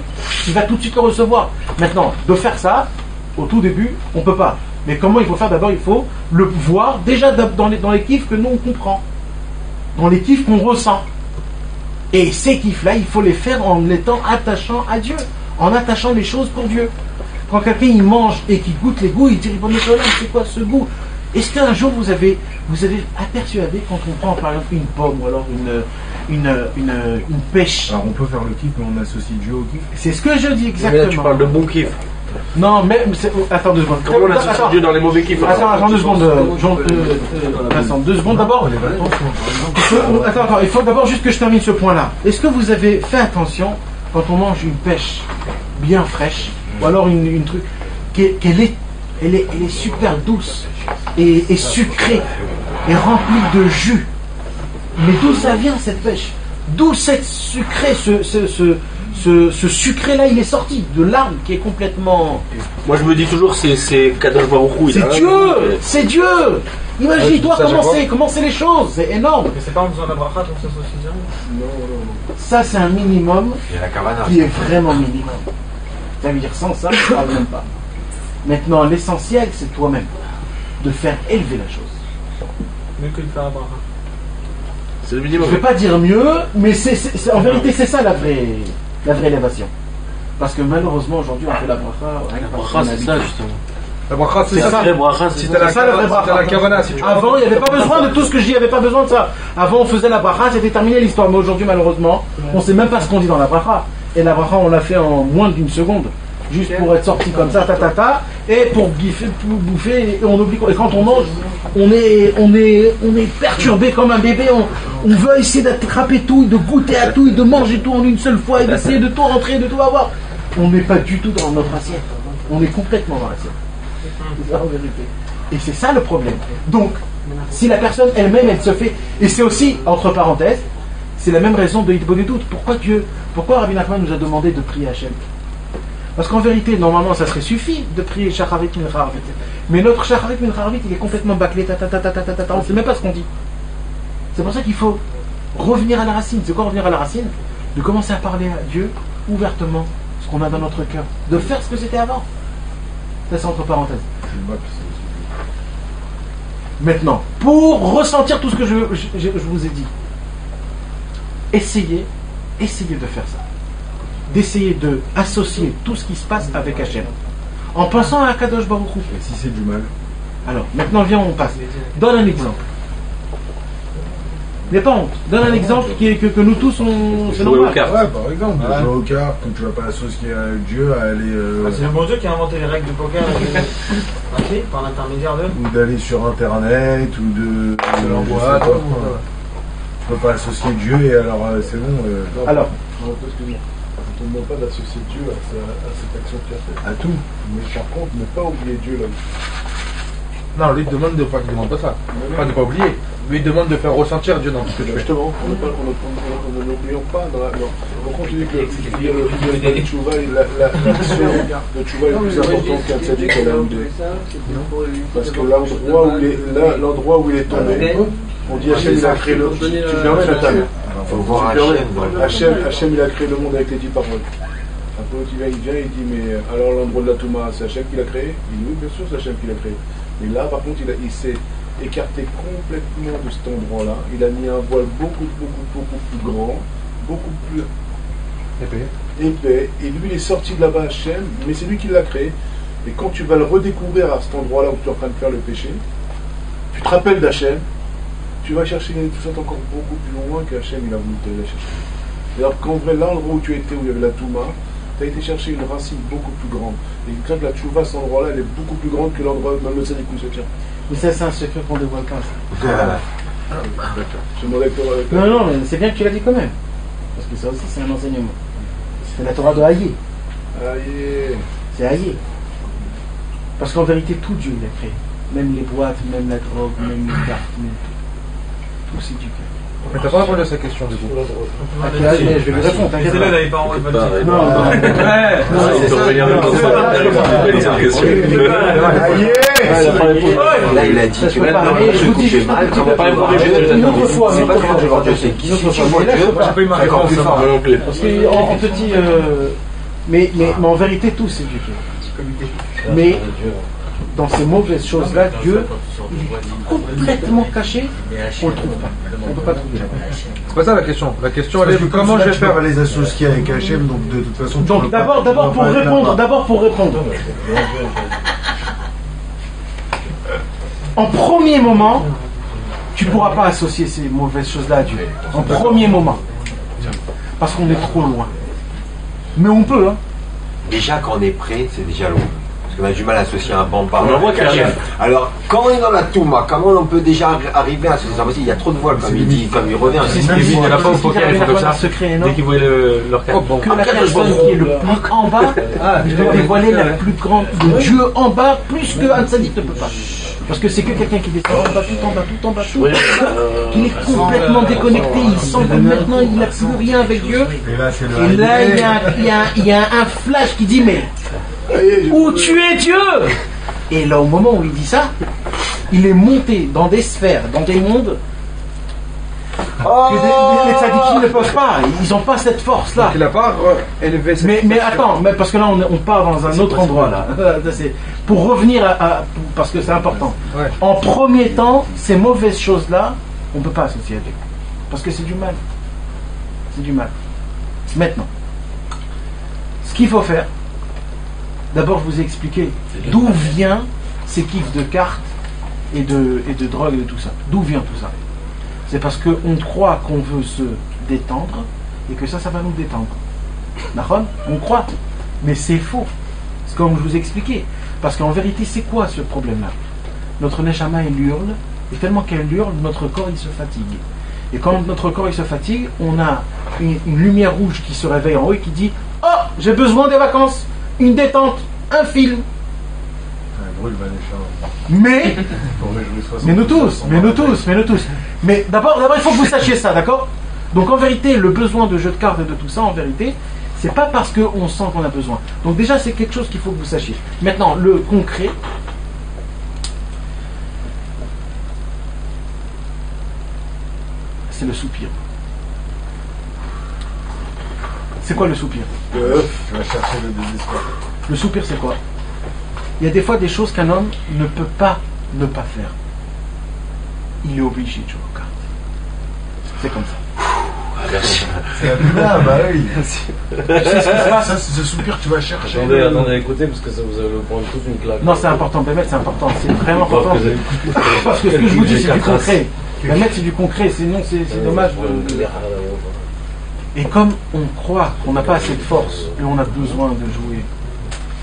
il va tout de suite le recevoir. Maintenant, de faire ça, au tout début, on ne peut pas. Mais comment il faut faire? D'abord, il faut le voir déjà dans les kiffs que nous on comprend, dans les kiffs qu'on ressent. Et ces kiffs-là, il faut les faire en étant attachant à Dieu, en attachant les choses pour Dieu. Quand quelqu'un il mange et qu'il goûte les goûts, il dit bon, c'est quoi ce goût? Est-ce qu'un jour vous avez aperçu quand on prend par exemple une pomme ou alors une pêche? Alors on peut faire le kiff, mais on associe Dieu au kiff. C'est ce que je dis exactement. Mais là, tu parles de bon kiff. Non, mais attends 2 secondes. Comment on associe Dieu dans les mauvais kiffs? Attends 2 secondes. Attends 2 secondes d'abord. Attends, il faut d'abord juste que je termine ce point-là. Est-ce que vous avez fait attention quand on mange une pêche bien fraîche, ou alors une truc, qu'elle est super douce et sucrée et remplie de jus? Mais d'où ça vient cette pêche? D'où cette sucrée, ce sucré-là, il est sorti de l'arbre qui est complètement... Moi je me dis toujours c'est Kadosh Baruch Hu. C'est Dieu. C'est Dieu. Imagine-toi ça, comment c'est les choses. C'est énorme. Mais c'est pas en faisant la bracha qu'on s'associe jamais. Non, non, Ça, c'est un minimum Il y a la Kavana. qui est vraiment minimum. Ça veut dire sans ça, je ne parle même pas. Maintenant, l'essentiel, c'est toi-même. De faire élever la chose. Mieux que de faire la bracha. C'est le Je minimum. ne vais pas dire mieux, mais en vérité, c'est ça la vraie élévation. Parce que malheureusement, aujourd'hui, on fait la bracha. Bracha, c'est ça justement. La bracha, c'est C'est ça. ça. Bracha, c'est Si ça. t'as la C'est ça, la vraie bracha. kavana, si tu Avant, il n'y avait pas besoin de tout ce que je dis, il n'y avait pas besoin de ça. Avant, on faisait la bracha, c'était terminé l'histoire. Mais aujourd'hui, malheureusement, on ne sait même pas ce qu'on dit dans la bracha. Et la bracha, on l'a fait en moins d'une seconde. Juste pour être sorti comme ça, et pour bouffer, et on oublie. Et quand on mange, on est perturbé comme un bébé. On veut essayer d'attraper tout, de goûter à tout, et de manger tout en une seule fois, et d'essayer de tout rentrer, de tout avoir. On n'est pas du tout dans notre assiette. On est complètement dans l'assiette. C'est ça en vérité. Et c'est ça le problème. Donc, si la personne elle-même, elle se fait. Et c'est aussi, entre parenthèses, c'est la même raison de Hitbodedut. Pourquoi Rabbi Nachman nous a demandé de prier Hachem? Parce qu'en vérité, normalement, ça serait suffi de prier Shacharit Mincha Arvit. Mais notre Shacharit Mincha Arvit, il est complètement bâclé, on ne sait même pas ce qu'on dit. C'est pour ça qu'il faut revenir à la racine. C'est quoi revenir à la racine? De commencer à parler à Dieu ouvertement, ce qu'on a dans notre cœur. De faire ce que c'était avant. Ça, c'est entre parenthèses. Maintenant, pour ressentir tout ce que je vous ai dit, essayez de faire ça. D'essayer de associer tout ce qui se passe avec Hachem. En pensant à Kadosh Baruch Hu. Et si c'est du mal? Alors, maintenant, viens, on passe. Donne un exemple. N'aie pas honte. Donne un exemple que nous tous, c'est Jouer au normal. cartes. Ouais, par exemple, jouer au cartes, quand tu vas pas associer à Dieu, à aller. C'est le bon Dieu qui a inventé les règles de poker ok, par l'intermédiaire de. Ou d'aller sur internet, ou de. l'envoi, Tu peux pas associer Dieu et alors c'est bon. Alors, Non, excuse-moi. On ne te demande pas d'associer Dieu à cette action que tu as faite. À tout. Mais par contre, ne pas oublier Dieu là. Non, lui, il demande de pas, il demande pas ça. Pas de pas oublier. Lui, il demande de faire ressentir Dieu dans tout ce que tu fais. Justement, on n'oublions pas. Quand on dit que le tchouva, l'action de tchouva est plus importante qu'un tzaddik à l'âme de. Parce que l'endroit où il est tombé, on dit Hachem il a créé le monde. Tu permets la table. Il faut voir Hachem il a créé le monde avec les 10 paroles. Un peu il vient, il dit mais alors l'endroit de la Touma, c'est Hachem qui l'a créé? Il dit oui, bien sûr, c'est Hachem qui l'a créé. Mais là, par contre, il s'est écarté complètement de cet endroit-là. Il a mis un voile beaucoup plus grand, beaucoup plus épais. Et lui, il est sorti de là-bas, Hachem, mais c'est lui qui l'a créé. Et quand tu vas le redécouvrir à cet endroit-là où tu es en train de faire le péché, tu te rappelles d'Hachem, tu vas chercher une chose encore beaucoup plus loin qu'Hachem il a voulu te la chercher. Alors qu'en vrai, là, l'endroit où tu étais, où il y avait la Touma, tu as été chercher une racine beaucoup plus grande. Et une que la Tchouva, cet endroit-là, elle est beaucoup plus grande que l'endroit où même le Tzaddik où se tient. mais ça, c'est un secret qu'on dévoile pas. Je me avec Non, mais c'est bien que tu l'as dit quand même. Parce que ça aussi, c'est un enseignement. C'est la Torah de Hayé. Aïe. C'est Hayé. Parce qu'en vérité, tout Dieu il a créé. Même les boîtes, même la drogue, même les cartes, même tout. Tout c'est du cœur. Mais t'as pas répondu à sa question du coup. Je vais lui répondre, t'inquiète C'est pas. là, n'avait pas envie de Non, dire. non, Il peut revenir dans cette question. Là, il a dit que maintenant, je vous dis juste mal. une autre fois, C'est une pas autre fois. quand je vois que c'est qui. Une autre fois. Moi, Mais là, je peux pas. J'ai pas eu ma réponse. Parce qu'en petit. Mais en vérité, tout c'est Dieu. Mais dans ces mauvaises choses-là, Dieu il est complètement caché, on ne le trouve pas. On ne peut pas trouver. C'est pas ça la question. La question elle est comment je vais faire. les associer avec Hachem, donc de toute façon. Donc d'abord pour répondre. En premier moment, tu ne pourras pas associer ces mauvaises choses-là à Dieu. En premier moment. Parce qu'on est trop loin. Mais on peut, hein. Déjà, quand on est prêt, c'est déjà loin. Parce qu'on a du mal à associer un bambard. On en voit qui arrive. Alors, quand on est dans la Touma, comment on peut déjà arriver à associer ça? Il y a trop de voiles, comme il dit, comme il revient. C'est ce qu'il dit à la fin au poker, ils font comme ça. Dès qu'ils voient leur carte. Que la personne qui est le plus en bas, il doit dévoiler la plus grande de Dieu en bas, plus qu'un tzaddik ne peut pas. Parce que c'est que quelqu'un qui descend en bas, tout en bas, tout en bas, tout en Oui, bas, qu'il est complètement déconnecté, il sent que maintenant il n'a plus rien avec Dieu. Et là, c'est Et là, il y a un flash qui dit, mais où tu es Dieu? Et là, au moment où il dit ça, il est monté dans des sphères, dans des mondes que les tzadikim ne peuvent pas. Ils n'ont pas cette force-là. Donc il n'a pas élevé cette Mais attends, parce que là on part dans un autre endroit là. C'est pour revenir parce que c'est important. Ouais. En premier temps, ces mauvaises choses-là, on ne peut pas associer à Dieu. Parce que c'est du mal. C'est du mal. Maintenant, ce qu'il faut faire, d'abord je vous ai expliqué d'où vient ces kiffs de cartes et de drogue et de tout ça. D'où vient tout ça? C'est parce qu'on croit qu'on veut se détendre et que ça va nous détendre. D'accord? On croit. Mais c'est faux. C'est comme je vous ai expliqué. Parce qu'en vérité, c'est quoi ce problème-là? Notre neshama, elle hurle, et tellement qu'elle hurle, notre corps, il se fatigue. Et quand notre corps, il se fatigue, on a une lumière rouge qui se réveille en haut et qui dit « Oh, j'ai besoin des vacances, une détente, un film. » Mais nous tous. Mais d'abord, il faut que vous sachiez ça, d'accord? Donc en vérité, le besoin de jeu de cartes et de tout ça, en vérité, c'est pas parce qu'on sent qu'on a besoin. Donc déjà, c'est quelque chose qu'il faut que vous sachiez. Maintenant, le concret, c'est le soupir. C'est quoi le soupir? Tu vas chercher le désespoir. Le soupir, c'est quoi? Il y a des fois des choses qu'un homme ne peut pas ne pas faire. Il est obligé de jouer aux cartes. C'est comme ça. Merci. Ah bah oui. Tu sais ce qui se passe? Ça, c'est ce soupir que tu vas chercher. Attendez, écoutez, parce que ça vous allez prendre toute une claque. Non, c'est important, Bémet, c'est important. C'est vraiment important. Parce que ce que je vous dis, c'est du concret. Bémet, c'est du concret. Sinon, c'est dommage de... Et comme on croit qu'on n'a pas assez de force et on a besoin de jouer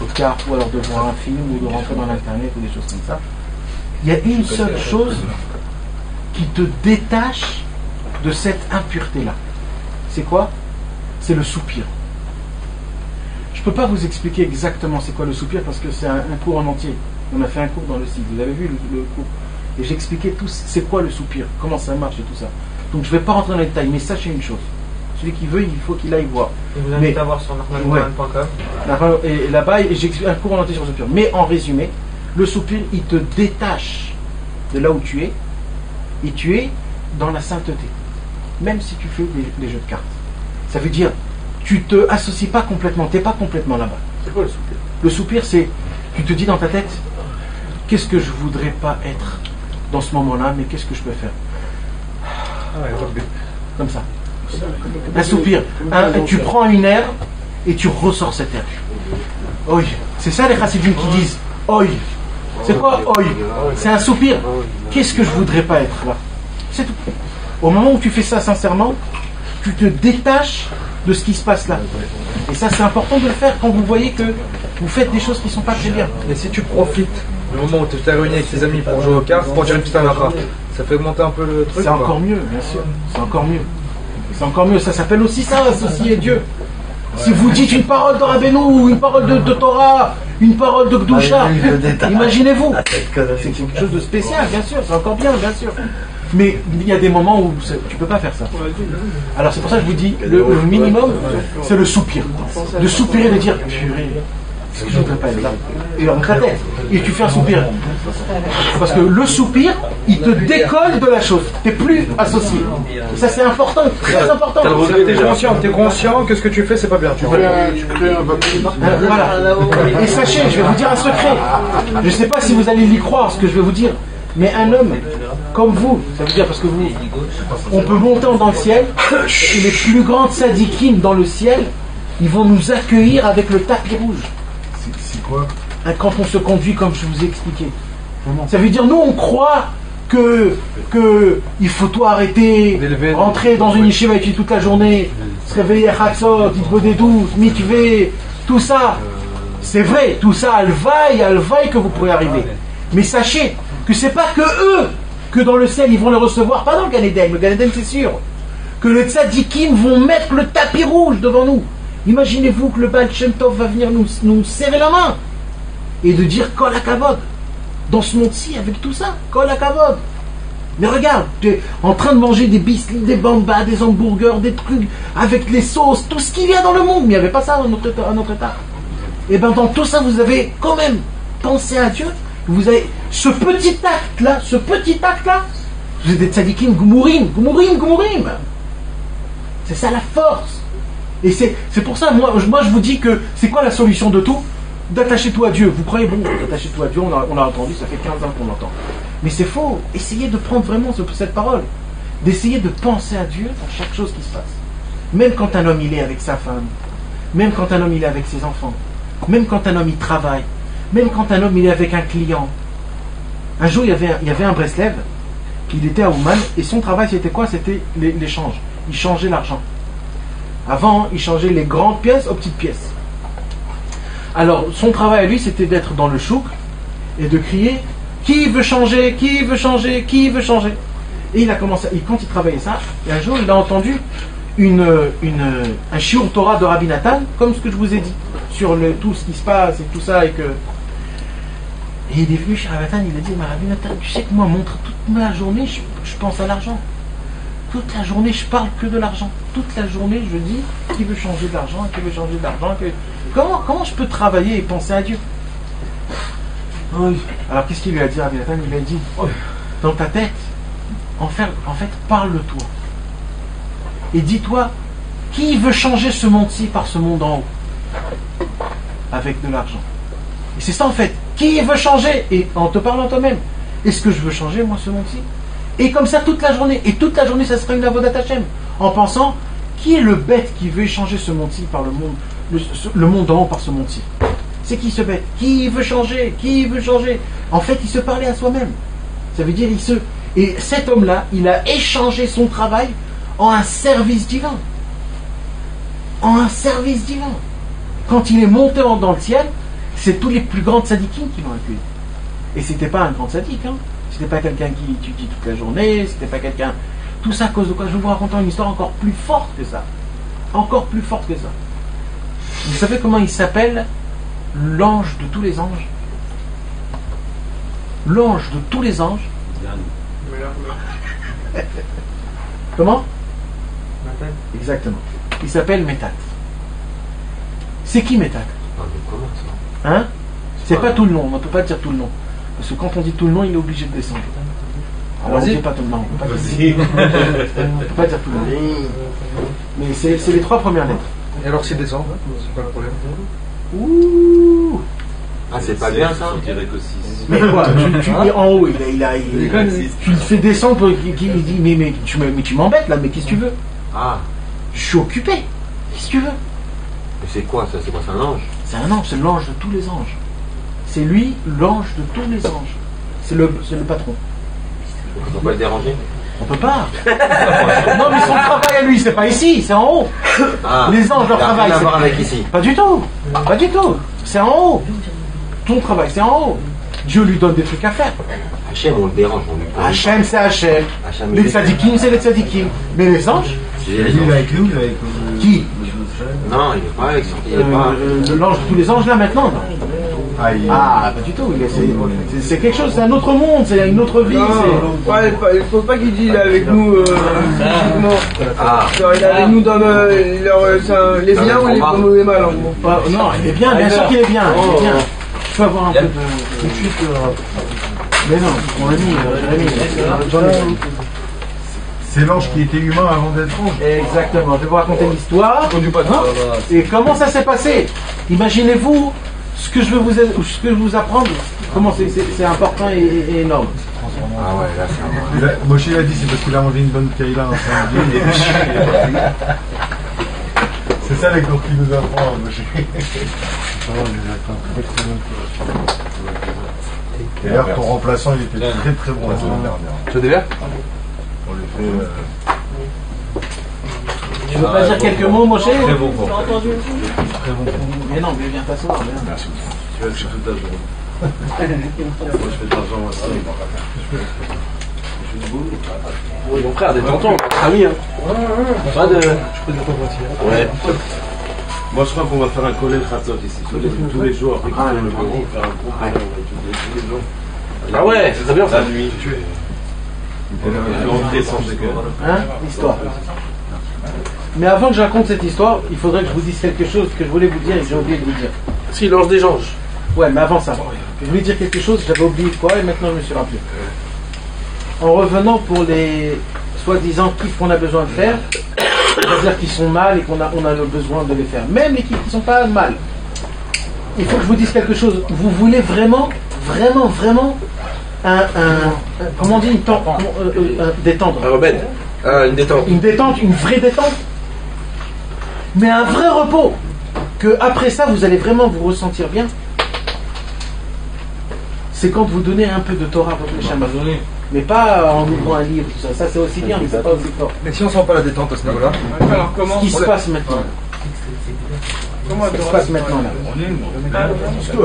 aux cartes ou alors de voir un film ou de rentrer dans l'internet ou des choses comme ça, il y a une seule chose qui te détache de cette impureté-là. C'est quoi? C'est le soupir. Je ne peux pas vous expliquer exactement c'est quoi le soupir parce que c'est un cours en entier. On a fait un cours dans le site. Vous avez vu le cours. Et j'expliquais tout c'est quoi le soupir, comment ça marche et tout ça. Donc je ne vais pas rentrer dans les détails, mais sachez une chose. Celui qui veut, il faut qu'il aille voir. Je vous invite à voir sur narmanman.com. Et là-bas, j'explique un cours en entier sur le soupir. Mais en résumé, le soupir, il te détache de là où tu es, et tu es dans la sainteté. Même si tu fais des jeux de cartes. Ça veut dire, tu te associes pas complètement, tu n'es pas complètement là-bas. C'est quoi le soupir? Le soupir, c'est, tu te dis dans ta tête, qu'est-ce que je voudrais pas être dans ce moment-là, mais qu'est-ce que je peux faire? Comme ça. Un soupir. Tu prends une air et tu ressors cette air. Oi. C'est ça les chassidim qui disent oi. C'est quoi oi? C'est un soupir. Qu'est-ce que je voudrais pas être là? C'est tout. Au moment où tu fais ça sincèrement, tu te détaches de ce qui se passe là. Et ça, c'est important de le faire quand vous voyez que vous faites des choses qui ne sont pas très bien. Et si tu profites du moment où tu t'es réuni avec tes amis pour jouer aux cartes, pour dire une petite halakha, ça fait augmenter un peu le truc? C'est encore mieux, bien sûr. C'est encore mieux. C'est encore mieux. Ça s'appelle aussi ça, associer Dieu. Si vous dites une parole de Rabbeinu, ou une parole de Torah, une parole de Gdusha, imaginez-vous. C'est quelque chose de spécial, bien sûr. C'est encore bien, bien sûr. Mais il y a des moments où tu ne peux pas faire ça. Alors c'est pour ça que je vous dis, le minimum, c'est le soupir. De soupirer, de dire, purée, est-ce que je ne voudrais pas être là? Et dans ta tête. Et tu fais un soupir. Parce que le soupir, il te décolle de la chose. Tu n'es plus associé. Et ça, c'est important. Très important. T'es conscient que ce que tu fais, c'est pas bien. Tu crées un vacuum. Voilà. Et sachez, je vais vous dire un secret. Je ne sais pas si vous allez y croire ce que je vais vous dire. Mais un homme comme vous, ça veut dire parce que vous, on peut monter dans le ciel, et les plus grandes sadikim dans le ciel, ils vont nous accueillir avec le tapis rouge. C'est quoi? Quand on se conduit comme je vous ai expliqué. Ça veut dire, nous on croit que il faut tout arrêter, rentrer dans une yeshiva et toute la journée, se réveiller à Chatzot, des doutes, mikvé, tout ça. C'est vrai, tout ça, alvaï que vous pourrez arriver. Mais sachez que c'est pas que eux, que dans le ciel ils vont les recevoir, pas dans le Gan Eden. Le Gan Eden c'est sûr. Que les tzadikim vont mettre le tapis rouge devant nous. Imaginez-vous que le Baal Shem Tov va venir nous serrer la main et de dire Kol HaKavod. dans ce monde-ci avec tout ça. Kol hakavod. Mais regarde, tu es en train de manger des biscuits, des bambas, des hamburgers, des trucs avec les sauces, tout ce qu'il y a dans le monde. Mais il n'y avait pas ça à notre état. Et bien dans tout ça, vous avez quand même pensé à Dieu. Vous avez ce petit acte-là, vous êtes des tzadikim gumurim. C'est ça la force. Et c'est pour ça, moi je vous dis que c'est quoi la solution de tout? D'attacher-toi à Dieu. Vous croyez, bon, d'attacher-toi à Dieu, on a entendu, ça fait 15 ans qu'on l'entend. Mais c'est faux. Essayez de prendre vraiment cette parole. D'essayer de penser à Dieu dans chaque chose qui se passe. Même quand un homme il est avec sa femme, même quand un homme il est avec ses enfants, même quand un homme il travaille, même quand un homme il est avec un client. Un jour il y avait un Breslev, il était à Ouman, et son travail c'était quoi? C'était l'échange. Il changeait l'argent. Avant, il changeait les grandes pièces aux petites pièces. Alors, son travail à lui, c'était d'être dans le chouk et de crier « Qui veut changer? Qui veut changer? Qui veut changer ?» Et il a commencé, quand il travaillait ça, et un jour, il a entendu un shiur Torah de Rabbi Nathan, comme ce que je vous ai dit, sur tout ce qui se passe et tout ça, et il est venu chez Rabbi Nathan, il a dit « Mais Rabbi Nathan, tu sais que moi, toute la journée, je pense à l'argent. Toute la journée, je parle que de l'argent. Toute la journée, je dis qui veut changer de l'argent, qui veut changer de l'argent. Comment je peux travailler et penser à Dieu? Oui. Alors, qu'est-ce qu'il lui a dit à Rabbi Nathan? Il lui a dit dans ta tête, en fait, parle-toi. Et dis-toi, qui veut changer ce monde-ci par ce monde en haut? Avec de l'argent. Et c'est ça en fait. Qui veut changer? Et en te parlant toi-même. Est-ce que je veux changer, moi, ce monde-ci? Et comme ça toute la journée. Et toute la journée, ça sera une avodat Hashem. En pensant, qui est le bête qui veut changer ce monde-ci par le monde en haut par ce monde-ci? C'est qui ce bête? Qui veut changer? Qui veut changer? En fait, il se parlait à soi-même. Ça veut dire, et cet homme-là, il a échangé son travail en un service divin. En un service divin. Quand il est monté dans le ciel, c'est tous les plus grands tzadikim qui l'ont accueilli. Et c'était pas un grand tzadik, hein. C'était pas quelqu'un qui étudie toute la journée, c'était pas quelqu'un... Tout ça à cause de quoi? Je vais vous raconter une histoire encore plus forte que ça. Encore plus forte que ça. Vous savez comment il s'appelle? L'ange de tous les anges. L'ange de tous les anges. Comment? Exactement. Il s'appelle Métat. C'est qui Métat? Hein? C'est pas tout le nom, on ne peut pas dire tout le nom. Parce que quand on dit tout le nom, il est obligé de descendre. Alors on ne dit pas tout le nom. On ne peut pas dire tout le nom. Mais c'est les 3 premières lettres. Et alors s'il descend, c'est pas le problème. Ouh! Ah, c'est pas bien ça? Je dirais que 6. Mais quoi? Tu es en haut, tu le fais descendre, il dit mais tu m'embêtes là, mais qu'est-ce que tu veux? Ah. Je suis occupé. Qu'est-ce que tu veux? Mais c'est quoi ça? C'est quoi? C'est un ange? C'est un ange, c'est l'ange de tous les anges. C'est lui, l'ange de tous les anges. C'est le patron. On peut pas le déranger? On peut pas. Non, mais son travail à lui, c'est pas ici, c'est en haut. Ah, Les anges, leur travail, rien à voir c'est avec ici. pas du tout. Pas du tout. C'est en haut. Ton travail, c'est en haut. Dieu lui donne des trucs à faire. Hachem, on le dérange. Hachem, c'est Hachem. Hachem, Les tzadikim, c'est les tzadikim. Mais les anges, Il est avec nous, il est avec nous. qui? Non, il est pas avec ça. Il est pas. L'ange de tous les anges là maintenant, non. Ah, pas du tout. C'est quelque chose, c'est un autre monde, c'est une autre vie. Il faut pas qu'il dise avec nous physiquement. Ah. Genre, il est avec nous dans les biens ou les mal en gros. Non, il est bien, bien sûr qu'il est bien. Il est bien. Il faut avoir un peu de. Tout de suite. Mais non, mon ami, Jérémy. C'est l'ange qui était humain avant d'être ange. Exactement. Je vais vous raconter l'histoire. Et comment ça s'est passé? Imaginez-vous ce que je veux vous apprendre. Comment c'est important et énorme. Ah ouais, là c'est. Moshe il a dit c'est parce qu'il a mangé une bonne kaïla en samedi. C'est ça les cours qu'il nous apprend, Moshe. D'ailleurs, ton remplaçant il était très très bon la semaine dernière. Tu as des verres? On lui fait. Tu veux pas dire quelques mots, Moshe? Très bon cours. Très bon. Mais non, mais viens t'asseoir. Merci. Tu vas le faire toute la journée. Moi je fais de l'argent aussi. Oui, mon frère, détends-toi, ah oui, hein. Pas de. Je peux dire ton voiture. Ouais. Moi je crois qu'on va faire un collège Khatzot ici. Tous les jours, après qu'on le bureau, faire un groupe, on va étudier tous les jours. Ah ouais, c'est bien ça. nuit. Hein, l'histoire. Mais avant que je raconte cette histoire, il faudrait que je vous dise quelque chose que je voulais vous dire et que j'ai oublié de vous dire. Si, l'ange des anges. Ouais, mais avant ça, je voulais dire quelque chose, j'avais oublié quoi et maintenant je me suis rappelé. En revenant pour les soi-disant kiffs qu'on a besoin de faire, c'est-à-dire qu'ils sont mal et qu'on a le besoin de les faire. Même les kiffs qui ne sont pas mal. Il faut que je vous dise quelque chose. Vous voulez vraiment comment on dit, détendre. Un rebelle. Une détente. Une détente, une vraie détente. Mais un vrai repos. Que après ça, vous allez vraiment vous ressentir bien. C'est quand vous donnez un peu de Torah à votre Neshama. Mais pas en ouvrant un livre, tout ça. Ça c'est aussi bien, mais c'est pas aussi fort. Mais si on sent pas la détente à ce niveau-là, Alors comment Ce qui se passe maintenant. comment Ce qui se passe maintenant là.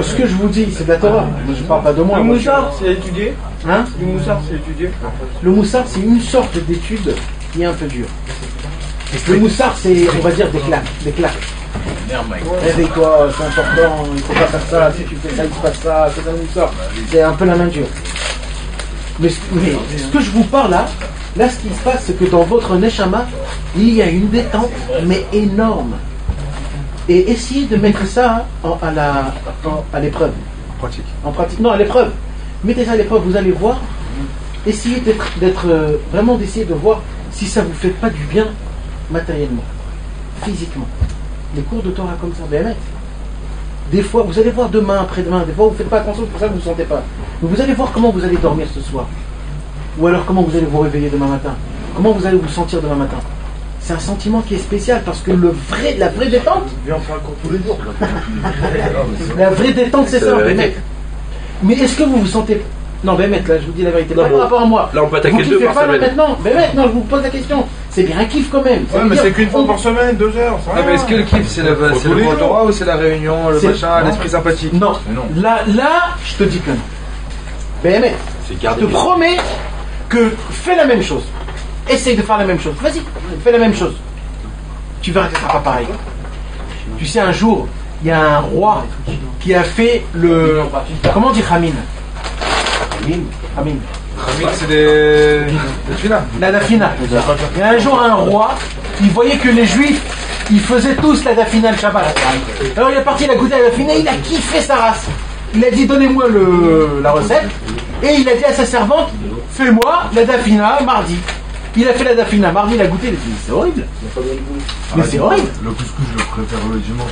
Ce que je vous dis, c'est de la Torah. Moi, je parle pas de moi. Le Moi, moussard, c'est étudié. Hein? Le moussard, c'est étudié. Le moussard, c'est une sorte d'étude qui est un peu dure. Le moussard, c'est, on va dire, des claques. Réveille-toi, c'est important, il faut pas faire ça, si tu fais ça, il se passe ça, c'est un moussard. C'est un peu la main dure. Mais ce que je vous parle là, ce qui se passe, c'est que dans votre Neshama, il y a une détente, mais énorme. Et essayez de mettre ça à l'épreuve. pratique. En pratique, non, à l'épreuve. Mettez ça à l'épreuve, vous allez voir. Essayez vraiment d'essayer de voir si ça vous fait pas du bien matériellement, physiquement. Les cours de Torah comme ça, ben, des fois, vous allez voir demain, après-demain, des fois vous ne faites pas attention, c'est pour ça que vous ne sentez pas. Mais vous allez voir comment vous allez dormir ce soir. Ou alors comment vous allez vous réveiller demain matin. Comment vous allez vous sentir demain matin. C'est un sentiment qui est spécial parce que la vraie détente. Viens, on fera un cours tous les jours. La vraie détente, c'est ça, Bémet. Mais est-ce que vous vous sentez. Non, Bémet, là, je vous dis la vérité. Non, Pas par rapport à moi. Là, on peut attaquer Vous deux kiffez par pas là semaine. maintenant. Bémet, non, je vous pose la question. C'est bien un kiff quand même. Ça Ouais, veut mais dire, c'est qu'une fois par semaine, 2 heures. ça Non, mais est-ce que le kiff, c'est le tous les jours. Torah ou c'est la réunion, le C'est- machin, l'esprit sympathique? Non. Mais non. Là, je te dis que non. Bémet, C'est je garder te promets que fais la même chose. Essaye de faire la même chose. Vas-y, fais la même chose. Tu verras que ça sera pas pareil. Tu sais, un jour, il y a un roi qui a fait le. Comment on dit Khamin? Khamin. C'est des filins. La dafina. Il y a un jour un roi, il voyait que les juifs, ils faisaient tous la dafina le Shabbat. Alors il est parti, il a goûté la dafina, il a kiffé sa race. Il a dit donnez-moi la recette. Et il a dit à sa servante, fais-moi la dafina mardi. Il a fait la dafina mardi, il a goûté, il a dit c'est horrible. Mais c'est horrible. Le couscous, je le préfère le dimanche.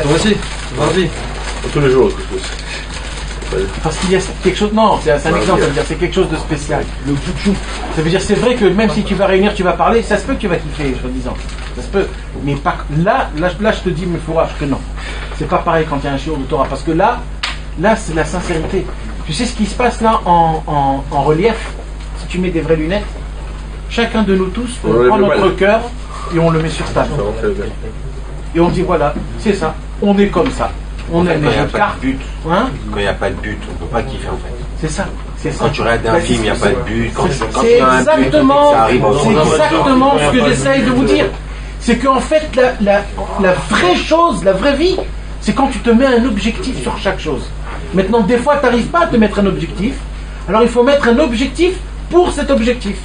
Toi aussi, mardi. Tous les jours, le couscous. Parce qu'il y a quelque chose. Non, c'est un exemple, ça veut dire c'est quelque chose de spécial. Le boutchou. Ça veut dire c'est vrai que même si tu vas réunir, tu vas parler, ça se peut que tu vas kiffer, soi-disant. Ça se peut. Mais pas là, je te dis, mais fourrage que non. C'est pas pareil quand il y a un shiur de Torah. Parce que là c'est la sincérité. Tu sais ce qui se passe là en relief, si tu mets des vraies lunettes, chacun de nous tous, on enlève prend le notre mal. cœur et on le met sur table. Ça, on fait bien. Et on dit voilà, c'est ça, on est comme ça. On aime quand il n'y a les pas cartes. de but. Hein? Quand il n'y a pas de but, on ne peut pas kiffer en fait. C'est ça, c'est ça. Quand tu regardes un Bah, film, il n'y a c'est- pas de but. Quand C'est il y a un but, exactement, ça arrive en c'est exactement ce que j'essaye de vous dire. C'est qu'en fait, la vraie chose, la vraie vie, c'est quand tu te mets un objectif sur chaque chose. Maintenant, des fois, tu n'arrives pas à te mettre un objectif. Alors, il faut mettre un objectif pour cet objectif.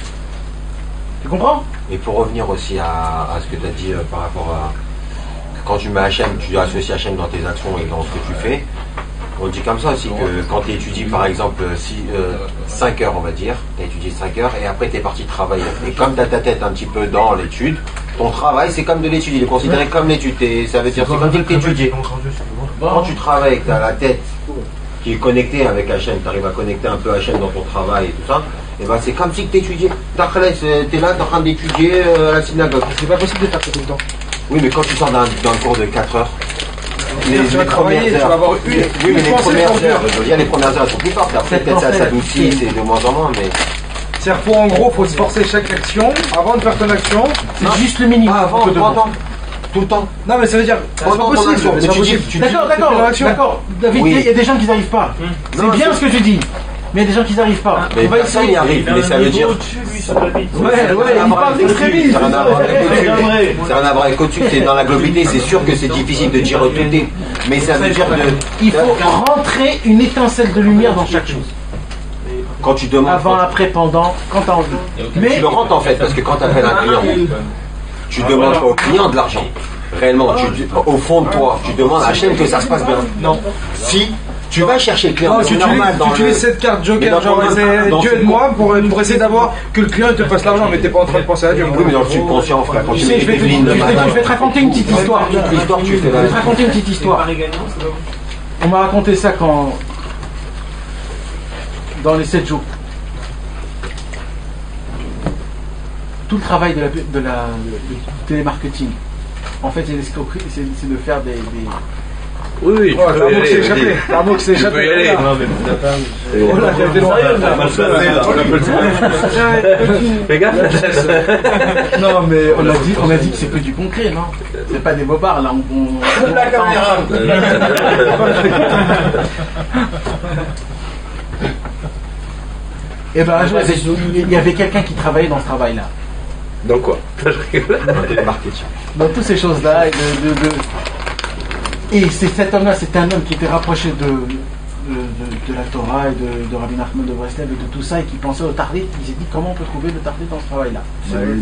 Tu comprends? Et pour revenir aussi à ce que tu as dit par rapport à. Quand tu mets Hachem, tu associes Hachem dans tes actions et dans ce que tu fais. On dit comme ça aussi que quand tu étudies par exemple 5 heures, on va dire, tu as étudié 5 heures et après tu es parti travailler. Et comme tu as ta tête un petit peu dans l'étude, ton travail c'est comme de l'étude, il est considéré comme l'étude. Ça veut dire c'est comme si tu étudiais. Quand tu travailles, tu as la tête qui est connectée avec Hachem, tu arrives à connecter un peu Hachem dans ton travail et tout ça, et ben c'est comme si tu étudiais. Tu es là, tu es en train d'étudier à la synagogue. C'est pas possible de faire ça tout le temps. Oui, mais quand tu sors d'un cours de 4 heures, Tu vas travailler, tu vas avoir une oui, mais les pensée premières pour heures, je veux dire, les premières heures elles sont plus fortes, après peut-être ça s'adoucit, c'est de moins en moins, mais. C'est-à-dire pour en gros, faut se forcer chaque action avant de faire ton action. C'est juste le minimum. Ah, avant, que de- pendant, tout le temps. Non mais ça veut dire, c'est pas Pendant ton possible. action, C'est mais pas tu dis- possible. tu D'accord, fais dans l'action. d'accord. David, Oui. il y a des gens qui n'arrivent pas. C'est Non, bien c'est- ce que tu dis. Mais il y a des gens qui n'y arrivent pas. Mais On va personne essayer. n'y arrive, mais ça veut dire. Il parle d'extrémisme. Ça n'a rien à voir avec au-dessus. Ça n'a rien à voir avec au-dessus. C'est dans la globalité. C'est sûr que c'est difficile de dire tout est. Mais ça veut dire que. Il faut rentrer une étincelle de lumière dans chaque chose. Quand tu demandes. Avant, après, pendant, quand tu as envie. Mais tu le rentres en fait, parce que quand tu appelles un client, tu demandes pas au client de l'argent. Réellement, au fond de toi, tu demandes à Hachem que ça se passe bien. Non. Si tu vas chercher le client, Tu c'est normal. utilises cette carte joker, genre Dieu aide-moi pour essayer d'avoir que le client te fasse l'argent, mais t'es pas en train de penser à Dieu. Oui, mais dans le subconscient, frère. Quand Tu tu sais, je vais te raconter une petite histoire. tu fais Je vais te raconter une petite histoire. On m'a raconté ça quand. Dans les 7 jours. Tout le travail de du télémarketing, en fait, c'est l'escroquerie, c'est de faire des. Oui, Oh, t'as un mot qui s'est échappé. Tu peux y aller. Oh là, t'as été loin. Fais gaffe. Non, mais on a dit que c'est que du concret, non? C'est pas des bobards, là. La caméra. Et ben, un jour, il y avait quelqu'un qui travaillait dans ce travail-là. Donc quoi? marketing. Dans toutes ces choses-là, et cet homme-là, c'était un homme qui était rapproché de la Torah et de Rabbi Nachman de Breslev et de tout ça, et qui pensait au Tardit. Il s'est dit comment on peut trouver le Tardit dans ce travail-là.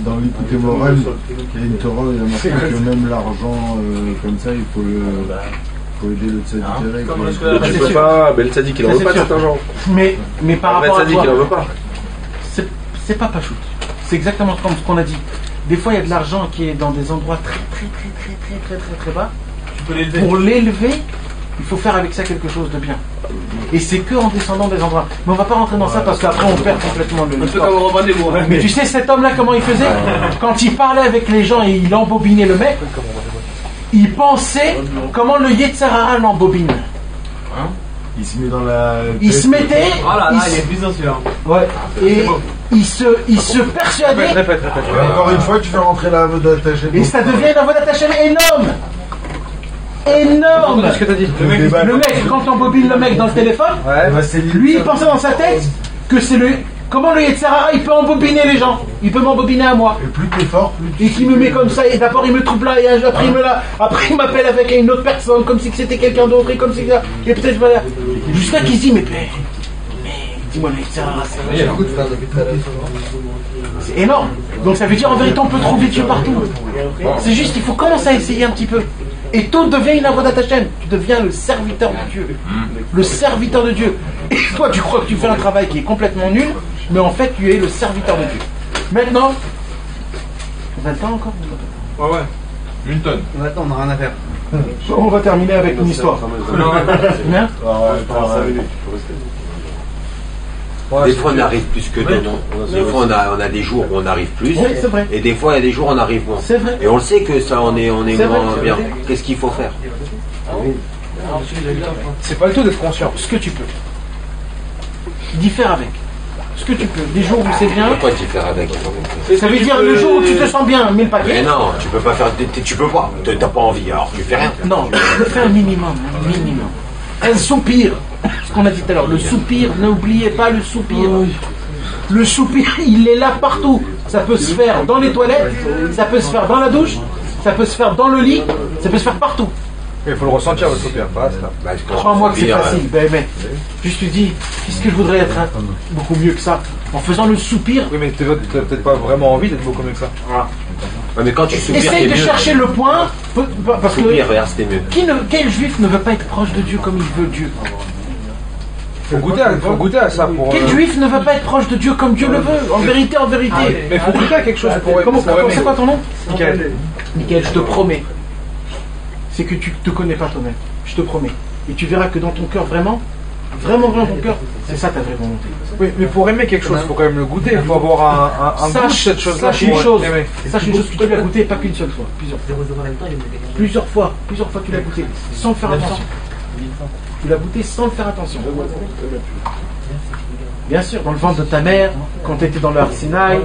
Dans l'écoute morale, il y a une Torah, il y a marqué que même l'argent comme ça, il faut aider le tzaddik avec. Tu peux pas, mais le tzaddik il en veut pas de cet argent. Mais par rapport à Le tzaddik il en veut toi, pas. c'est pas pachout. C'est exactement comme ce qu'on a dit. Des fois, il y a de l'argent qui est dans des endroits très bas. Pour l'élever, il faut faire avec ça quelque chose de bien. Et c'est que en descendant des endroits. Mais on va pas rentrer dans ça parce qu'après on perd complètement le. Mais tu sais cet homme-là comment il faisait? Quand il parlait avec les gens et il embobinait le mec, il pensait comment le Yetzirah l'embobine. Il se met dans la. Il se mettait. il est puissant celui-là. Ouais. Et il se persuadait. Encore une fois, tu fais rentrer la vedette. Et ça devient une avodat Hashem énorme. Énorme. Ce que t'as dit. Le mec, quand on bobine le mec dans le téléphone, lui il pensait dans sa tête que c'est le. Comment le Yetzirah il peut embobiner les gens? Il peut m'embobiner à moi. Et plus t'es fort, plus Et qu'il me met comme ça, et d'abord il me trouve là, et après il me là, après il m'appelle avec une autre personne, comme si c'était quelqu'un d'autre, et comme si ça. Et peut-être voilà. Jusqu'à qu'il se dit, mais dis-moi le Yetzirah, c'est énorme. Donc ça veut dire en vérité on peut trouver Dieu partout. C'est juste qu'il faut commencer à essayer un petit peu. Et tout devient une avodat Hashem. Tu deviens le serviteur de Dieu. Le serviteur de Dieu. Et toi, tu crois que tu fais un travail qui est complètement nul, mais en fait, tu es le serviteur de Dieu. Maintenant, on a le temps encore? Ouais. Une tonne. Maintenant, on n'a rien à faire. On va terminer avec une histoire. Bien? Des fois on arrive plus que d'autres. Des fois on a des jours où on arrive plus. Oui, c'est vrai. Et des fois il y a des jours où on arrive moins. C'est vrai. Et on le sait que ça on est C'est moins vrai. bien. Qu'est-ce qu'il faut faire? C'est pas le tout d'être conscient. Ce que tu peux. D'y faire avec. Ce que tu peux. Des jours où c'est bien. Pourquoi tu faire avec? Ça veut dire le jour où tu te sens bien, 1000 Mais paquets. non, tu peux pas faire. Tu peux pas. T'as pas envie, alors tu fais rien. Non, fais un minimum. Un soupir. Ce qu'on a dit tout à l'heure. Le soupir, n'oubliez pas le soupir. Le soupir, il est là partout. Ça peut se faire dans les toilettes, ça peut se faire dans la douche, ça peut se faire dans le lit, ça peut se faire partout. Il faut le ressentir, le soupir. Pas ça. Bah, quand Crois-moi que tu c'est soupires, facile. Ben, mais juste tu dis, qu'est-ce que je voudrais être beaucoup mieux que ça? En faisant le soupir. Oui, mais t'as peut-être pas vraiment envie d'être beaucoup mieux que ça. Ouais, mais quand tu soupires, Essaye c'est de mieux. chercher le point. Parce que Soupir, regarde, c'était mieux. quel juif ne veut pas être proche de Dieu comme il veut Dieu? Faut goûter à ça pour. Quel juif ne veut pas être proche de Dieu comme Dieu le veut? En vérité, en vérité. Mais faut goûter à quelque chose pour Comment c'est quoi ton nom? Nickel. Nickel, je te promets. C'est que tu te connais pas toi-même. Je te promets. Et tu verras que dans ton cœur, vraiment ton cœur, c'est ça ta vraie volonté. Oui, mais pour aimer quelque chose, il faut quand même le goûter. Il faut avoir un goût de cette chose-là. Sache une chose que tu l'as goûté, pas qu'une seule fois, plusieurs fois. Plusieurs fois tu l'as goûté, sans faire attention. Tu l'as goûté sans le faire attention. Bien sûr, dans le ventre de ta mère, quand tu étais dans le Sinaï,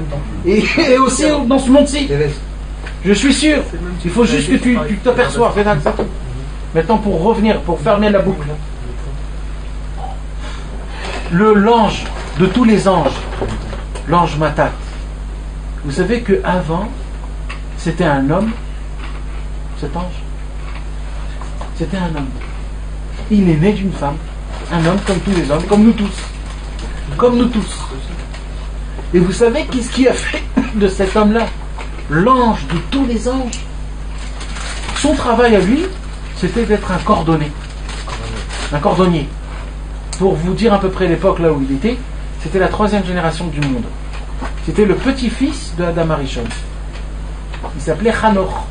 et aussi dans ce monde-ci. Je suis sûr. Il faut juste que tu t'aperçoives. C'est tout. Maintenant, pour revenir, pour fermer la boucle. l'ange de tous les anges, l'ange Matat. Vous savez qu'avant, c'était un homme, cet ange. C'était un homme. Il est né d'une femme, un homme comme tous les hommes, comme nous tous. Comme nous tous. Et vous savez qu'est-ce qui a fait de cet homme-là l'ange de tous les anges? Son travail à lui, c'était d'être un cordonnier. Un cordonnier. Pour vous dire à peu près l'époque là où il était, c'était la 3e génération du monde. C'était le petit-fils de Adam Arishon. Il s'appelait Hanor.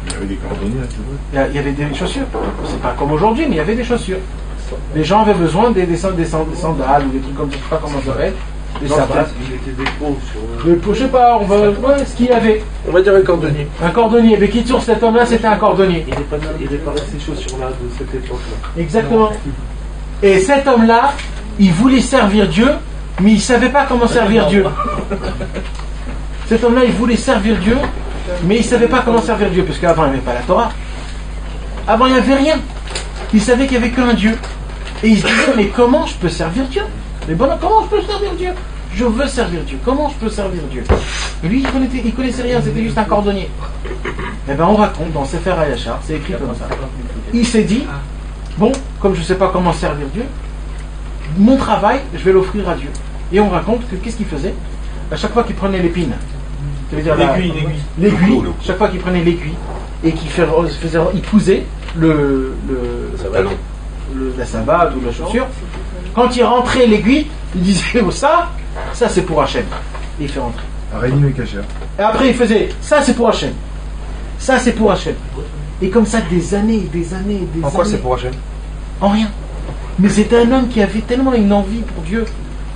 Il y avait des cordonniers, tu vois. Il y avait des chaussures. C'est pas comme aujourd'hui, mais il y avait des chaussures. Les gens avaient besoin des sandales ou des trucs comme ça, je sais pas comment ça s'appelle. Des sabbats. Il était des pots sur. Des pots, je sais pas, ouais, ce qu'il y avait. On va dire un cordonnier. Un cordonnier. Mais qui sur cet homme-là, c'était un cordonnier. Il réparait ces chaussures-là de cette époque-là. Exactement. Et cet homme-là, il voulait servir Dieu, mais il ne savait pas comment servir Dieu. Cet homme-là, il voulait servir Dieu, mais il ne savait pas comment servir Dieu, parce qu'avant, il n'y avait pas la Torah. Avant, il n'y avait rien. Il savait qu'il n'y avait qu'un Dieu. Et il se disait, mais comment je peux servir Dieu? Mais bon, comment je peux servir Dieu? Je veux servir Dieu. Comment je peux servir Dieu? Et lui, il connaissait rien, c'était juste un cordonnier. Eh bien, on raconte dans Sefer HaYashar, c'est écrit comme ça. Il s'est dit, bon, comme je ne sais pas comment servir Dieu, mon travail, je vais l'offrir à Dieu. Et on raconte que qu'est-ce qu'il faisait? À chaque fois qu'il prenait l'épine, c'est-à-dire l'aiguille, chaque fois qu'il prenait l'aiguille et qu'il il cousait la savate ou la chaussure, quand il rentrait l'aiguille, il disait oh, ça c'est pour Hachem. Et il fait rentrer. Araignée et cachère. Et après il faisait ça c'est pour Hachem. Ça c'est pour Hachem. Et comme ça des années. En quoi c'est pour Hachem? En rien. Mais c'était un homme qui avait tellement une envie pour Dieu.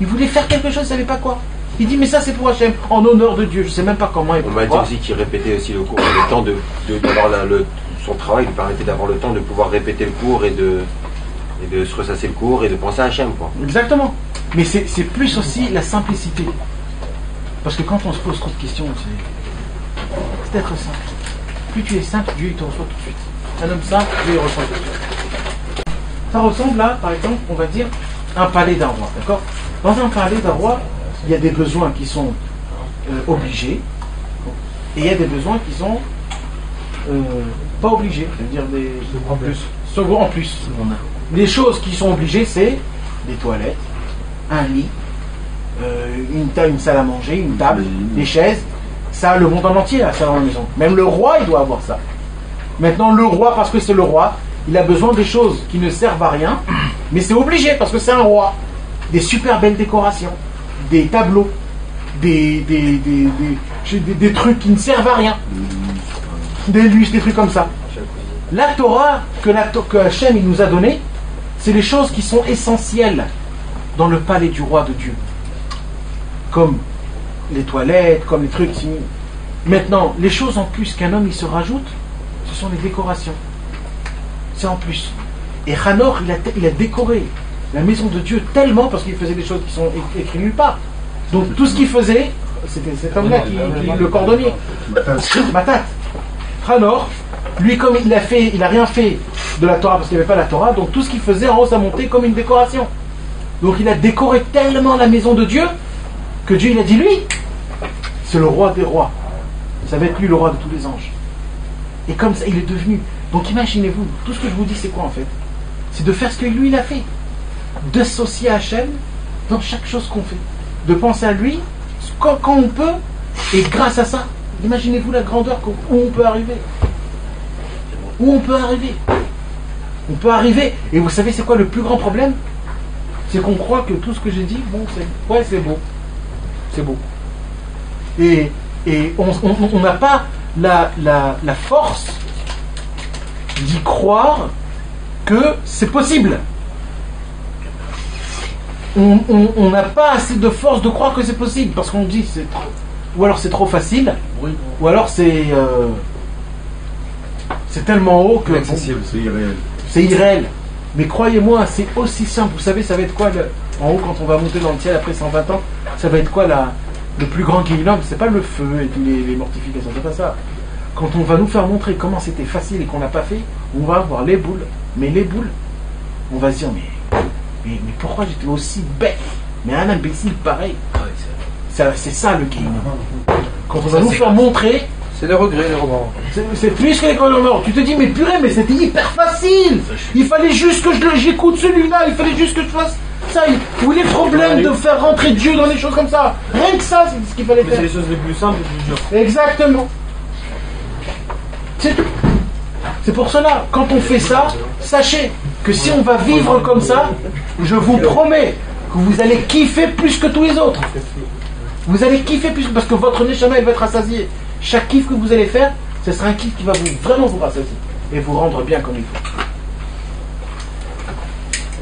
Il voulait faire quelque chose, il ne savait pas quoi. Il dit mais ça c'est pour Hachem, en honneur de Dieu. Je ne sais même pas comment. On m'a dit aussi qu'il répétait aussi le cours, le temps d'avoir son travail lui permettait d'avoir le temps de pouvoir répéter le cours et de se ressasser le cours et de penser à Hachem, quoi. Exactement. Mais c'est plus aussi la simplicité. Parce que quand on se pose trop de questions, c'est d'être simple. Plus tu es simple, Dieu il te reçoit tout de suite. Un homme simple, Dieu il reçoit tout de suite. Ça ressemble là, par exemple, on va dire, un palais d'un roi. D'accord? Dans un palais d'un roi, il y a des besoins qui sont obligés et il y a des besoins qui sont pas obligés. C'est-à-dire des en plus. Les choses qui sont obligées, c'est des toilettes, un lit, une salle à manger, une table, des chaises. Ça, le monde en entier a ça dans la maison. Même le roi, il doit avoir ça. Maintenant, le roi, parce que c'est le roi, il a besoin des choses qui ne servent à rien, mais c'est obligé parce que c'est un roi. Des super belles décorations, des tableaux, des trucs qui ne servent à rien, des lustres, des trucs comme ça. La Torah que Hachem il nous a donnée, c'est les choses qui sont essentielles dans le palais du roi de Dieu. Comme les toilettes, comme les trucs. Maintenant, les choses en plus qu'un homme il se rajoute, ce sont les décorations. C'est en plus. Et Hanor, il a décoré la maison de Dieu tellement parce qu'il faisait des choses qui sont écrites nulle part. Donc tout ce qu'il faisait, c'était cet homme-là qui le cordonnier. Matat. Hanor, lui comme il a rien fait de la Torah parce qu'il n'y avait pas la Torah, donc tout ce qu'il faisait en haut ça montait comme une décoration. Donc il a décoré tellement la maison de Dieu que Dieu il a dit lui, c'est le roi des rois. Ça va être lui le roi de tous les anges. Et comme ça il est devenu. Donc imaginez-vous, tout ce que je vous dis c'est quoi en fait? C'est de faire ce que lui il a fait. D'associer Hachem dans chaque chose qu'on fait. De penser à lui quand on peut, et grâce à ça, imaginez-vous la grandeur où on peut arriver. Où on peut arriver. On peut arriver. Et vous savez c'est quoi le plus grand problème? C'est qu'on croit que tout ce que j'ai dit, bon, c'est beau. C'est beau. Et on n'a pas la force d'y croire que c'est possible. On n'a pas assez de force de croire que c'est possible parce qu'on dit c'est trop, ou alors c'est trop facile, ou alors c'est tellement haut que Inaccessible, c'est irréel. C'est irréel. Mais croyez-moi, c'est aussi simple. Vous savez, ça va être quoi en haut quand on va monter dans le ciel après 120 ans? Ça va être quoi le plus grand guillaume? C'est pas le feu et tous les mortifications, c'est pas ça. Quand on va nous faire montrer comment c'était facile et qu'on n'a pas fait, on va avoir les boules. Mais les boules, on va se dire, mais mais pourquoi j'étais aussi bête? Mais un imbécile pareil. C'est ça le game. Quand on va nous faire montrer. C'est les regrets, les remords. C'est plus que les remords. Tu te dis, mais purée, mais c'était hyper facile. Il fallait juste que j'écoute celui-là. Il fallait juste que je fasse ça. Où est le problème de faire rentrer Dieu dans les choses comme ça? Rien que ça, c'est ce qu'il fallait faire. C'est les choses les plus simples et les plus dures. Exactement. C'est tout. C'est pour cela, quand on fait ça, sachez que si on va vivre comme ça, je vous promets que vous allez kiffer plus que tous les autres. Vous allez kiffer plus parce que votre neshama elle va être rassasiée. Chaque kiff que vous allez faire, ce sera un kiff qui va vraiment vous rassasier et vous rendre bien comme il faut.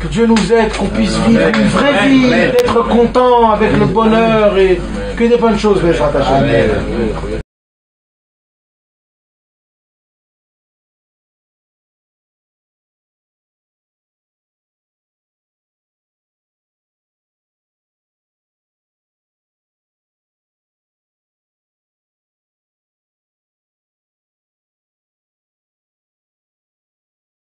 Que Dieu nous aide, qu'on puisse vivre une vraie vie, d'être content avec le bonheur et que des bonnes choses.